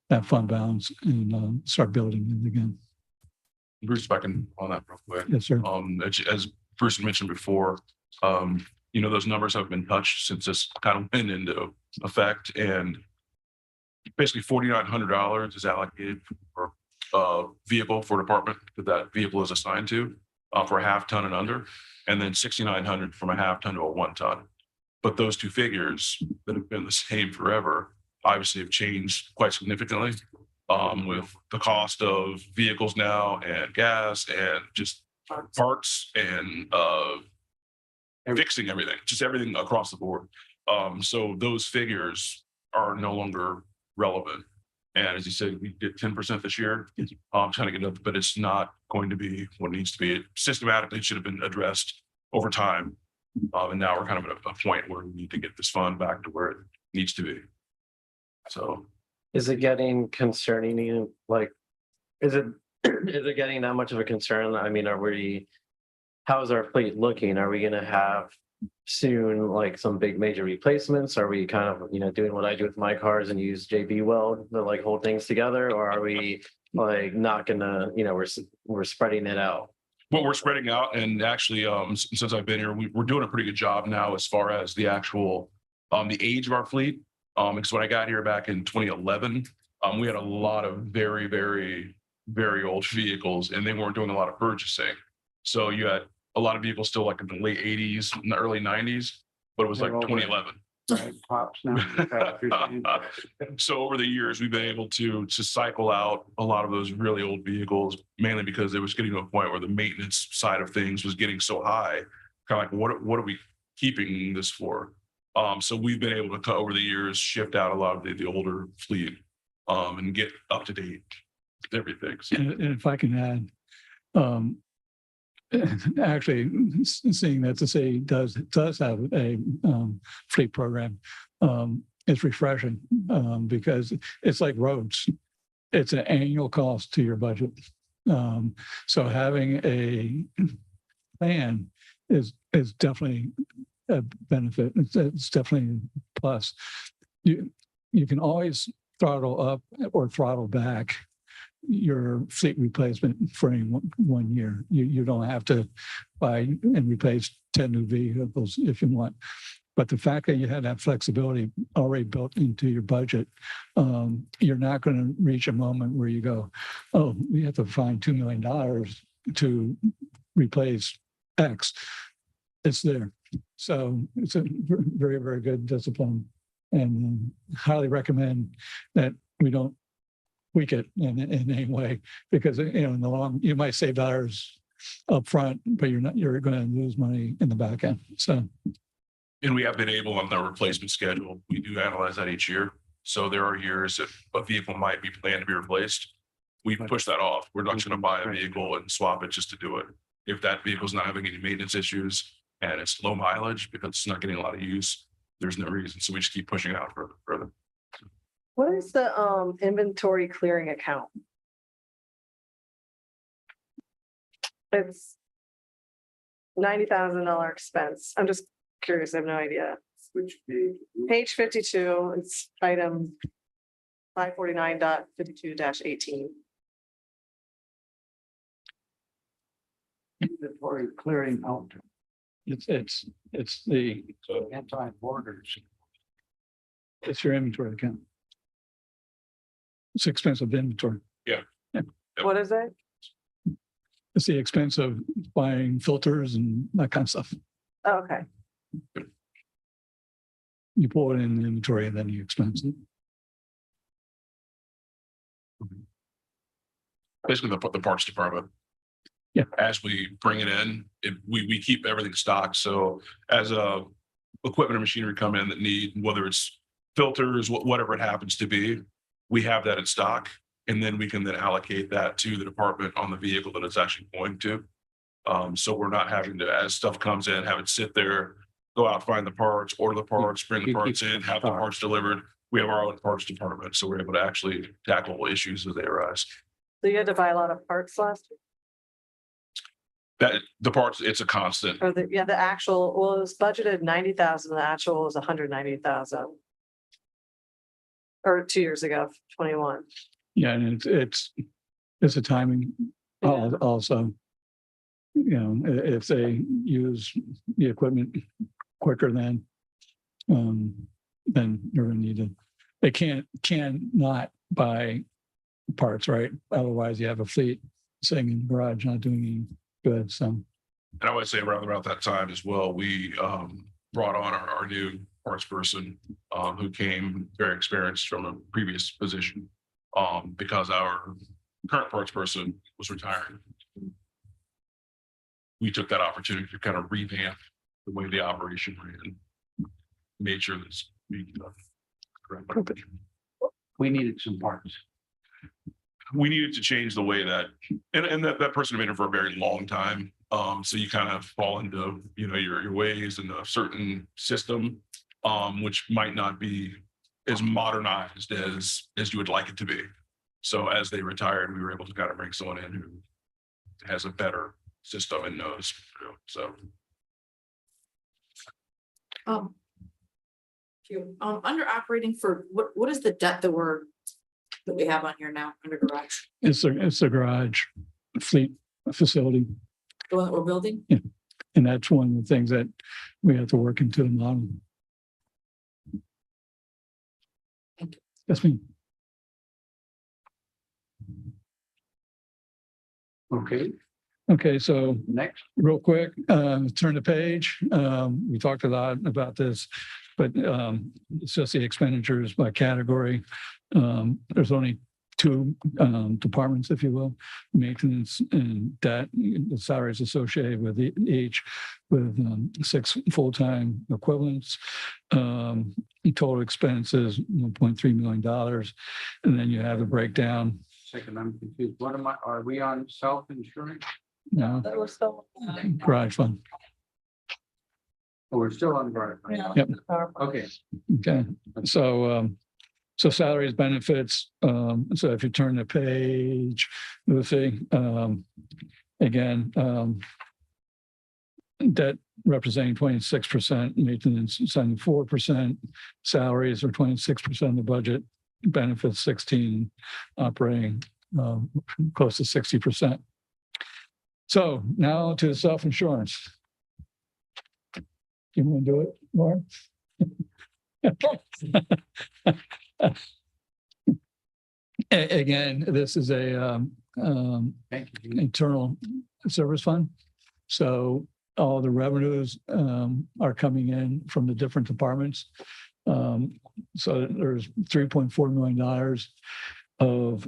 that fund balance and start building it again.
Bruce, if I can on that real quick.
Yes, sir.
As Bruce mentioned before, those numbers have been touched since this kind of went into effect, and basically $4,900 is allocated for a vehicle for department that vehicle is assigned to for a half ton and under, and then $6,900 from a half ton to a 1 ton. But those two figures that have been the same forever obviously have changed quite significantly with the cost of vehicles now and gas and just parts and fixing everything, just everything across the board. So those figures are no longer relevant. And as you said, we did 10% this year. Trying to get up, but it's not going to be what it needs to be. It systematically should have been addressed over time. And now we're kind of at a point where we need to get this fund back to where it needs to be. So
Is it getting concerning? Like, is it getting that much of a concern? I mean, how's our fleet looking? Are we gonna have soon like some big major replacements? Are we kind of, doing what I do with my cars and use JB Weld to like hold things together? Or are we like not gonna, we're spreading it out?
well, we're spreading out, and actually, since I've been here, we're doing a pretty good job now as far as the actual the age of our fleet. Because when I got here back in 2011, we had a lot of very, very, very old vehicles, and they weren't doing a lot of purchasing. So you had a lot of vehicles still like in the late 80s, in the early 90s, but it was like
They're all
2011.
Right, pops now.
So over the years, we've been able to cycle out a lot of those really old vehicles, mainly because it was getting to a point where the maintenance side of things was getting so high. Kind of like, what are we keeping this for? So we've been able to, over the years, shift out a lot of the older fleet and get up to date with everything. So,
And if I can add, actually, seeing that the city does have a fleet program, it's refreshing because it's like roads. It's an annual cost to your budget. So having a plan is definitely a benefit. It's definitely plus. You can always throttle up or throttle back your fleet replacement for any one year. You don't have to buy and replace 10 new vehicles if you want. But the fact that you had that flexibility already built into your budget, you're not going to reach a moment where you go, oh, we have to find $2 million to replace X. It's there. So it's a very, very good discipline, and highly recommend that we don't tweak it in any way, because, you know, in the long, you might save dollars up front, but you're going to lose money in the back end. So.
And we have been able on the replacement schedule, we do analyze that each year. So there are years if a vehicle might be planned to be replaced, we push that off. We're not going to buy a vehicle and swap it just to do it. If that vehicle's not having any maintenance issues and it's low mileage because it's not getting a lot of use, there's no reason. So we just keep pushing it out further.
What is the inventory clearing account? It's $90,000 expense. I'm just curious. I have no idea.
Which page?
Page 52, it's item 549.52-18.
Inventory clearing out.
It's the,
Anti-borders.
it's your inventory account. It's expensive inventory.
What is it?
It's the expense of buying filters and that kind of stuff.
Oh, okay.
You pull it in the inventory and then you expense it.
Basically the parts department.
Yeah.
As we bring it in, we keep everything stocked. So as equipment or machinery come in that need, whether it's filters, whatever it happens to be, we have that in stock. And then we can then allocate that to the department on the vehicle that it's actually going to. So we're not having to, as stuff comes in, have it sit there, go out, find the parts, order the parts, bring the parts in, have the parts delivered. We have our own parts department, so we're able to actually tackle issues as they arise.
So you had to buy a lot of parts last year?
That the parts, it's a constant.
Or the actual, well, it was budgeted 90,000, the actual was 190,000. Or 2 years ago, 21.
Yeah, and it's a timing also. You know, if they use the equipment quicker than you're gonna need to, they can't not buy parts, right? Otherwise you have a fleet sitting in the garage not doing any good, so.
And I would say around about that time as well, we brought on our new parts person who came very experienced from a previous position because our current parts person was retiring. We took that opportunity to kind of revamp the way the operation ran, made sure that we correct.
We needed some parts.
We needed to change the way that, and that person had been here for a very long time. So you kind of fall into, you know, your ways in a certain system, which might not be as modernized as you would like it to be. So as they retired, we were able to kind of bring someone in who has a better system and knows, you know, so.
Under operating for, what is the debt that we have on here now under garage?
It's the garage fleet facility.
The one that we're building?
And that's one of the things that we have to work into the model.
Thank you.
That's me.
Okay,
Okay, so
next.
real quick, turn the page. We talked a lot about this, but it's just the expenditures by category. There's only two departments, if you will, maintenance and debt, the salaries associated with each, with 6 full-time equivalents. Total expenses, $1.3 million. And then you have the breakdown.
Second, I'm confused. Are we on self-insurance?
No,
That was still.
garage fund.
Oh, we're still on guard.
Yep.
Okay,
Okay, so salaries, benefits, so if you turn the page, Lucy, again, debt representing 26%, maintenance 74%, salaries are 26% of the budget, benefits 16, operating close to 60%. So now to self-insurance. You want to do it, Lauren? Again, this is a
Thank you.
internal service fund. So all the revenues are coming in from the different departments. So there's $3.4 million of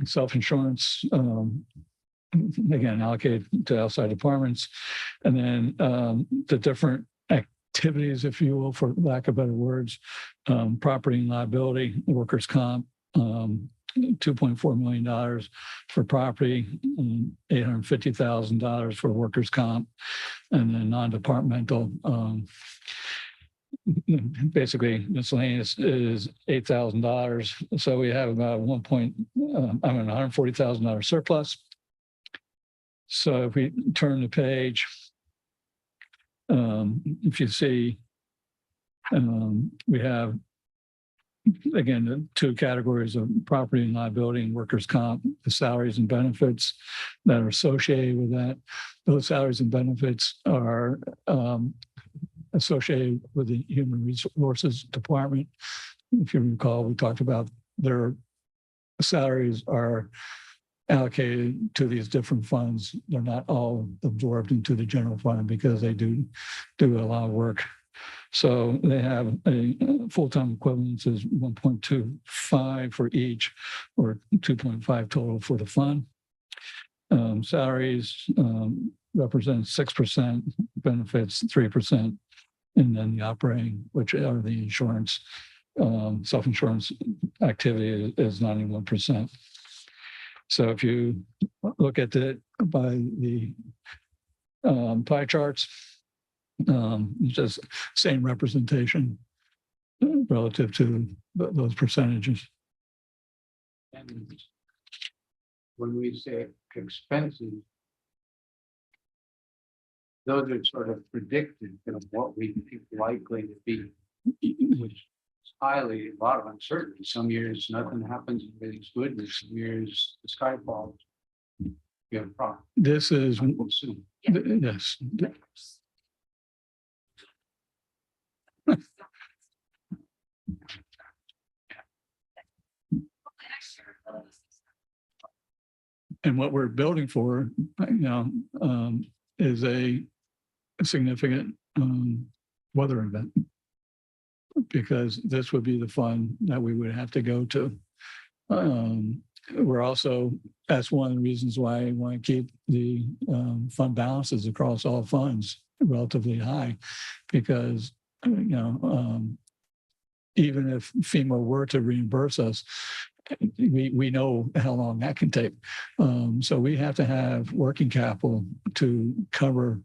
self-insurance, again, allocated to outside departments. And then the different activities, if you will, for lack of better words, property and liability, workers' comp, $2.4 million for property, $850,000 for workers' comp, and then non-departmental, basically miscellaneous is $8,000. So we have about $140,000 surplus. So if we turn the page, if you see, we have, again, the two categories of property and liability and workers' comp, the salaries and benefits that are associated with that. Those salaries and benefits are associated with the Human Resources Department. If you recall, we talked about their salaries are allocated to these different funds. They're not all absorbed into the general fund because they do a lot of work. So they have a full-time equivalence is 1.25 for each, or 2.5 total for the fund. Salaries represent 6%, benefits 3%, and then the operating, which are the insurance, self-insurance activity is 91%. So if you look at it by the pie charts, just same representation relative to those percentages.
And when we say expenses, those are sort of predicted of what we think likely to be, which is highly, a lot of uncertainty. Some years nothing happens, everything's good, and some years the sky falls. You have a problem.
This is,
We'll see.
yes. And what we're building for, is a significant weather event. Because this would be the fund that we would have to go to. We're also, that's one of the reasons why I want to keep the fund balances across all funds relatively high, because, even if FEMA were to reimburse us, we know how long that can take. So we have to have working capital to cover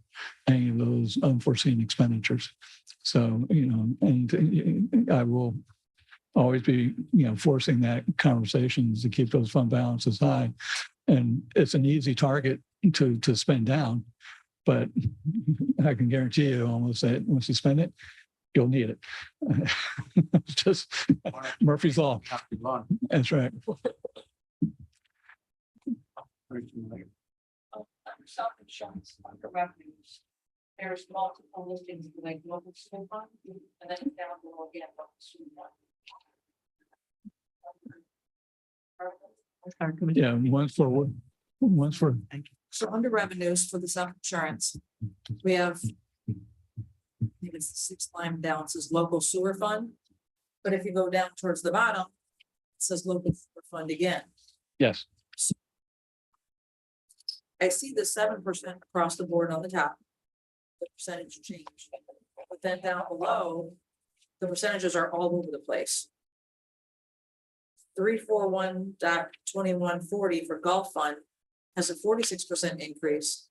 any of those unforeseen expenditures. So, and I will always be, forcing that conversations to keep those fund balances high. And it's an easy target to spend down, but I can guarantee you almost that once you spend it, you'll need it. It's just Murphy's Law. That's right.
Self-insurance under revenues. There's multiple listings like local school fund, and then down below again, local school fund.
Yeah, one's for,
So under revenues for the self-insurance, we have, I think it's the sixth line down, it says local sewer fund. But if you go down towards the bottom, it says local sewer fund again.
yes.
I see the 7% across the board on the top. The percentage change, but then down below, the percentages are all over the place. 341.2140 for golf fund has a 46% increase.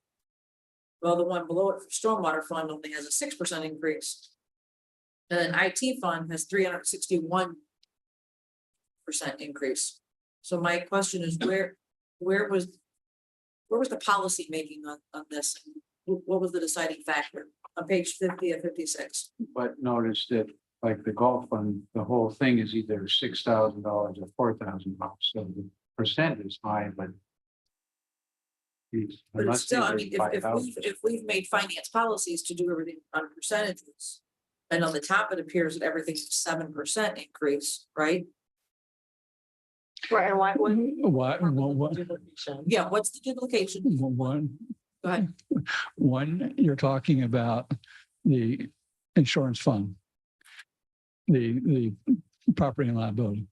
Well, the one below it for stormwater fund only has a 6% increase. And then IT fund has 361% increase. So my question is where was the policy making on this? What was the deciding factor on page 50 of 56?
But notice that like the golf fund, the whole thing is either $6,000 or $4,000. So the percent is high, but.
But it's
unless
still, I
they're
mean,
by
if
houses.
we've made finance policies to do everything on percentages. And on the top, it appears that everything's 7% increase, right?
Right, and why would?
What,
Duplication.
Yeah, what's the duplication?
one,
Go ahead.
one, you're talking about the insurance fund. The property and liability.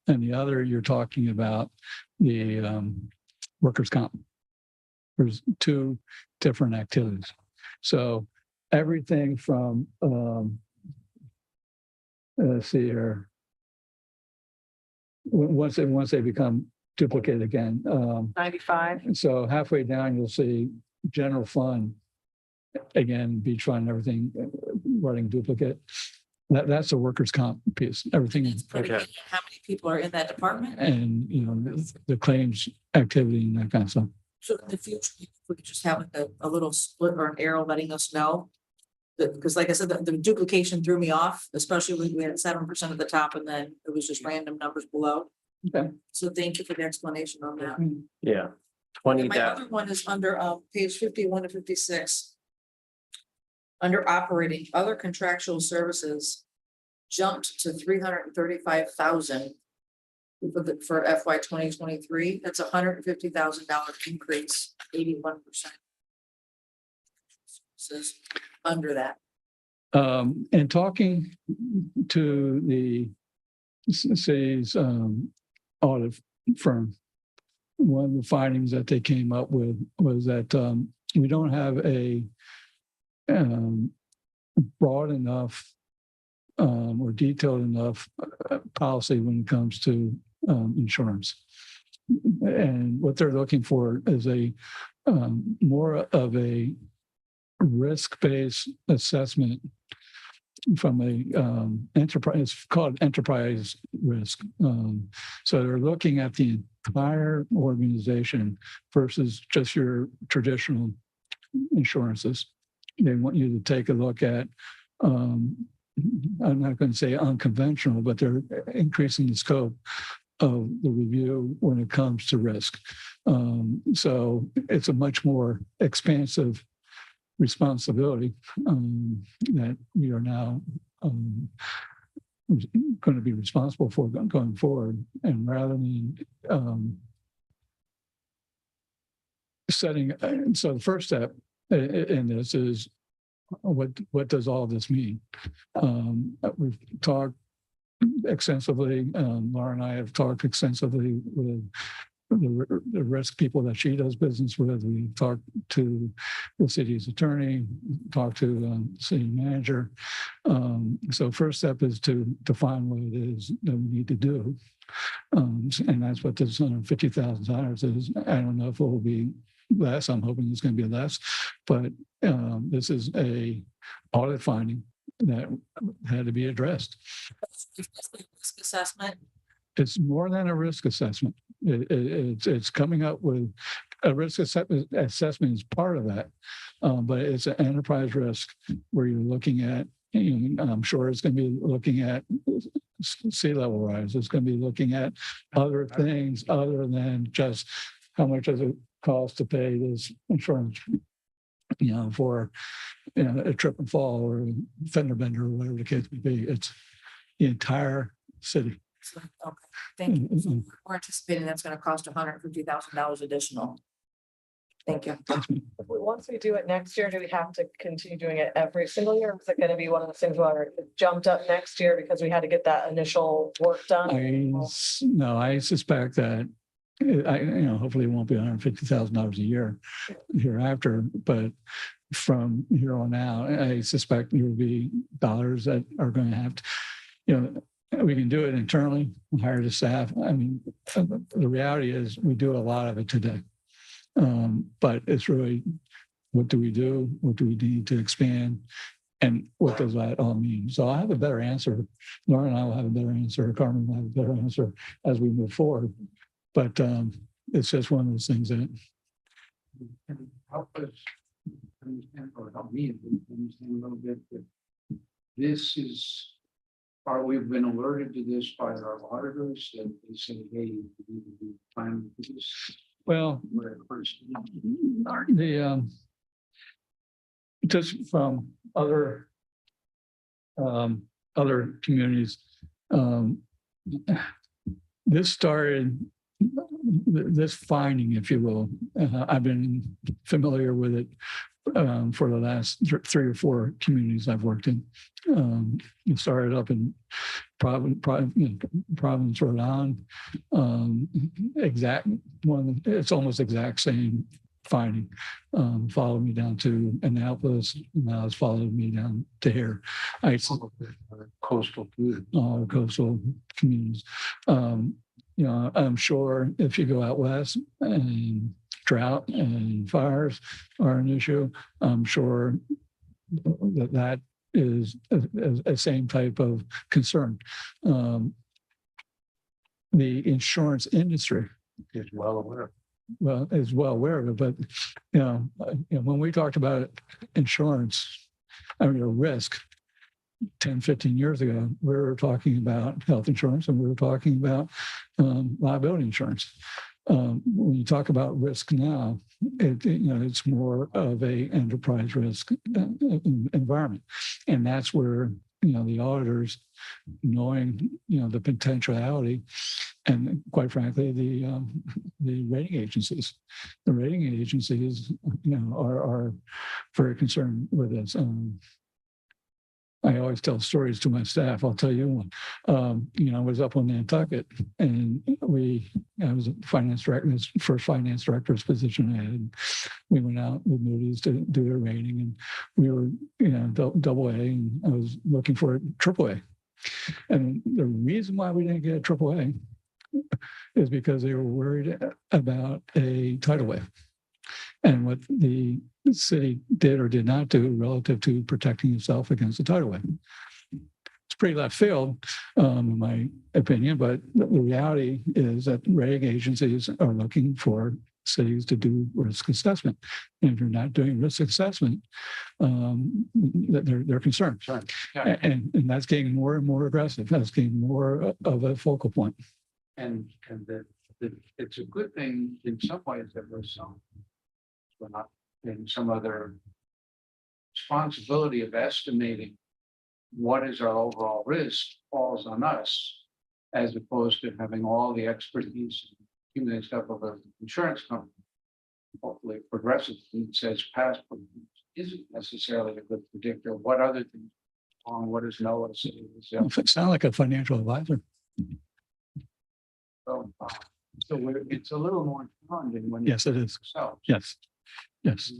And the other, you're talking about the workers' comp. There's two different activities. So everything from, let's see here. Once they become duplicate again,
95.
so halfway down, you'll see general fund. Again, beach fund, everything running duplicate. That's a workers' comp piece, everything.
It's putting in how many people are in that department?
And, you know, the claims activity and that kind of stuff.
So in the future, if we could just have a little split or an arrow letting us know. Because like I said, the duplication threw me off, especially when we had 7% at the top and then it was just random numbers below.
Okay.
So thank you for the explanation on that.
Yeah. 20
And my other one is under page 51 to 56. Under operating, other contractual services jumped to 335,000 for FY 2023. That's $150,000 increase, 81%. Says under that.
And talking to the city's audit firm, one of the findings that they came up with was that we don't have a broad enough or detailed enough policy when it comes to insurance. And what they're looking for is a more of a risk-based assessment from a enterprise, it's called enterprise risk. So they're looking at the entire organization versus just your traditional insurances. They want you to take a look at, I'm not going to say unconventional, but they're increasing the scope of the review when it comes to risk. So it's a much more expansive responsibility that we are now going to be responsible for going forward. And rather than setting, so the first step in this is what does all this mean? We've talked extensively, Laura and I have talked extensively with the risk people that she does business with. We talked to the city's attorney, talked to the city manager. So first step is to define what it is that we need to do. And that's what this $150,000 is. I don't know if it will be less. I'm hoping it's going to be less, but this is a audit finding that had to be addressed.
Risk assessment.
It's more than a risk assessment. It's coming up with a risk assessment is part of that, but it's an enterprise risk where you're looking at, I'm sure it's going to be looking at sea level rise. It's going to be looking at other things other than just how much does it cost to pay this insurance, for a trip and fall or a fender bender or whatever the case may be. It's the entire city.
Okay, thank you. So we're anticipating that's going to cost $150,000 additional. Thank you.
Once we do it next year, do we have to continue doing it every single year? Or is it going to be one of those things where it jumped up next year because we had to get that initial work done?
No, I suspect that hopefully it won't be $150,000 a year hereafter, but from here on out, I suspect there will be dollars that are going to have to, we can do it internally, hire the staff. I mean, the reality is we do a lot of it today. But it's really, what do we do? What do we need to expand? And what does that all mean? So I have a better answer. Laura and I will have a better answer. Carmen will have a better answer as we move forward. But it's just one of those things that
help us understand, or help me understand a little bit that this is, we've been alerted to this by our auditors, that they say, hey, you need to be planning for this.
Well,
Where first.
just from other other communities, this started, this finding, if you will, I've been familiar with it for the last 3 or 4 communities I've worked in. It started up in Providence, Rhode Island. It's almost exact same finding. Followed me down to Annapolis, now it's followed me down to here.
Coastal food.
All coastal communities. I'm sure if you go out west and drought and fires are an issue, I'm sure that is a same type of concern. The insurance industry
Is well aware.
is well aware of it, but when we talked about insurance, a risk 10, 15 years ago, we were talking about health insurance and we were talking about liability insurance. When you talk about risk now, it's more of a enterprise risk environment, and that's where the auditors, knowing the potentiality, and quite frankly the rating agencies, are very concerned with this. I always tell stories to my staff. I'll tell you one. I was up on Nantucket, and I was a finance director, this first finance director's position I had. We went out with Moody's to do their rating, and we were, double A, and I was looking for a triple A. And the reason why we didn't get a triple A is because they were worried about a tidal wave and what the city did or did not do relative to protecting itself against the tidal wave. It's pretty left field, in my opinion, but the reality is that rating agencies are looking for cities to do risk assessment. And if you're not doing risk assessment, they're concerned.
Sure. Yeah.
And that's getting more and more aggressive. That's getting more of a focal point.
And it's a good thing in some ways that we're not in some other responsibility of estimating what is our overall risk falls on us, as opposed to having all the expertise and accumulating stuff of an insurance company. Hopefully Progressive says past isn't necessarily a good predictor. What other things on what is no, what is
Sound like a financial advisor.
so it's a little more challenging when.
Yes, it is.
Ourselves.
Yes. Yes.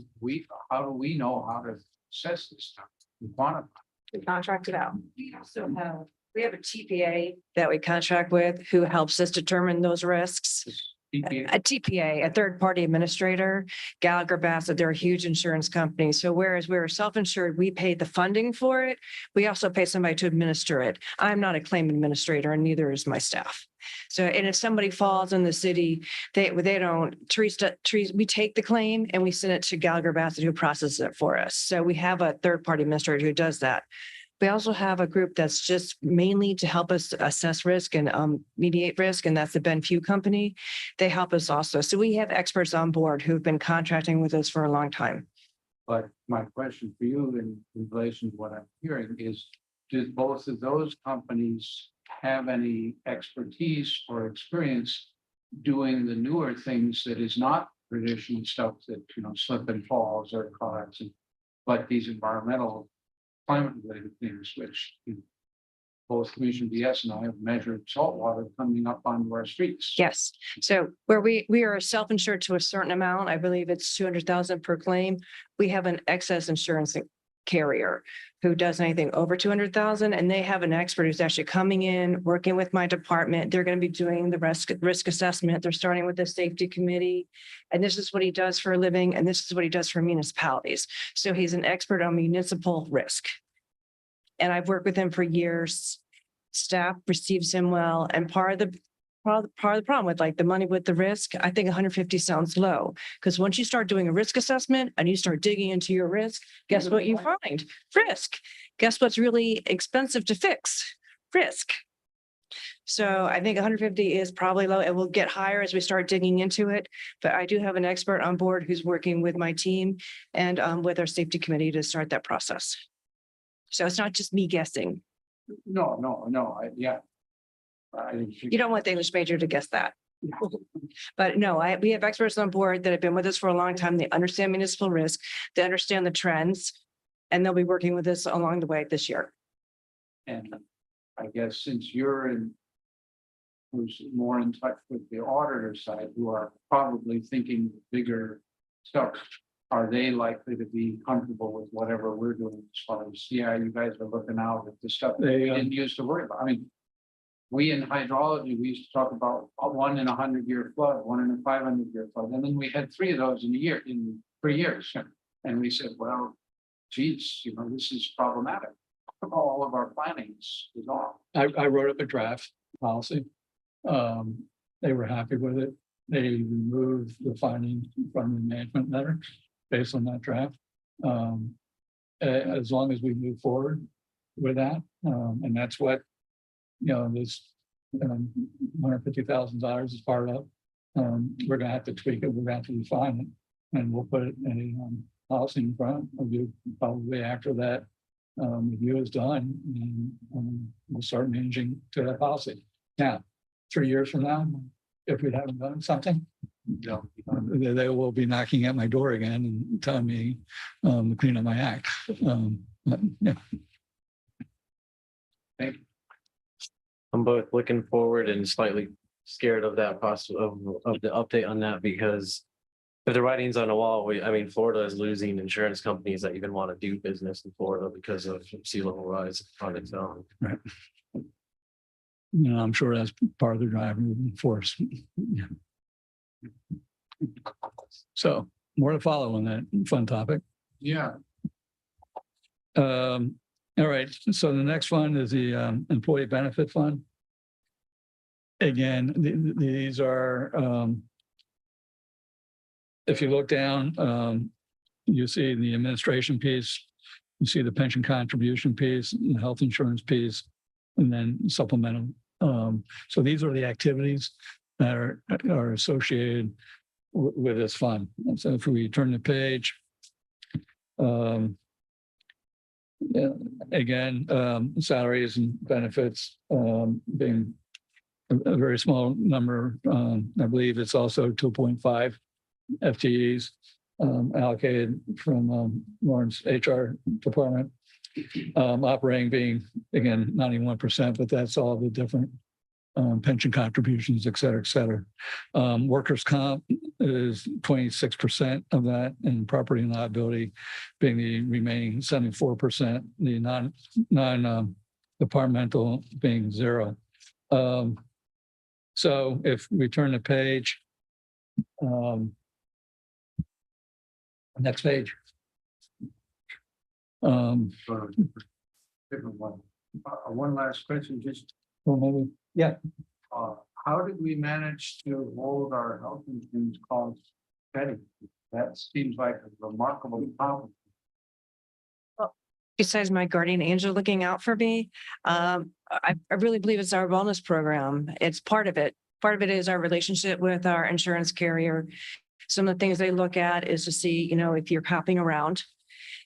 How do we know how to assess this stuff and quantify?
We contract it out.
We also have a TPA that we contract with who helps us determine those risks.
PPA?
A TPA, a third-party administrator, Gallagher Bassett, they're a huge insurance company. So whereas we're self-insured, we pay the funding for it. We also pay somebody to administer it. I'm not a claim administrator and neither is my staff. So, and if somebody falls in the city, they don't, we take the claim and we send it to Gallagher Bassett who processes it for us. So we have a third-party administrator who does that. We also have a group that's just mainly to help us assess risk and mediate risk, and that's the Ben Few Company. They help us also. So we have experts on board who've been contracting with us for a long time.
But my question for you in relation to what I'm hearing is, do both of those companies have any expertise or experience doing the newer things that is not traditional stuff that, slip and falls or collapse, but these environmental climate related things, which both Commissioner Diaz and I have measured salt water coming up onto our streets.
Yes. So where we are self-insured to a certain amount, I believe it's 200,000 per claim. We have an excess insurance carrier who does anything over 200,000, and they have an expert who's actually coming in, working with my department. They're going to be doing the risk assessment. They're starting with the safety committee, and this is what he does for a living, and this is what he does for municipalities. So he's an expert on municipal risk, and I've worked with him for years. Staff receives him well, and part of part of the problem with like the money with the risk. I think 150 sounds low. Because once you start doing a risk assessment and you start digging into your risk, guess what you find? Risk. Guess what's really expensive to fix? Risk. So I think 150 is probably low. It will get higher as we start digging into it. But I do have an expert on board who's working with my team and with our safety committee to start that process. So it's not just me guessing.
No, yeah.
You don't want the English major to guess that. But no, we have experts on board that have been with us for a long time. They understand municipal risk, they understand the trends, and they'll be working with us along the way this year.
And I guess since you're who's more in touch with the auditor side, who are probably thinking bigger stuff, are they likely to be comfortable with whatever we're doing as far as, yeah, you guys are looking out at the stuff that we didn't used to worry about? I mean, we in hydrology, we used to talk about a 1 in a 100-year flood, 1 in a 500-year flood, and then we had 3 of those in 3 years. And we said, well, geez, this is problematic. All of our planning is off.
I wrote up a draft policy. They were happy with it. They removed the finding from the management letter based on that draft. As long as we move forward with that, and that's what, this $150,000 is part of. We're gonna have to tweak it, we're gonna have to refine it, and we'll put it in a policy in front of you probably after that review is done, and we'll start managing to that policy. Now, 3 years from now, if we haven't done something, they will be knocking at my door again and telling me to clean up my act. Yeah.
Thank you.
I'm both looking forward and slightly scared of that of the update on that, because if the writing's on the wall, Florida is losing insurance companies that even want to do business in Florida because of sea level rise on its own.
Right. I'm sure that's part of the driving force. Yeah. So more to follow on that fun topic.
Yeah.
All right, so the next fund is the employee benefit fund. Again, these are, if you look down, you see the administration piece, you see the pension contribution piece, and the health insurance piece, and then supplemental. So these are the activities that are associated with this fund. And so if we turn the page, again, salaries and benefits being a very small number. I believe it's also 2.5 FTEs allocated from Lauren's HR department. Operating being, again, 91%, but that's all the different pension contributions, et cetera, et cetera. Workers' comp is 26% of that, and property and liability being the remaining 74%, the non-departmental being 0. So if we turn the page, next page.
Different one. One last question, just
Well, maybe, yeah.
how did we manage to hold our health insurance costs steady? That seems like a remarkable accomplishment.
Besides my guardian angel looking out for me, I really believe it's our wellness program. It's part of it. Part of it is our relationship with our insurance carrier. Some of the things they look at is to see, if you're hopping around.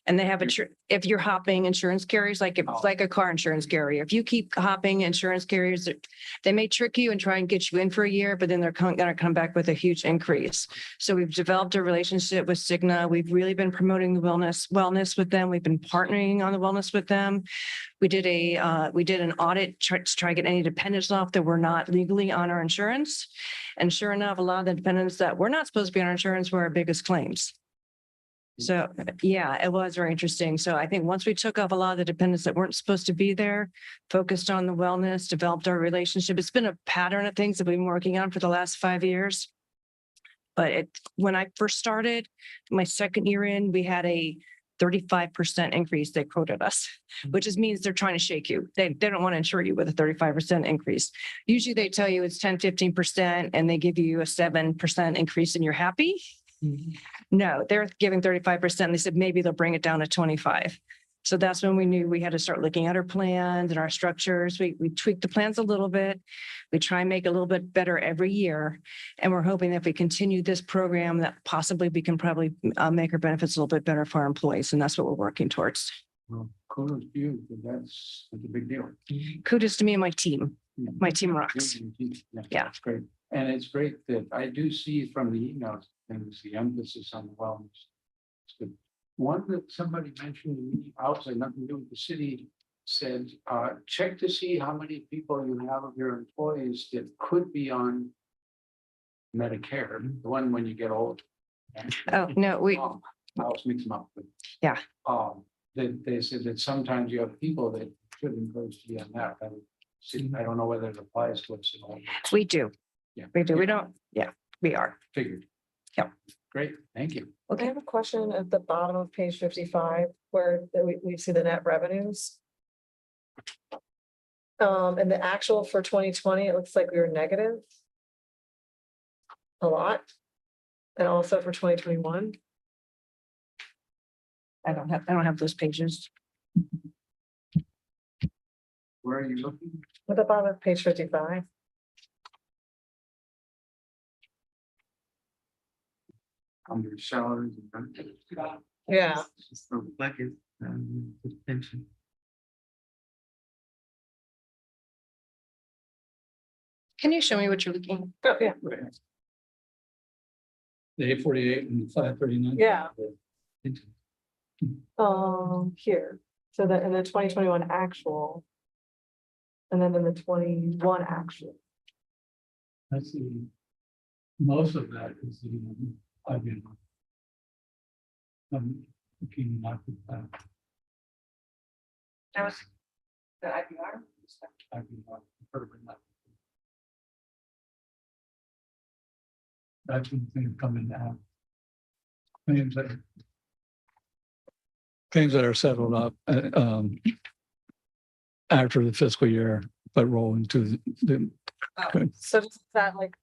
And they have if you're hopping insurance carriers, like a car insurance carrier, if you keep hopping insurance carriers, they may trick you and try and get you in for a year, but then they're going to come back with a huge increase. So we've developed a relationship with Cigna. We've really been promoting the wellness with them. We've been partnering on the wellness with them. We did an audit to try to get any dependents off that were not legally on our insurance. And sure enough, a lot of the dependents that were not supposed to be on our insurance were our biggest claims. So, yeah, it was very interesting. So I think once we took off a lot of the dependents that weren't supposed to be there, focused on the wellness, developed our relationship. It's been a pattern of things that we've been working on for the last 5 years. But when I first started, my second year in, we had a 35% increase they quoted us, which is means they're trying to shake you. They don't want to insure you with a 35% increase. Usually they tell you it's 10, 15% and they give you a 7% increase and you're happy. No, they're giving 35%. They said maybe they'll bring it down to 25. So that's when we knew we had to start looking at our plans and our structures. We tweaked the plans a little bit. We try and make it a little bit better every year. And we're hoping that if we continue this program, that possibly we can probably make our benefits a little bit better for our employees. And that's what we're working towards.
Well, kudos to you, 'cause that's a big deal.
Kudos to me and my team. My team rocks. Yeah.
It's great. And it's great that I do see from the emails, and it's the emphasis on wellness. It's good. One that somebody mentioned to me outside, nothing to do with the city, said, check to see how many people you have of your employees that could be on Medicare, the one when you get old.
Oh, no, we,
I always mix them up. But,
Yeah.
That they said that sometimes you have people that shouldn't go to be on that. I don't know whether it applies to us at all.
we do.
Yeah.
We do. We don't, yeah, we are.
Figured.
Yep.
Great, thank you.
I have a question at the bottom of page 55, where we see the net revenues. And the actual for 2020, it looks like we were negative. A lot. And also for 2021.
I don't have those pages.
Where are you looking?
At the bottom of page 55.
Under salaries and benefits.
Yeah.
Like it's, pension.
Can you show me what you're looking?
Oh, yeah.
The 848 and 539.
Yeah. Here, so that in the 2021 actual. And then in the 21 actual.
That's the, most of that is the, IBM. Looking at that.
That was the IPR.
That's when things come in now. Claims that are settled up after the fiscal year, but roll into the.
So is that like,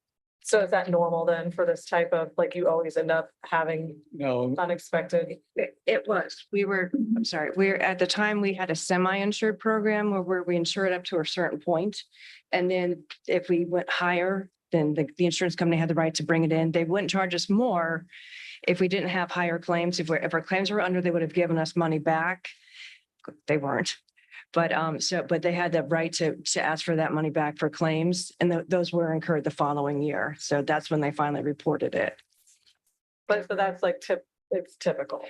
so is that normal then for this type of, like, you always end up having
No,
unexpected?
It was, I'm sorry, at the time, we had a semi-insured program where we insured up to a certain point. And then if we went higher, then the insurance company had the right to bring it in. They wouldn't charge us more if we didn't have higher claims. If our claims were under, they would have given us money back. They weren't. But but they had the right to ask for that money back for claims, and those were incurred the following year. So that's when they finally reported it.
But so that's like it's typical.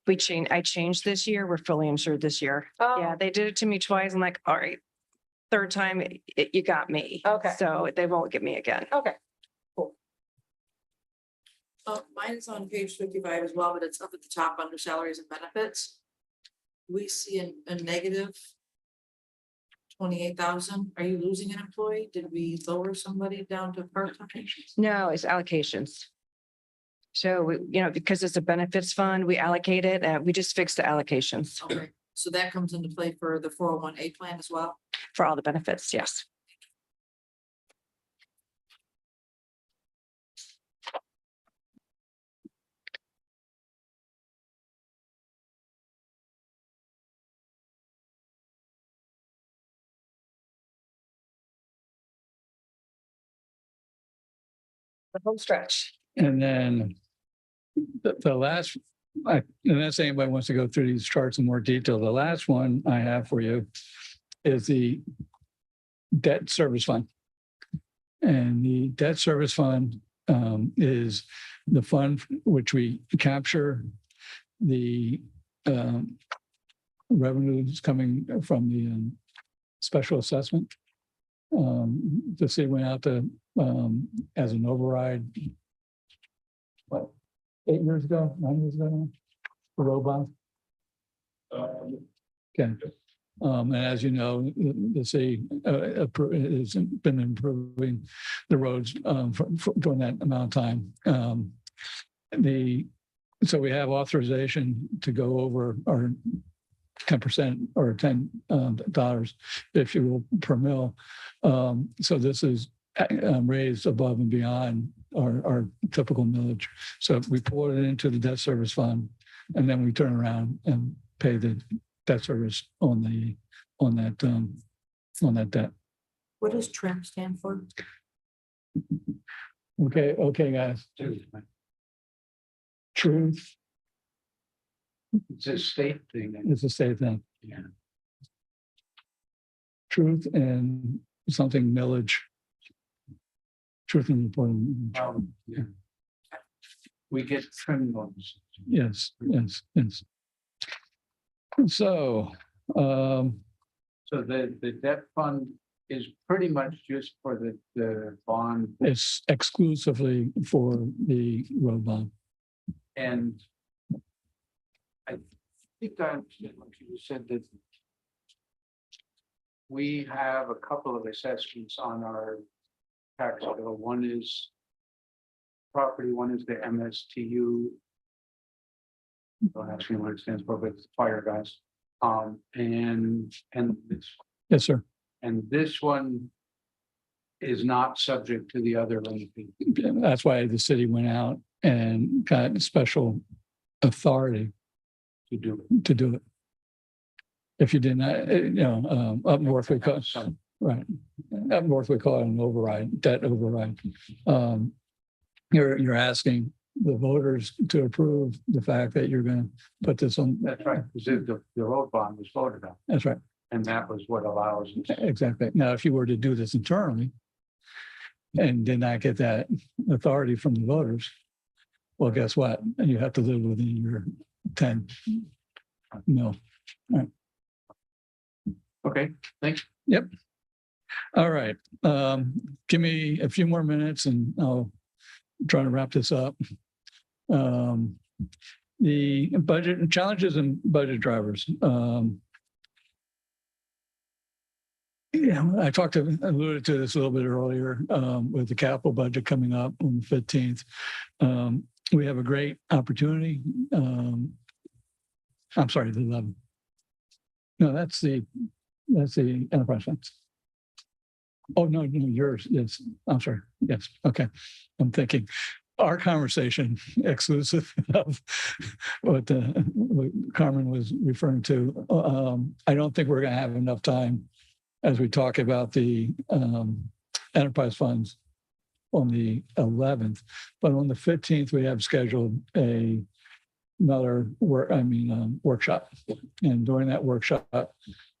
I changed this year. We're fully insured this year.
Oh.
Yeah, they did it to me twice. I'm like, all right, third time, you got me.
Okay.
So they won't get me again.
Okay.
Mine's on page 55 as well, but it's up at the top under salaries and benefits. We see a negative 28,000. Are you losing an employee? Did we lower somebody down to part-time?
No, it's allocations. So we, because it's a benefits fund, we allocate it. We just fixed the allocations
Okay, so that comes into play for the 401(a) plan as well.
for all the benefits. Yes.
The home stretch.
and then the last, unless anybody wants to go through these charts in more detail, the last one I have for you is the debt service fund. And the debt service fund is the fund which we capture the revenues coming from the special assessment. The city went out to as an override. What, 8 years ago, 9 years ago now? The road bond? Okay. And as you know, the city has been improving the roads during that amount of time. The So we have authorization to go over our 10% or $10, if you will, per mil. So this is raised above and beyond our typical millage. So we pour it into the debt service fund, and then we turn around and pay the debt service on that debt.
What does TRIM stand for?
Okay, guys. Truth
It's a state thing.
is a state thing.
Yeah.
Truth and something millage. Truth and reporting.
Yeah. We get trim loans.
Yes. So,
So the debt fund is pretty much just for the bond
it's exclusively for the road bond.
and I think I understand what you said that we have a couple of assessments on our tax bill. One is property, one is the MSTU. Don't ask me what it stands for, but it's fire guys. And
Yes, sir.
this one is not subject to the other levy.
That's why the city went out and got special authority
To do it.
to do it. If you didn't, up north, we call, right. Up north, we call it an override, debt override. You're asking the voters to approve the fact that you're gonna put this on.
That's right, because the road bond was voted on,
That's right,
and that was what allows us.
exactly. Now, if you were to do this internally and did not get that authority from the voters, well, guess what? You have to live within your 10 mil.
Okay, thanks.
All right. Give me a few more minutes and I'll try to wrap this up. The budget challenges and budget drivers. I alluded to this a little bit earlier with the capital budget coming up on the 15th. We have a great opportunity. I'm sorry, the 11th. No, that's the enterprise funds. Oh, no, yours. Yes. I'm sorry. Yes. Okay. I'm thinking our conversation exclusive of what Carmen was referring to. I don't think we're going to have enough time as we talk about the enterprise funds on the 11th, but on the 15th, we have scheduled another workshop. And during that workshop,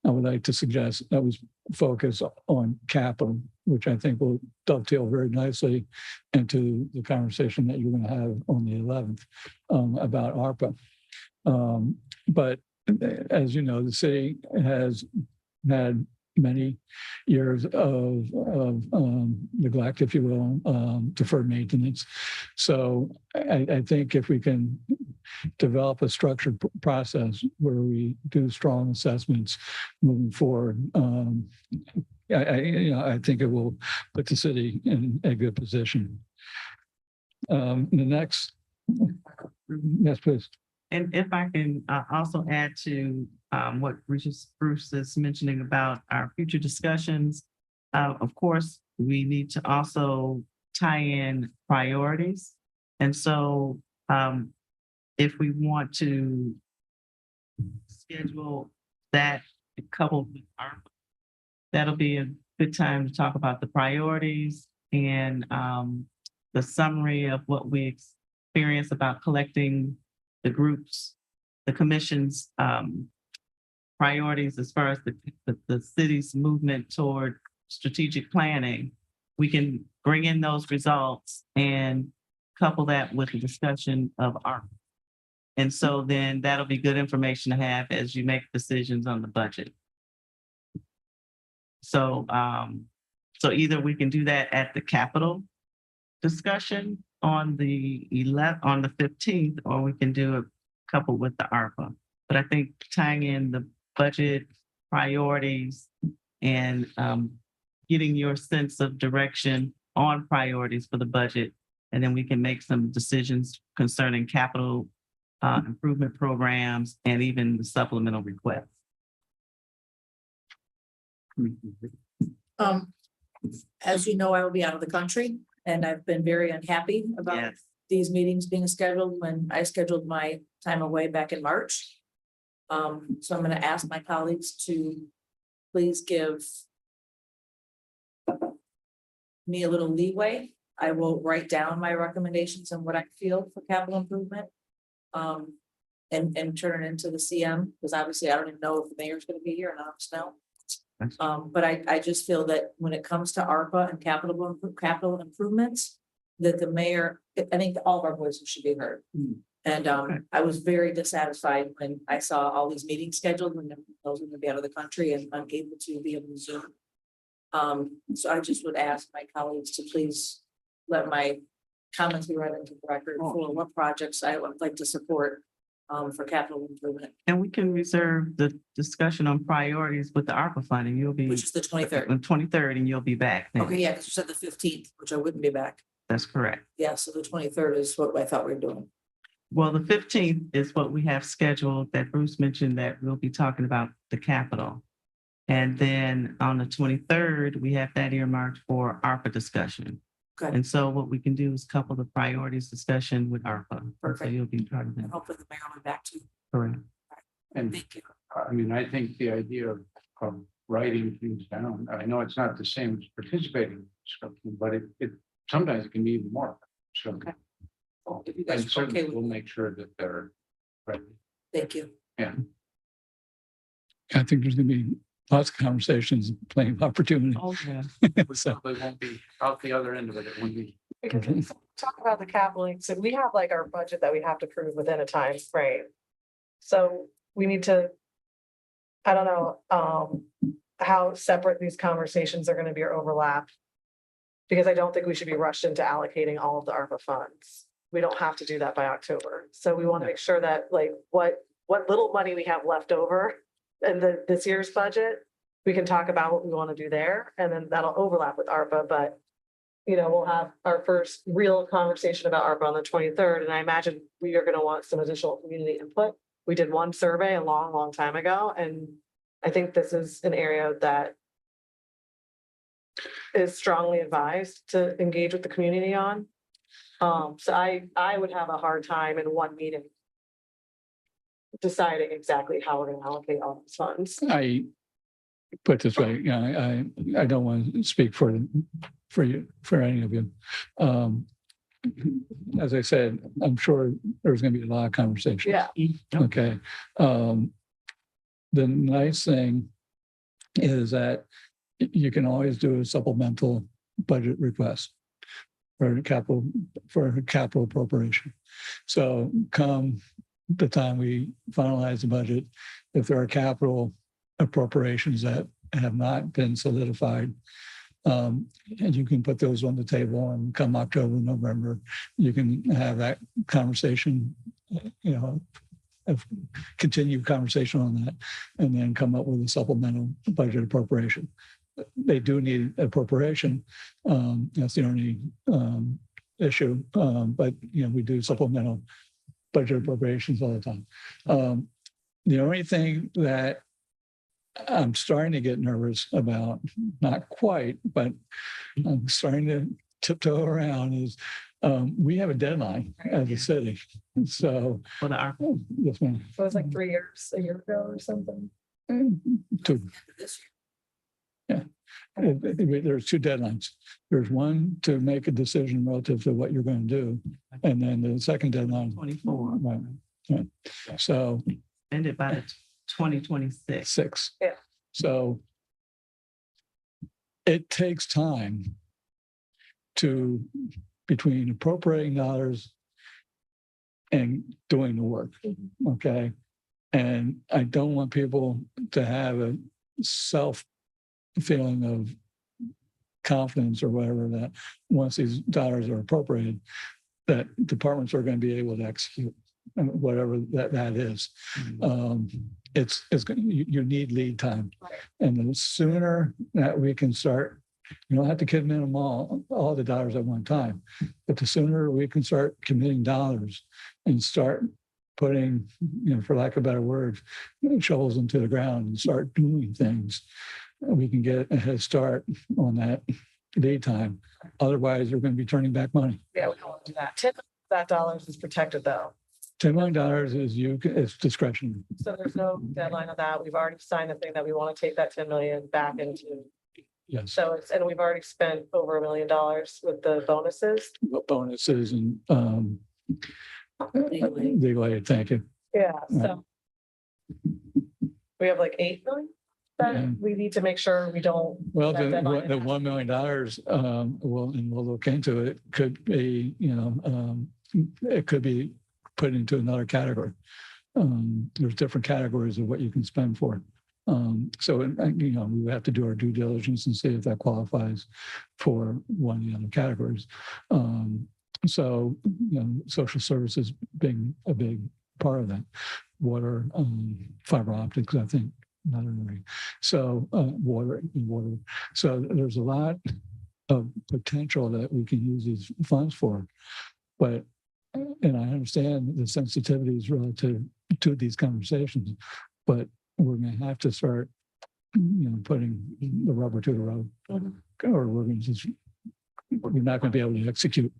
I would like to suggest that we focus on capital, which I think will dovetail very nicely into the conversation that you're going to have on the 11th about ARPA. But as you know, the city has had many years of neglect, if you will, deferred maintenance. So I think if we can develop a structured process where we do strong assessments moving forward, I think it will put the city in a good position. The next, yes, please.
And if I can also add to what Bruce is mentioning about our future discussions, of course, we need to also tie in priorities. And so if we want to schedule that coupled with ARPA, that'll be a good time to talk about the priorities and the summary of what we experience about collecting the groups, the commission's priorities as far as the city's movement toward strategic planning. We can bring in those results and couple that with the discussion of ARPA. And so then that'll be good information to have as you make decisions on the budget. So, so either we can do that at the capital discussion on the 15th, or we can do a couple with the ARPA. But I think tying in the budget priorities and getting your sense of direction on priorities for the budget, and then we can make some decisions concerning capital improvement programs, and even the supplemental requests.
As you know, I will be out of the country and I've been very unhappy about
Yes.
these meetings being scheduled when I scheduled my time away back in March. So I'm gonna ask my colleagues to please give me a little leeway. I will write down my recommendations and what I feel for capital improvement. And turn it into the CM, because obviously I don't even know if the mayor's gonna be here and I don't know. But I just feel that when it comes to ARPA and capital improvements, that the mayor, I think all of our voices should be heard. And I was very dissatisfied when I saw all these meetings scheduled when I was gonna be out of the country and unable to be able to Zoom. So I just would ask my colleagues to please let my comments be read into the record for what projects I would like to support for capital improvement,
And we can reserve the discussion on priorities with the ARPA funding. You'll be
which is the 23rd.
on 23rd, and you'll be back then.
Okay, yeah, because you said the 15th, which I wouldn't be back.
That's correct.
Yeah, so the 23rd is what I thought we were doing.
Well, the 15th is what we have scheduled that Bruce mentioned that we'll be talking about the capital. And then on the 23rd, we have that earmarked for ARPA discussion.
Okay.
And so what we can do is couple the priorities discussion with ARPA. So
Perfect.
you'll be part of
And
that.
hopefully the mayor will be back too.
Correct.
And
Thank you.
I mean, I think the idea of writing things down, I know it's not the same as participating in discussion, but it sometimes it can be even more. So.
Okay. If you guys
And
are
certainly
okay
we'll
with,
make sure that they're ready.
thank you.
I think there's gonna be lots of conversations, plenty of opportunity.
Oh, yeah.
So,
They won't be out the other end of it. It won't be.
Because we talk about the capital, so we have like our budget that we have to prove within a time frame. So we need to. I don't know, how separate these conversations are gonna be or overlap. Because I don't think we should be rushed into allocating all of the ARPA funds. We don't have to do that by October. So we want to make sure that like what little money we have left over in this year's budget, we can talk about what we want to do there, and then that'll overlap with ARPA, but you know, we'll have our first real conversation about ARPA on the 23rd, and I imagine we are gonna want some additional community input. We did one survey a long, long time ago, and I think this is an area that is strongly advised to engage with the community on. So I would have a hard time in one meeting deciding exactly how we're gonna allocate all these funds.
I put it this way, you know, I don't want to speak for you, for any of you. As I said, I'm sure there's gonna be a lot of conversation.
Yeah,
Okay. The nice thing is that you can always do a supplemental budget request for capital appropriation. So come the time we finalize the budget, if there are capital appropriations that have not been solidified, and you can put those on the table, and come October, November, you can have that conversation, you know, continued conversation on that, and then come up with a supplemental budget appropriation. They do need appropriation. That's the only issue. But you know, we do supplemental budget appropriations all the time. The only thing that I'm starting to get nervous about, not quite, but I'm starting to tiptoe around, is we have a deadline as a city. So,
For the ARPA.
yes, ma'am.
so it was like a year ago or something.
Two.
This
There's two deadlines. There's one to make a decision relative to what you're going to do. And then the second deadline.
24.
Right. So
Ended by the 2026.
6.
Yeah.
So it takes time to, between appropriating dollars and doing the work. Okay. And I don't want people to have a self feeling of confidence or whatever, that once these dollars are appropriated, that departments are going to be able to execute whatever that is. It's you need lead time, and the sooner that we can start, you don't have to commit them all the dollars at one time, but the sooner we can start committing dollars and start putting, for lack of better words, shovels into the ground and start doing things, we can get a head start on that lead time. Otherwise, we're going to be turning back money.
Yeah, we don't want to do that. That dollars is protected though.
$10 million is discretion.
So there's no deadline of that. We've already signed the thing that we want to take that 10 million back into.
Yes.
So it's, and we've already spent over $1 million with the bonuses.
Bonuses and legal aid. Thank you.
Yeah,
Right.
so. We have like 8 million
Yeah.
that we need to make sure we don't.
Well,
that deadline
the
is-
$1 million, we'll look into it, could be, it could be put into another category. There's different categories of what you can spend for. So, we would have to do our due diligence and see if that qualifies for one of the other categories. So, social services being a big part of that. Water, fiber optics, I think, another area. So, water. So there's a lot of potential that we can use these funds for. But, and I understand the sensitivities relative to these conversations, but we're going to have to start, putting the rubber to the road, or we're not going to be able to execute.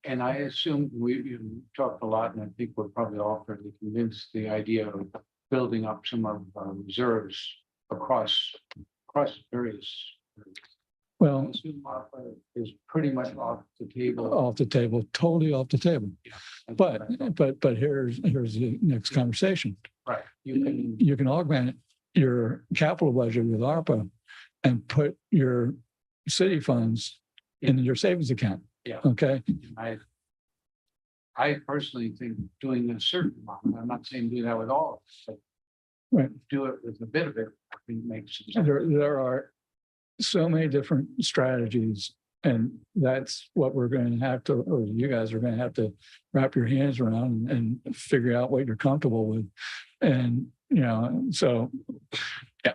And I assume you talked a lot, and I think we're probably all fairly convinced the idea of building up some of our reserves across various.
Well,
I assume ARPA is pretty much off the table.
totally off the table. But here's the next conversation.
Right. You
You can augment your capital budget with ARPA and put your city funds in your savings account.
Yeah.
Okay.
I personally think doing a certain amount, I'm not saying do that with all of us, but
Right.
do it with a bit of it, I think makes sense.
There are so many different strategies, and that's what we're going to have to, or you guys are going to have to wrap your hands around and figure out what you're comfortable with. And, so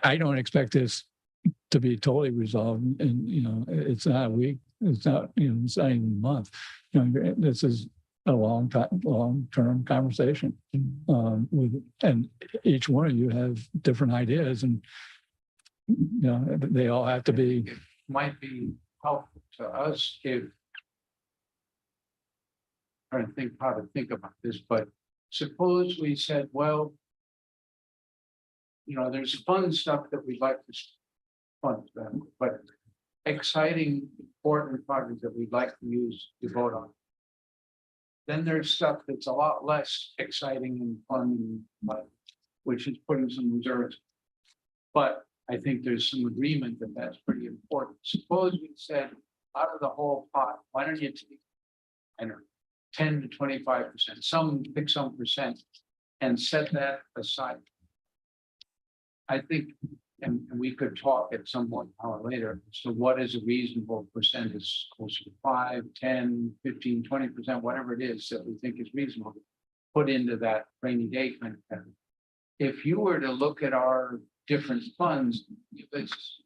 I don't expect this to be totally resolved, and, it's not a week, it's not even a month. This is a long-term conversation. And each one of you have different ideas, and they all have to be.
Might be helpful to us if. Trying to think how to think about this, but suppose we said, well. There's fun stuff that we'd like to fund, but exciting, important projects that we'd like to use to vote on. Then there's stuff that's a lot less exciting and fun, which is putting some reserves. But I think there's some agreement that that's pretty important. Suppose we said, out of the whole pot, why don't you take, 10 to 25%, pick some percent, and set that aside. I think, and we could talk at some point later, so what is a reasonable percentage, closer to 5, 10, 15, 20%, whatever it is that we think is reasonable, to put into that rainy day kind of thing. If you were to look at our different funds, it's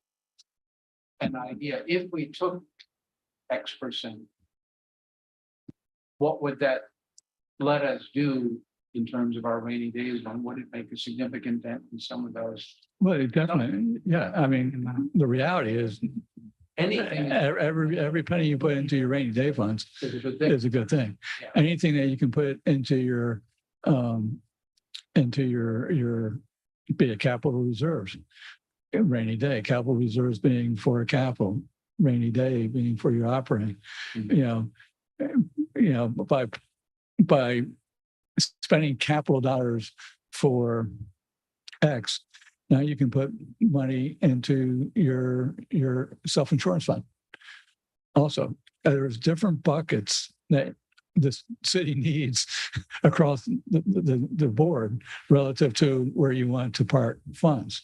an idea, if we took X percent, what would that let us do in terms of our rainy days, and would it make a significant dent in some of those?
Well, it definitely, yeah. I mean, the reality is
Anything
every penny you put into your rainy day funds
is a good thing.
is a good thing.
Yeah.
Anything that you can put into your be it capital reserves, rainy day, capital reserves being for a capital, rainy day being for your operating, by spending capital dollars for X, now you can put money into your self-insurance fund. Also, there's different buckets that this city needs across the board relative to where you want to park funds.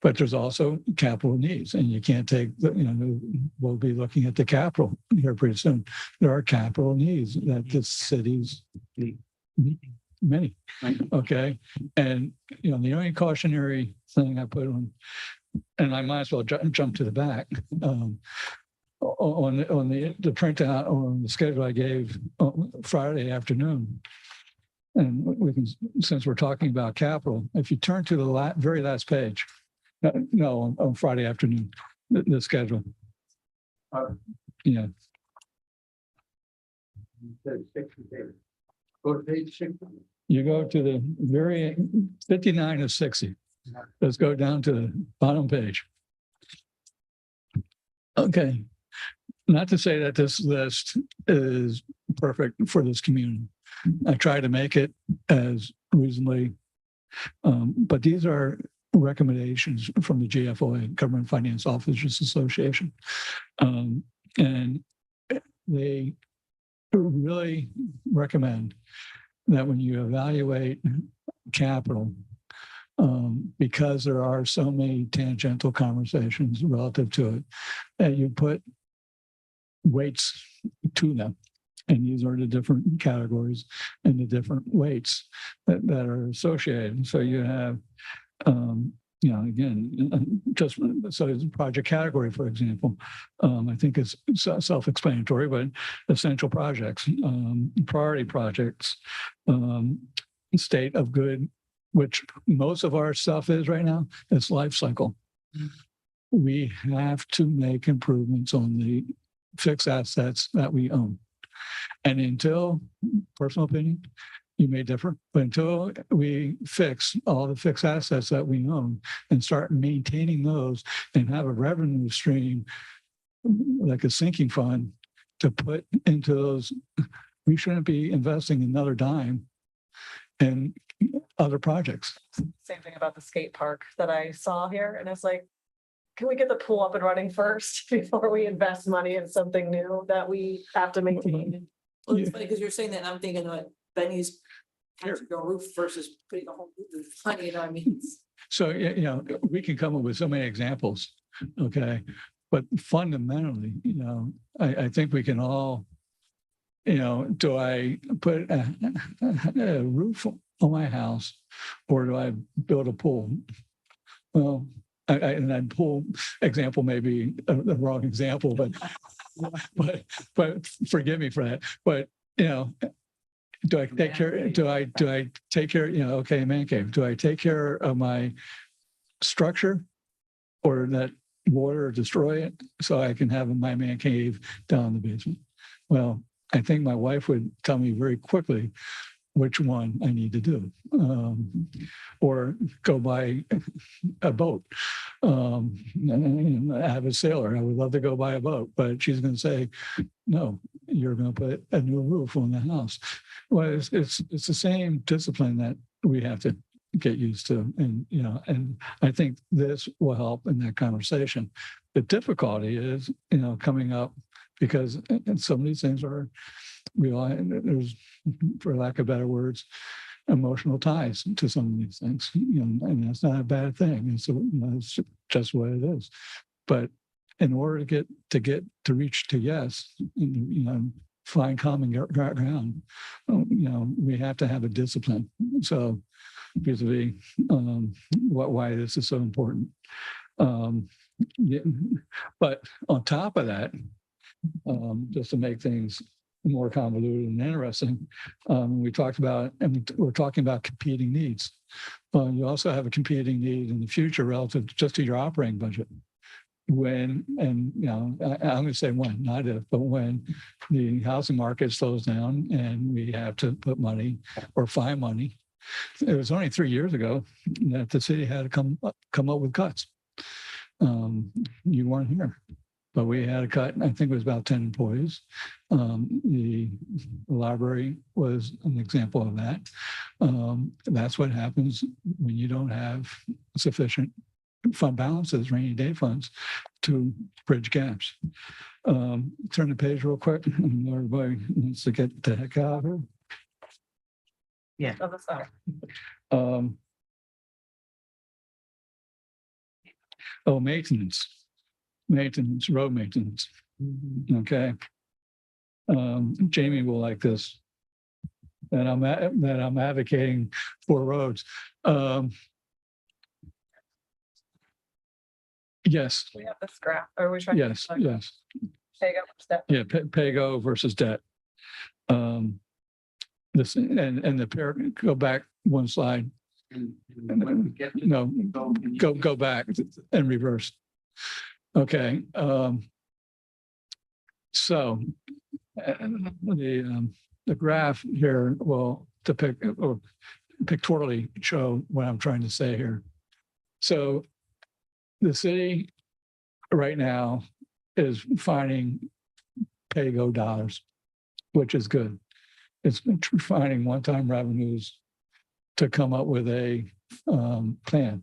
But there's also capital needs, and you can't take, we'll be looking at the capital here pretty soon. There are capital needs that the cities need. Many, okay? And, the only cautionary thing I put on, and I might as well jump to the back, on the printout on the schedule I gave Friday afternoon, And we can, since we're talking about capital, if you turn to the very last page, no, on Friday afternoon, the schedule. Yeah,
Go to page 6.
you go to the very 59 of 60. Let's go down to the bottom page. Okay. Not to say that this list is perfect for this community. I try to make it as reasonably, but these are recommendations from the GFOA, Government Finance Officers Association. And they really recommend that when you evaluate capital, because there are so many tangential conversations relative to it, that you put weights to them. And these are the different categories and the different weights that are associated. So you have, again, just so it's a project category, for example, I think it's self-explanatory, but essential projects, priority projects, state of good, which most of our stuff is right now, it's life cycle. We have to make improvements on the fixed assets that we own. And until, personal opinion, you may differ, but until we fix all the fixed assets that we own and start maintaining those and have a revenue stream, like a sinking fund, to put into those, we shouldn't be investing another dime in other projects.
Same thing about the skate park that I saw here, and it's like, can we get the pool up and running first before we invest money in something new that we have to maintain?
Well, it's funny because you're saying that and I'm thinking about Benny's roof versus putting a whole roof. Funny, you know what I mean?
So, we can come up with so many examples, okay? But fundamentally, I think we can all, do I put a roof on my house or do I build a pool? Well, and pool example may be the wrong example, but forgive me for that. But do I take care? Do I take care? Okay, man cave. Do I take care of my structure, or that water destroy it so I can have my man cave down in the basement? Well, I think my wife would tell me very quickly which one I need to do, or go buy a boat. I have a sailor. I would love to go buy a boat, but she's going to say, no, you're going to put a new roof on the house. Well, it's the same discipline that we have to get used to. And, and I think this will help in that conversation. The difficulty is, coming up, because some of these things are, there's, for lack of better words, emotional ties to some of these things, and that's not a bad thing. And so it's just what it is. But in order to get to reach to yes, find common ground, we have to have a discipline. So vis-a-vis why this is so important. But on top of that, just to make things more convoluted and interesting, we talked about, and we're talking about competing needs. You also have a competing need in the future relative just to your operating budget. When, and I'm going to say when, not if, but when the housing market slows down and we have to put money or find money. It was only 3 years ago that the city had to come up with cuts. You weren't here, but we had a cut. I think it was about 10 employees. The library was an example of that. That's what happens when you don't have sufficient fund balances, rainy day funds, to bridge gaps. Turn the page real quick. Everybody wants to get the heck out of here.
Yeah.
Oh, that's all.
Maintenance, road maintenance. Okay. Jamie will like this. That I'm advocating for roads. Yes.
We have this graph, or we trying?
Yes. Yes.
Take up step.
Yeah. Pay-go versus debt. This, and the pair, go back one slide.
And when we get to.
No,
can you
go back and reverse. Okay, so the graph here will depict or pictorially show what I'm trying to say here. So the city right now is finding pay-go dollars, which is good. It's finding one-time revenues to come up with a plan.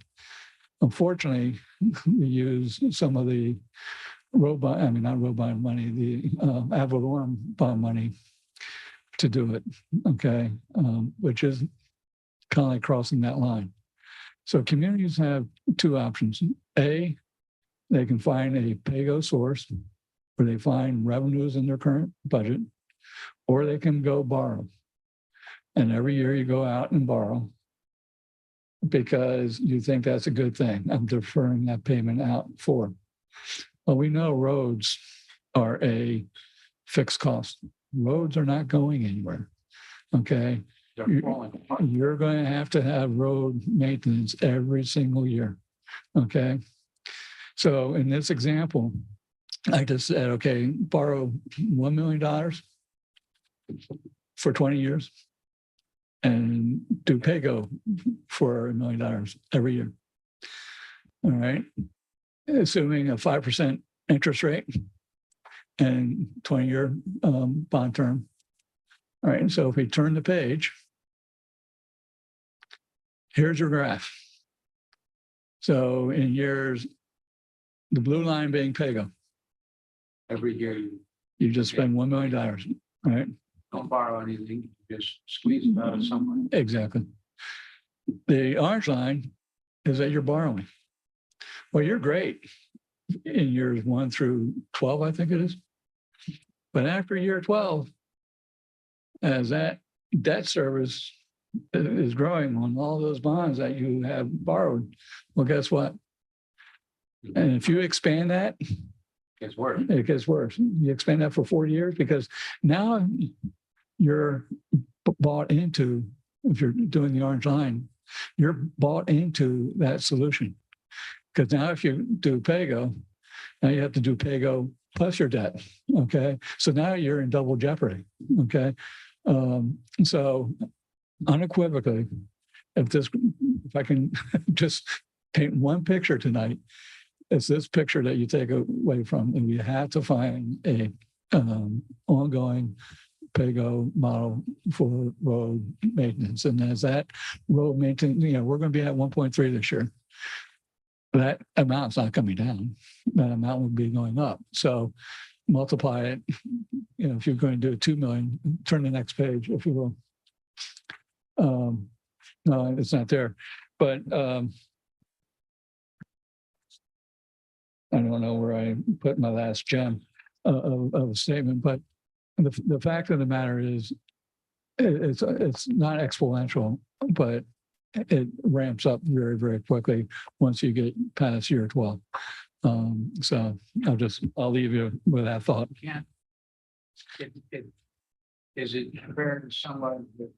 Unfortunately, we use some of the road bond, I mean, not road bond money, the ad valorem bond money to do it, okay? Which is kind of like crossing that line. So communities have two options. A, they can find a pay-go source where they find revenues in their current budget, or they can go borrow. And every year you go out and borrow because you think that's a good thing. I'm deferring that payment out for. Well, we know roads are a fixed cost. Roads are not going anywhere. Okay.
They're falling apart.
You're going to have road maintenance every single year. Okay. So in this example, I just said, okay, borrow $1 million for 20 years and do pay-go for $1 million every year. All right. Assuming a 5% interest rate and 20-year bond term. All right. And so if we turn the page, here's your graph. So in years, the blue line being pay-go,
Every year
you just spend $1 million, right?
don't borrow anything, you just squeeze it out of somewhere.
Exactly. The orange line is that you're borrowing. Well, you're great in years 1 through 12, I think it is. But after year 12, as that debt service is growing on all those bonds that you have borrowed, well, guess what? And if you expand that,
It's worse.
it gets worse. You expand that for 4 years because now you're bought into, if you're doing the orange line, you're bought into that solution. Because now if you do pay-go, now you have to do pay-go plus your debt. Okay. So now you're in double jeopardy. Okay. So unequivocally, if I can just paint one picture tonight, it's this picture that you take away from, and we have to find a ongoing pay-go model for road maintenance. And as that road maintenance, we're going to be at 1.3 this year. That amount's not coming down. That amount would be going up. So multiply it. If you're going to do 2 million, turn the next page, if you will. No, it's not there, but I don't know where I put my last gem of a statement, but the fact of the matter is it's not exponential, but it ramps up very, very quickly once you get past year 12. So I'll leave you with that thought.
Can't. Is it fair to someone that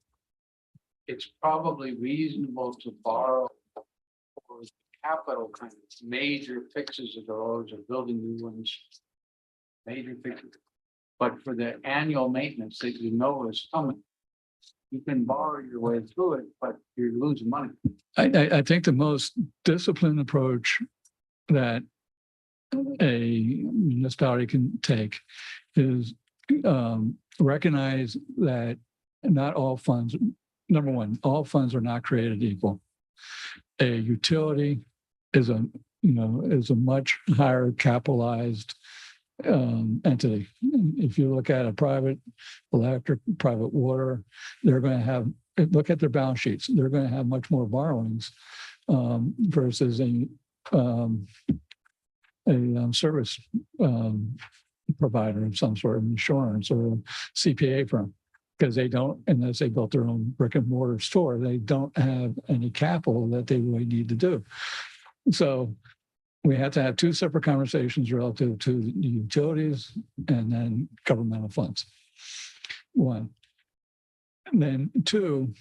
it's probably reasonable to borrow for the capital kind of major fixes of the roads or building new ones? Major fixes. But for the annual maintenance that is coming, you can borrow your way through it, but you're losing money.
I think the most disciplined approach that a municipality can take is recognize that not all funds, number one, all funds are not created equal. A utility is a much higher capitalized entity. If you look at a private electric, private water, they're going to have, look at their balance sheets, they're going to have much more borrowings versus a service provider of some sort of insurance or CPA firm, because they don't, unless they built their own brick and mortar store, they don't have any capital that they really need to do. So we have to have two separate conversations relative to the utilities and then governmental funds. One, And then two,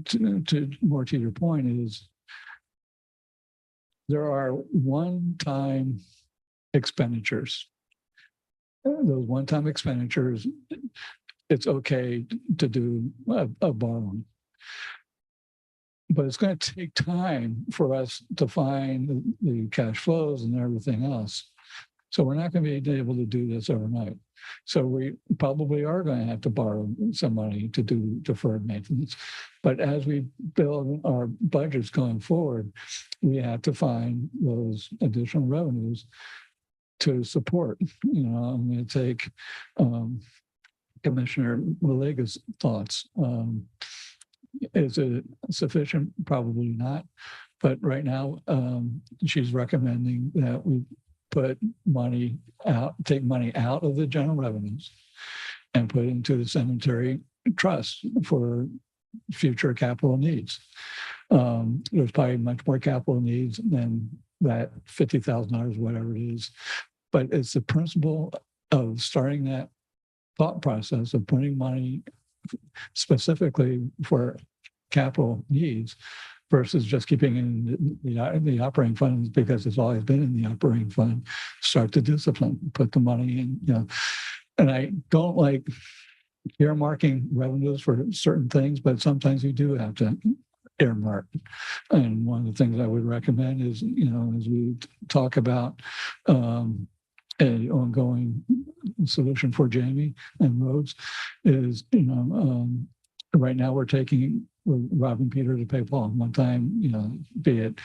to more to your point is there are one-time expenditures. Those one-time expenditures, it's okay to do a borrowing. But it's going to take time for us to find the cash flows and everything else. So we're not going to be able to do this overnight. So we probably are going to have to borrow some money to do deferred maintenance. But as we build our budgets going forward, we have to find those additional revenues to support. You know, I'm going to take Commissioner Maliga's thoughts. Is it sufficient? Probably not. But right now, she's recommending that we put money out, take money out of the general revenues and put into the cemetery trust for future capital needs. There's probably much more capital needs than that $50,000, whatever it is. But it's the principle of starting that thought process of putting money specifically for capital needs versus just keeping in the operating funds because it's always been in the operating fund. Start the discipline, put the money in, you know. And I don't like earmarking revenues for certain things, but sometimes you do have to earmark. And one of the things I would recommend is, you know, as we talk about an ongoing solution for Jamie and roads is, you know, right now we're robbing Peter to pay Paul. One time, you know, be it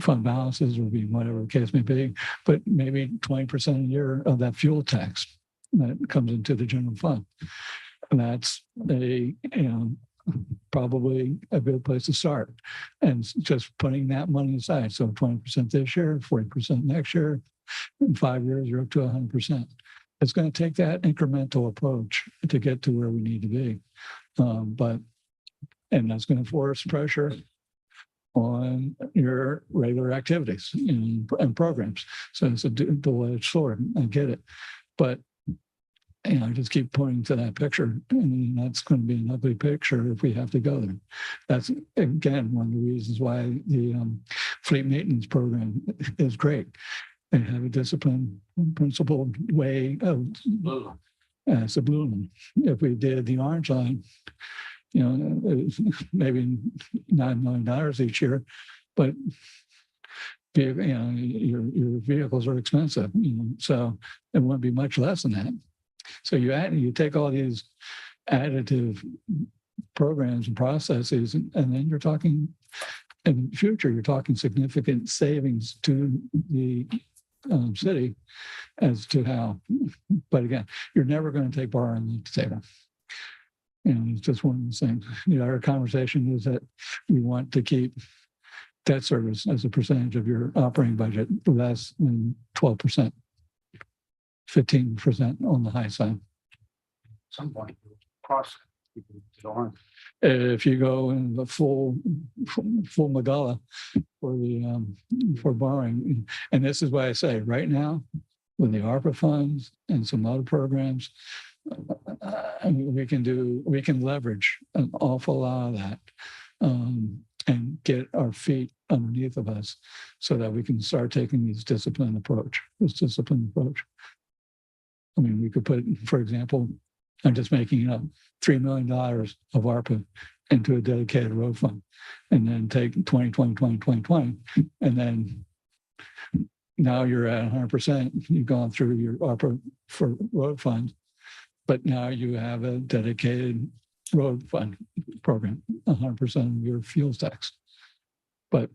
fund balances or be whatever the case may be, but maybe 20% a year of that fuel tax that comes into the general fund. And that's probably a good place to start. And just putting that money aside. So 20% this year, 40% next year, in 5 years, you're up to 100%. It's going to take that incremental approach to get to where we need to be. And that's going to force pressure on your regular activities and programs. So it's a double-edged sword. I get it. But, you know, just keep pointing to that picture. And that's going to be an ugly picture if we have to go there. That's, again, one of the reasons why the fleet maintenance program is great. They have a disciplined, principled way of, it's a blue line. If we did the orange line, you know, it's maybe $9 million each year, but you know, your vehicles are expensive, you know, so it wouldn't be much less than that. So you take all these additive programs and processes, and then you're talking in the future, you're talking significant savings to the city as to how. But again, you're never going to take borrowing off the table. And it's just one of those things. You know, our conversation is that we want to keep debt service as a percentage of your operating budget less than 12%, 15% on the high side.
Some point, cost.
If you go in the full Magala for borrowing, and this is why I say right now, with the ARPA funds and some other programs, we can leverage an awful lot of that and get our feet underneath of us so that we can start taking this disciplined approach. I mean, we could put, for example, I'm just making it up, $3 million of ARPA into a dedicated road fund, and then take 2020, and then now you're at 100%. You've gone through your ARPA for road funds, but now you have a dedicated road fund program, 100% of your fuels tax. But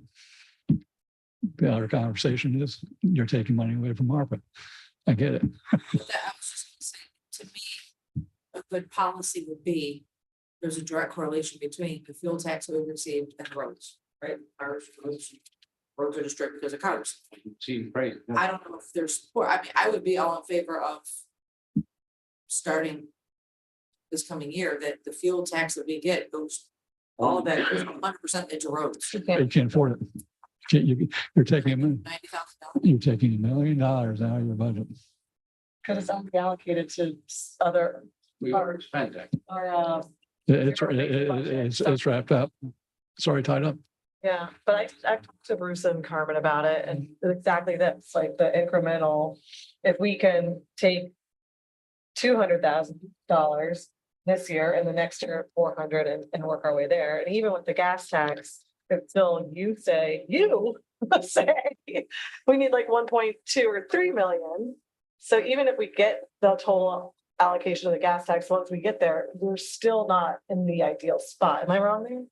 the other conversation is you're taking money away from ARPA. I get it.
I was just gonna say, to me, a good policy would be, there's a direct correlation between the fuel tax we received and roads, right? Roads are destroyed because of cars.
See, right.
I don't know if there's support. I mean, I would be all in favor of starting this coming year, that the fuel tax that we get goes, all of that goes 100% into roads.
You can't afford it. You're taking
$90,000.
$1 million out of your budget.
Because it's allocated to other
We are expanding.
or
It's wrapped up. Sorry, tied up.
Yeah, but I talked to Bruce and Carmen about it and exactly this, like the incremental, if we can take $200,000 this year and the next year 400 and work our way there. And even with the gas tax, it's still you say we need like 1.2 or 3 million. So even if we get the total allocation of the gas tax, once we get there, we're still not in the ideal spot. Am I wrong there?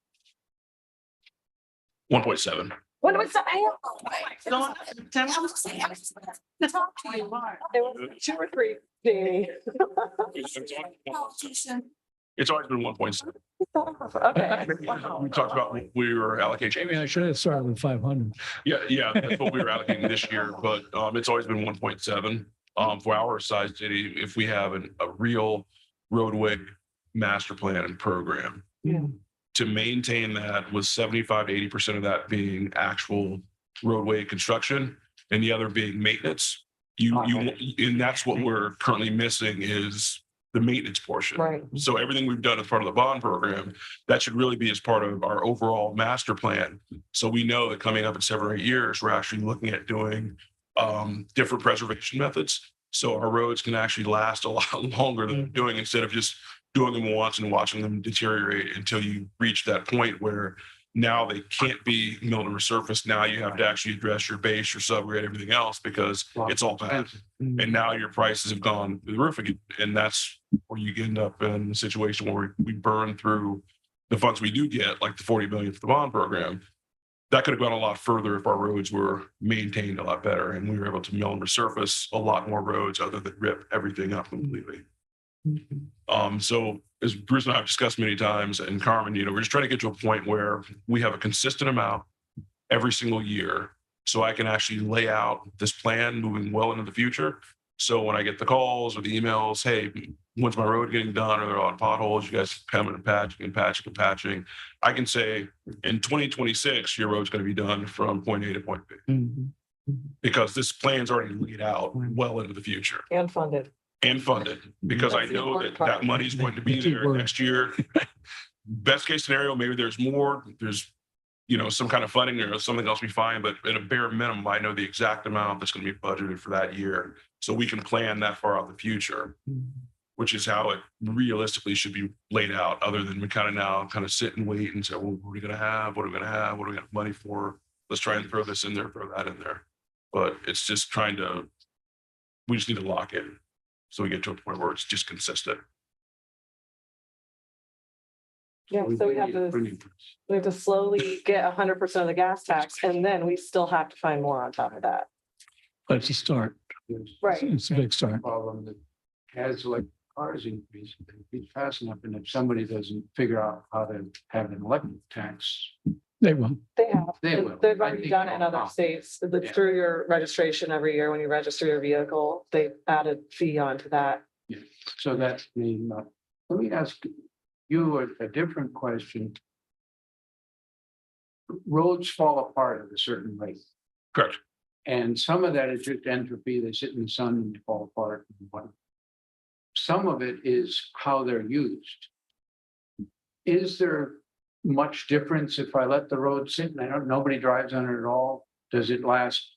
1.7.
What was that?
So, September-
Talk to you, Mark.
It was 2 or 3, Jamie.
It's always been 1.7.
Okay.
We talked about what we were allocating.
Maybe I should have started with 500.
Yeah, that's what we were allocating this year, but it's always been 1.7. For our size city, if we have a real roadway master plan and program.
Yeah.
To maintain that with 75 to 80% of that being actual roadway construction and the other being maintenance. And that's what we're currently missing is the maintenance portion.
Right.
So everything we've done as part of the bond program, that should really be as part of our overall master plan. So we know that coming up in 7 or 8 years, we're actually looking at doing different preservation methods. So our roads can actually last a lot longer than we're doing instead of just doing them once and watching them deteriorate until you reach that point where now they can't be milled and resurfaced. Now you have to actually address your base, your subgrade, everything else because it's all bad. And now your prices have gone through the roof again. And that's where you end up in a situation where we burn through the funds we do get, like the 40 million for the bond program. That could have gone a lot further if our roads were maintained a lot better and we were able to mill and resurface a lot more roads other than rip everything up completely. So as Bruce and I have discussed many times, and Carmen, we're just trying to get to a point where we have a consistent amount every single year. So I can actually lay out this plan moving well into the future. So when I get the calls or the emails, hey, when's my road getting done? Or there are a lot of potholes, you guys coming and patching. I can say in 2026, your road's going to be done from point A to point B. Because this plan's already laid out well into the future.
And funded.
Because I
That's the
know
important
that
part.
that money's going to be there next year. Best case scenario, maybe there's more, there's, some kind of funding or something else we find, but at a bare minimum, I know the exact amount that's going to be budgeted for that year. So we can plan that far out in the future, which is how it realistically should be laid out, other than we kind of sit and wait and say, well, what are we going to have? What are we going to have? What are we going to have money for? Let's try and throw this in there, throw that in there. But it's just we just need to lock in. So we get to a point where it's just consistent.
Yeah, so we have to slowly get 100% of the gas tax and then we still have to find more on top of that.
But it's a start.
Right.
It's a big start.
Problem that as like cars increase, it's fast enough. And if somebody doesn't figure out how to have an electric tax,
They will.
They have.
They will.
They've
I
already
think
done it
they'll
in other
come.
states. It's
Yeah.
through your registration every year. When you register your vehicle, they added fee onto that.
so that let me ask you a different question. Roads fall apart at a certain rate.
Correct.
And some of that is just entropy. They sit in the sun and fall apart. Some of it is how they're used. Is there much difference if I let the road sit and nobody drives on it at all? Does it last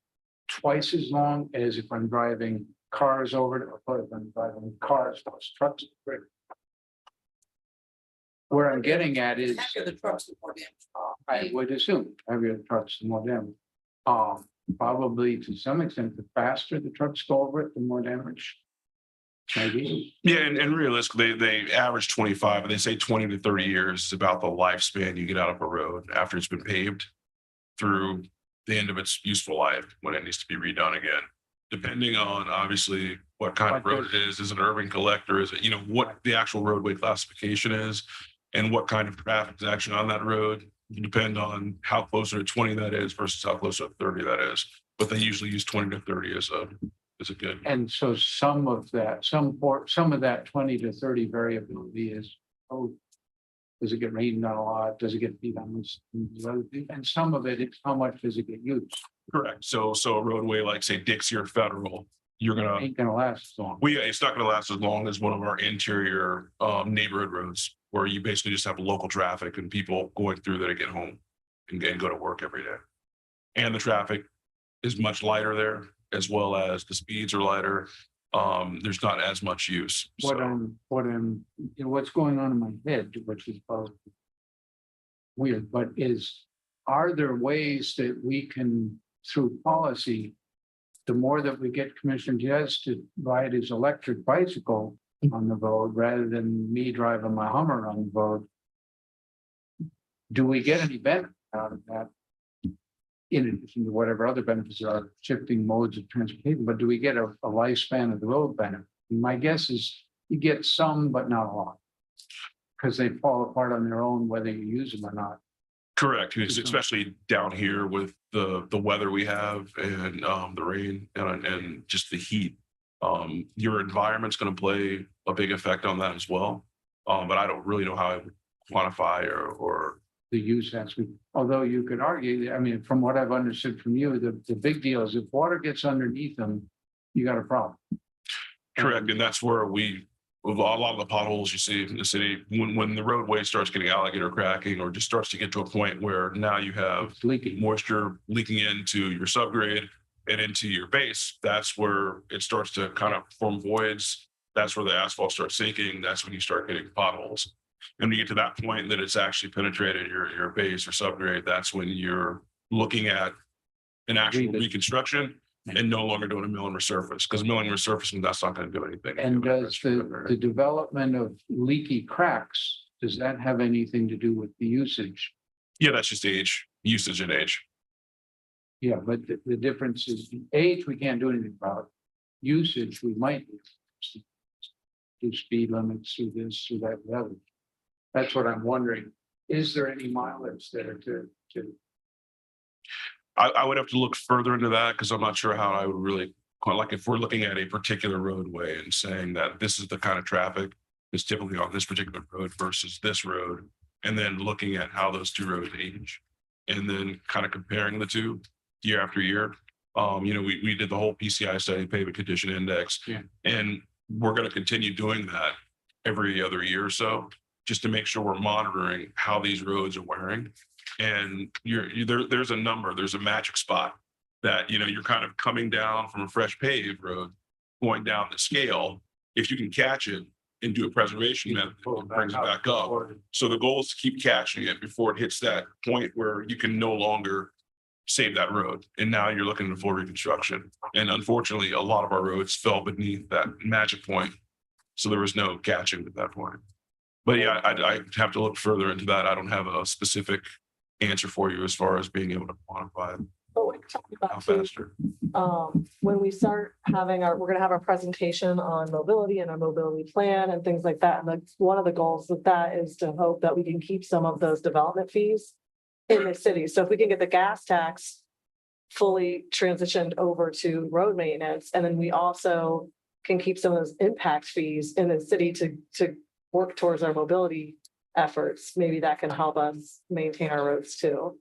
twice as long as if I'm driving cars over it, or if I'm driving cars plus trucks? Where I'm getting at is,
After the trucks, the more damage.
I would assume heavier the trucks, the more damage. Probably to some extent, the faster the trucks go over it, the more damage. Maybe.
Yeah, and realistically, they average 25, but they say 20 to 30 years is about the lifespan you get out of a road after it's been paved through the end of its useful life when it needs to be redone again. Depending on obviously what kind of road it is it an urban collector? Is it, what the actual roadway classification is and what kind of traffic is actually on that road? It depend on how close to 20 that is versus how close to 30 that is. But they usually use 20 to 30 as a good.
And so some of that 20 to 30 variability is, does it get rained on a lot? Does it get beat on this? And some of it is how much does it get used?
Correct. So a roadway like say Dixie or Federal, you're gonna,
Ain't gonna last long.
it's not gonna last as long as one of our interior neighborhood roads where you basically just have local traffic and people going through there to get home and go to work every day. And the traffic is much lighter there, as well as the speeds are lighter. There's not as much use.
What's going on in my head, which is probably weird, but are there ways that we can, through policy, the more that we get Commissioner Diaz to ride his electric bicycle on the road rather than me driving my Hummer on the road, do we get any benefit out of that? In addition to whatever other benefits there are, shifting modes of transportation, but do we get a lifespan of the road benefit? My guess is you get some, but not a lot. Because they fall apart on their own, whether you use them or not.
Correct, because especially down here with the weather we have and the rain and just the heat. Your environment's gonna play a big effect on that as well. But I don't really know how I would quantify or
The use aspect, although you could argue, I mean, from what I've understood from you, the big deal is if water gets underneath them, you got a problem.
correct, and that's where with a lot of the potholes you see in the city, when the roadway starts getting alligator cracking or just starts to get to a point where now you have
It's leaking.
moisture leaking into your subgrade and into your base, that's where it starts to kind of form voids. That's where the asphalt starts sinking. That's when you start getting potholes. And when you get to that point that it's actually penetrated your base or subgrade, that's when you're looking at an actual reconstruction and no longer doing a mill and resurface, because milling and resurfacing, that's not going to do anything.
And does the development of leaky cracks, does that have anything to do with the usage?
Yeah, that's just age, usage and age.
Yeah, but the difference is age, we can't do anything about. Usage, we might do speed limits through this, through that, the other. That's what I'm wondering. Is there any mileage there to?
I would have to look further into that because I'm not sure how I would really, like if we're looking at a particular roadway and saying that this is the kind of traffic that's typically on this particular road versus this road, and then looking at how those two roads age, and then kind of comparing the two year after year. We did the whole PCI study, pavement condition index,
Yeah.
and we're going to continue doing that every other year or so, just to make sure we're monitoring how these roads are wearing. And there's a number, there's a magic spot that, you're kind of coming down from a fresh paved road, going down the scale. If you can catch it and do a preservation method, it brings it back up. So the goal is to keep catching it before it hits that point where you can no longer save that road. And now you're looking at full reconstruction. And unfortunately, a lot of our roads fell beneath that magic point. So there was no catching at that point. But yeah, I have to look further into that. I don't have a specific answer for you as far as being able to quantify
But we can talk
how
about too,
faster.
when we start having we're gonna have our presentation on mobility and our mobility plan and things like that. And that's one of the goals of that is to hope that we can keep some of those development fees in the city. So if we can get the gas tax fully transitioned over to road maintenance, and then we also can keep some of those impact fees in the city to work towards our mobility efforts, maybe that can help us maintain our roads too.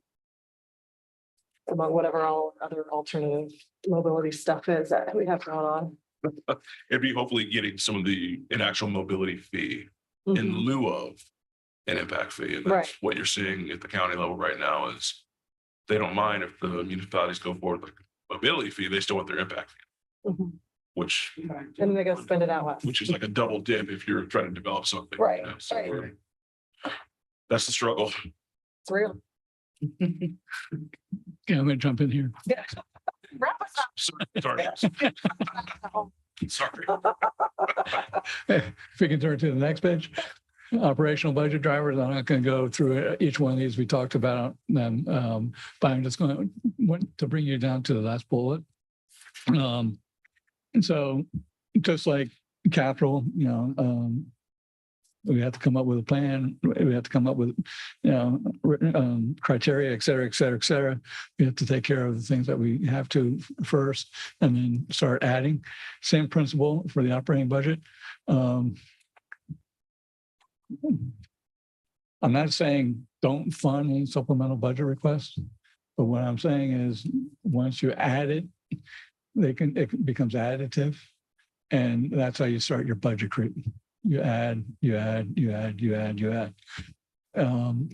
Among whatever all other alternative mobility stuff is that we have going on.
It'd be hopefully getting some of an actual mobility fee in
Mhm.
lieu of an impact fee. And
Right.
that's what you're seeing at the county level right now is they don't mind if the municipalities go forward with a mobility fee, they still want their impact fee,
Mhm.
which
And then they go spend it out west.
which is like a double dip if you're trying to develop something.
Right,
So
right.
that's the struggle.
It's real.
Yeah, I'm gonna jump in here.
Wrap us up.
Sorry. Sorry.
If we can turn to the next page. Operational budget drivers, I'm not going to go through each one of these we talked about them, but I'm just going to bring you down to the last bullet. And so just like capital, we have to come up with a plan. We have to come up with, criteria, et cetera, et cetera, et cetera. We have to take care of the things that we have to first and then start adding. Same principle for the operating budget. I'm not saying don't fund any supplemental budget requests, but what I'm saying is once you add it, it becomes additive. And that's how you start your budget creep. You add.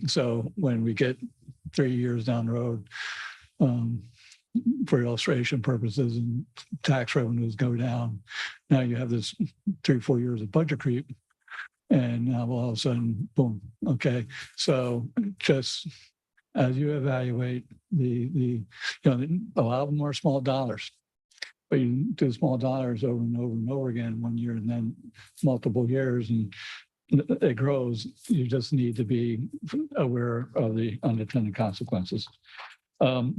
So when we get 3 years down the road, for illustration purposes and tax revenues go down, now you have this 3-4 years of budget creep. And now all of a sudden, boom, okay. So just as you evaluate a lot of them are small dollars. But you do small dollars over and over and over again 1 year and then multiple years and it grows. You just need to be aware of the unintended consequences.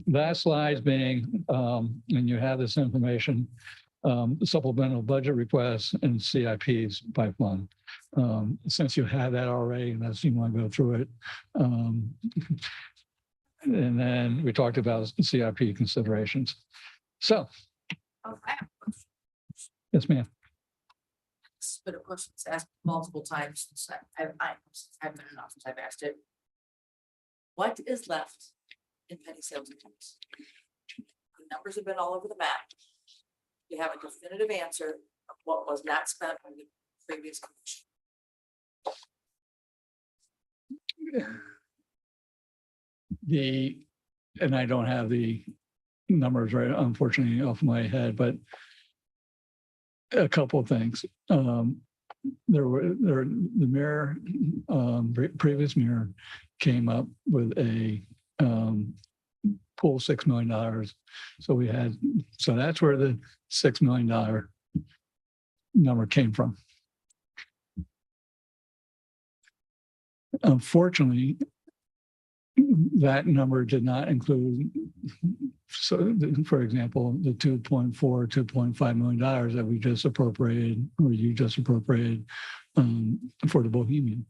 Last slide being, and you have this information, supplemental budget requests and CIPs by fund. Since you have that already, unless you want to go through it. And then we talked about CIP considerations. So, yes, ma'am.
But of course, it's asked multiple times since I've been in office, I've asked it. What is left in petty sales accounts? The numbers have been all over the map. You have a definitive answer of what was not spent on the previous commission.
And I don't have the numbers right, unfortunately, off my head, but a couple of things. The mayor, previous mayor came up with a pool $6 million. So that's where the $6 million number came from. Unfortunately, that number did not include, so for example, the $2.5 million that we just appropriated, or you just appropriated for the Bohemian.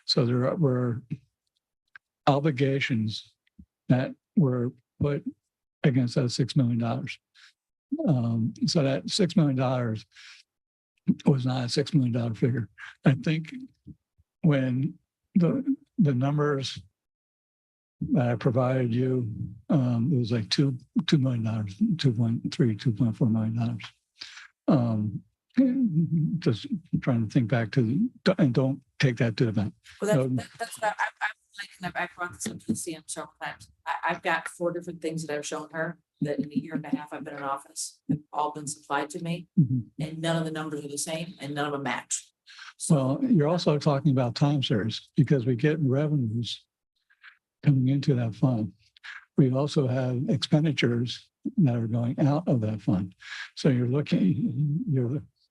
So there were obligations that were put against that $6 million. So that $6 million was not a $6 million figure. I think when the numbers that I provided you, it was like $2 million, 2.3, $2.4 million. Just trying to think back to, and don't take that to the bank.
Well, that's what I've brought this up to the CM several times. I've got 4 different things that I've shown her that in a year and a half I've been in office have all been supplied to me, and none of the numbers are the same and none of them match.
Well, you're also talking about time series because we get revenues coming into that fund. We also have expenditures that are going out of that fund. So you're looking,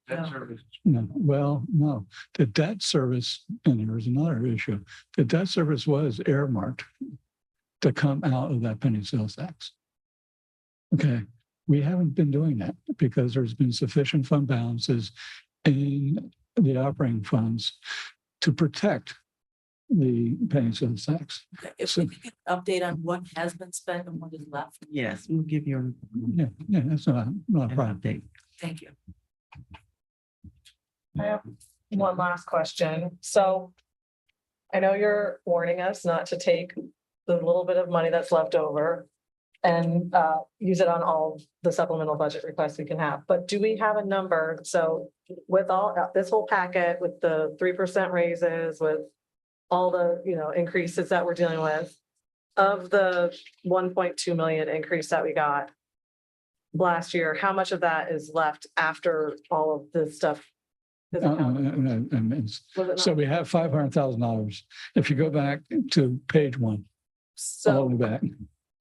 Debt service.
no, well, no, the debt service, and there is another issue. The debt service was earmarked to come out of that penny sales tax. Okay, we haven't been doing that because there's been sufficient fund balances in the operating funds to protect the penny sales tax.
If we can update on what has been spent and what is left,
Yes, we'll give you
Yeah, that's not a
an
problem.
update.
thank you.
I have one last question. So I know you're warning us not to take the little bit of money that's left over and use it on all the supplemental budget requests we can have. But do we have a number? So with all this whole packet, with the 3% raises, with all the, increases that we're dealing with, of the 1.2 million increase that we got last year, how much of that is left after all of this stuff? is accounted? Was it
So
not?
we have $500,000. If you go back to page 1, all
So,
the way back,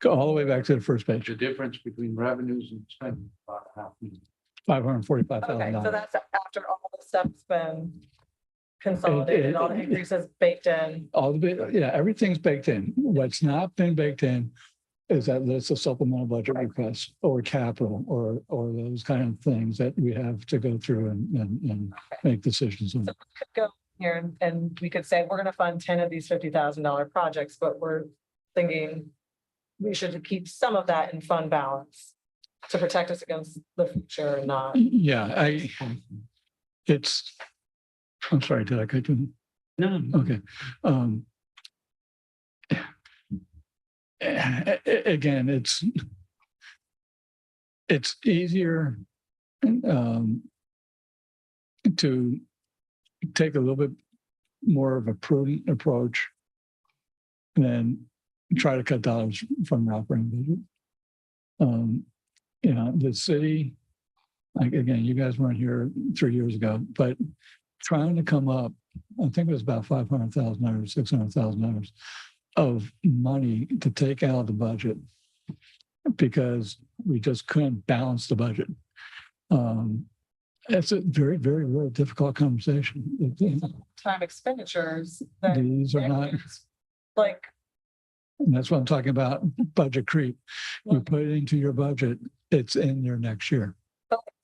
go all the way back to the first page,
The difference between revenues and spending, about $500,000.
okay, so
$545,000.
that's after all the stuff's been consolidated, all the increases baked in.
All the bit, yeah, everything's baked in. What's not been baked in is that list of supplemental budget requests or capital or those kind of things that we have to go through and make decisions on.
So we could go here and we could say, we're gonna fund 10 of these $50,000 projects, but we're thinking we should keep some of that in fund balance to protect us against the future and not.
Yeah, I'm sorry, did I cut you?
No,
Okay. Again, it's easier to take a little bit more of a prudent approach than try to cut dollars from the operating budget. You know, the city, like, again, you guys weren't here 3 years ago, but trying to come up, I think it was about $500,000, $600,000 of money to take out of the budget because we just couldn't balance the budget. It's a very, very, very difficult conversation.
Time expenditures.
These are not,
Like,
and that's what I'm talking about, budget creep. You put it into your budget, it's in there next year.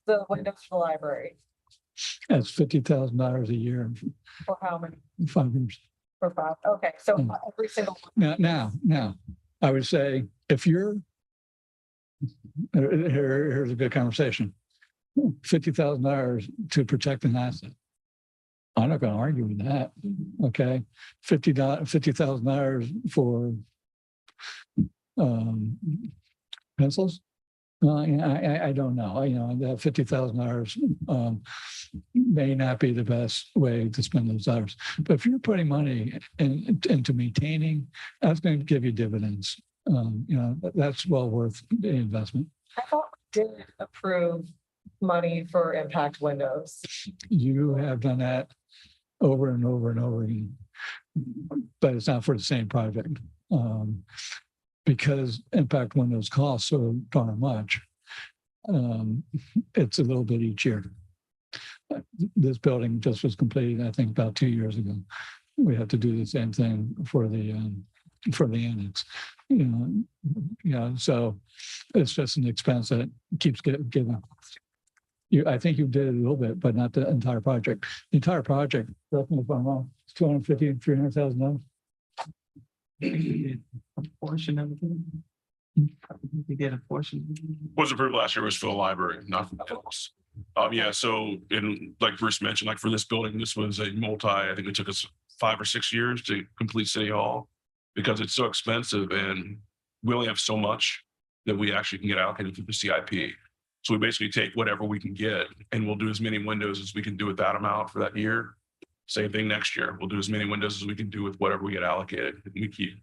the windows for the library,
That's $50,000 a year,
for how many,
5 years.
for 5? Okay, so
Mm.
every single one.
Now, I would say if you're, here's a good conversation. $50,000 to protect an asset. I'm not going to argue with that. Okay, $50,000 for pencils. I don't know. You know, that $50,000 may not be the best way to spend those dollars. But if you're putting money into maintaining, that's going to give you dividends. You know, that's well worth the investment.
I thought we did approve money for impact windows.
You have done that over and over and over again, but it's not for the same project. Because impact windows cost so darn much. It's a little bit each year. This building just was completed, I think, about 2 years ago. We have to do the same thing for the annex. You know, so it's just an expense that keeps getting. I think you did it a little bit, but not the entire project. The entire project, correct me if I'm wrong, it's $250,000, $300,000.
A portion of it. We did a portion.
Was approved last year was for the library, not for the else. Yeah, so like Bruce mentioned, like for this building, this was a I think it took us 5 or 6 years to complete City Hall because it's so expensive and we only have so much that we actually can get allocated through the CIP. So we basically take whatever we can get and we'll do as many windows as we can do with that amount for that year. Same thing next year. We'll do as many windows as we can do with whatever we get allocated. And we keep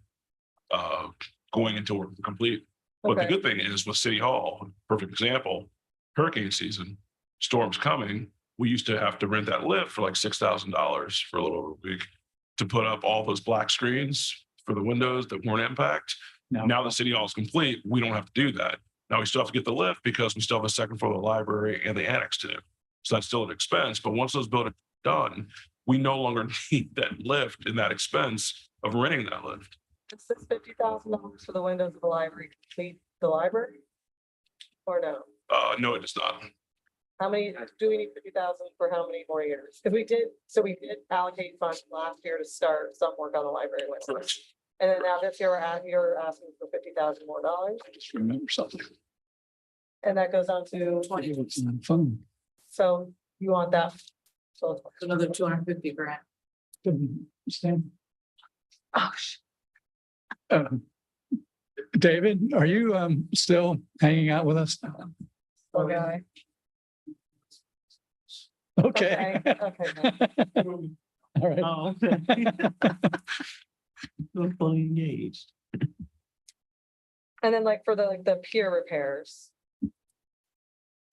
going until we're complete. But the
Okay.
good thing is with City Hall, perfect example, hurricane season, storms coming, we used to have to rent that lift for like $6,000 for a little over a week to put up all those black screens for the windows that weren't impact. Now the City Hall is complete, we don't have to do that. Now we still have to get the lift because we still have a second floor of the library and the annex to do. So that's still an expense, but once those buildings are done, we no longer need that lift and that expense of renting that lift.
Is this $50,000 for the windows of the library, complete the library? Or no?
No, it does not.
How many, do we need 50,000 for how many more years? Because we did allocate funds last year to start some work on the library windows. And then now this year, you're asking for $50,000 more dollars,
I just remember something.
and that goes on to,
It's on the phone.
so you want that? So,
Another 250 grand.
Stan?
oh,
David, are you still hanging out with us?
okay.
Okay.
Okay.
All right.
Oh, okay. We're fully engaged.
And then like for the pier repairs.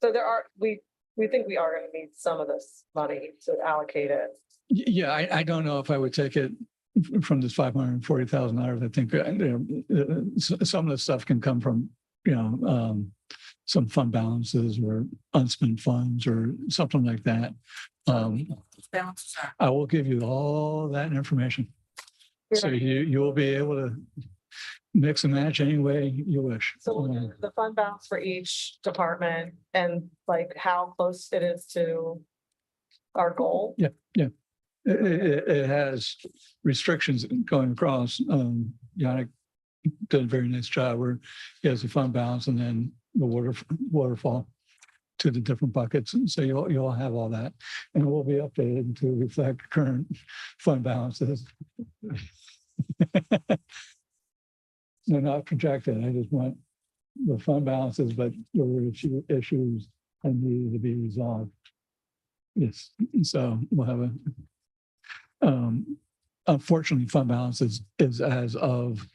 So we think we are gonna need some of this money to allocate it.
Yeah, I don't know if I would take it from this $540,000. I think some of the stuff can come from, some fund balances or unspent funds or something like that.
Those balances are.
I will give you all that information. So you will be able to mix and match any way you wish.
So we'll do the fund balance for each department and like how close it is to our goal.
It has restrictions going across. Yannick did a very nice job where he has the fund balance and then the waterfall to the different buckets. And so you'll have all that and it will be updated to reflect current fund balances. They're not projected. I just want the fund balances, but there were issues that needed to be resolved. Yes, so we'll have unfortunately, fund balance is as of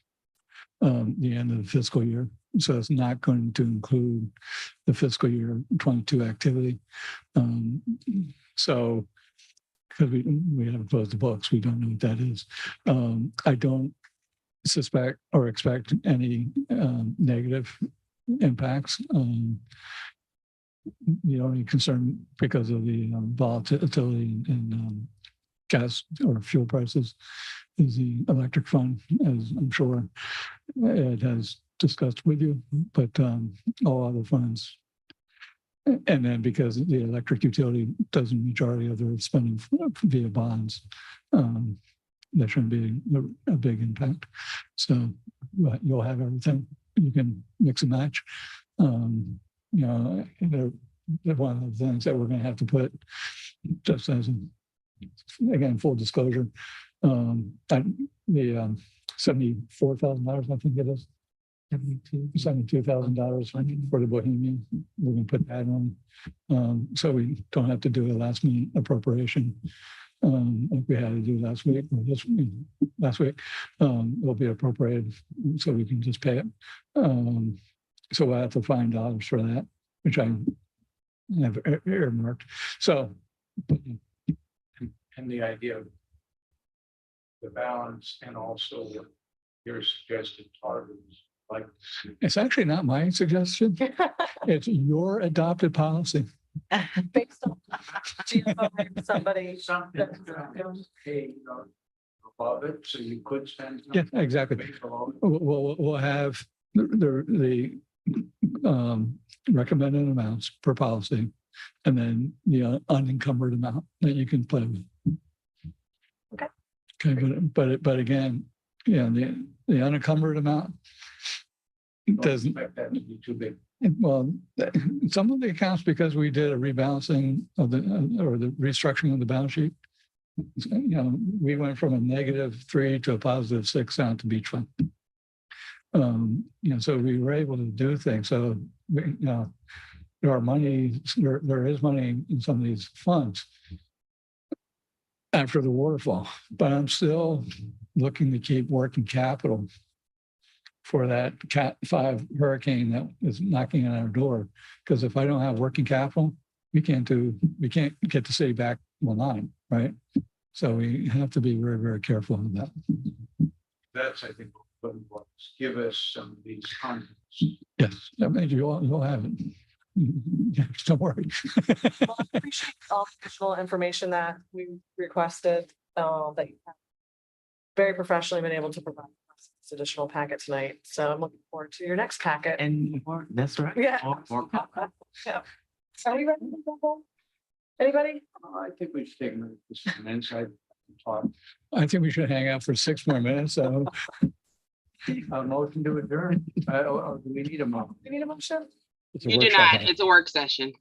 the end of the fiscal year. So it's not going to include the fiscal year 22 activity. So because we haven't closed the books, we don't know what that is. I don't suspect or expect any negative impacts. The only concern because of the volatility in gas or fuel prices is the electric fund, as I'm sure Ed has discussed with you, but all other funds. And then because the electric utility does the majority of their spending via bonds, there shouldn't be a big impact. So you'll have everything. You can mix and match. You know, one of the things that we're going to have to put, just as again, full disclosure, the $74,000, I think it is. $72,000 for the Bohemian. We're going to put that on, so we don't have to do a last minute appropriation like we had to do last week or this week. Last week, it'll be appropriated, so we can just pay it. So we'll have to find dollars for that, which I have earmarked. So,
And the idea of the balance and also your suggested targets, like.
it's actually not my suggestion. It's your adopted policy.
Based on GFO, somebody.
Something above it, so you could spend.
Yeah, exactly. We'll have the recommended amounts per policy, and then the unencumbered amount that you can play with.
Okay.
Okay, but again, yeah, the unencumbered amount doesn't.
Expect that to be too big.
Well, some of the accounts, because we did a rebalancing of the, or the restructuring of the balance sheet, you know, we went from a -3 to a +6 down to beach fund. You know, so we were able to do things. So, you know, there is money in some of these funds after the waterfall, but I'm still looking to keep working capital for that Cat 5 hurricane that is knocking on our door. Because if I don't have working capital, we can't get the city back online, right? So we have to be very, very careful of that.
That's, I think, what it was. Give us some of these comments.
Yes, I mean, you'll have it. Don't worry.
Well, I appreciate all the additional information that we requested, that you have very professionally been able to provide us this additional packet tonight. So I'm looking forward to your next packet.
And more, that's right.
Yeah.
More
Yeah. Are we ready to go? Anybody?
I think we should take some insight talk.
I think we should hang out for 6 more minutes. So
A motion to adjourn. Or do we need a motion?
We need a motion?
it's a
You do
workshop.
not. It's a work session.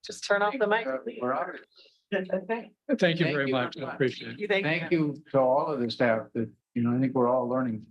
Just turn off the mic.
We're out.
Okay.
Thank you very much. I appreciate it.
You think?
Thank you to all of the staff that, you know, I think we're all learning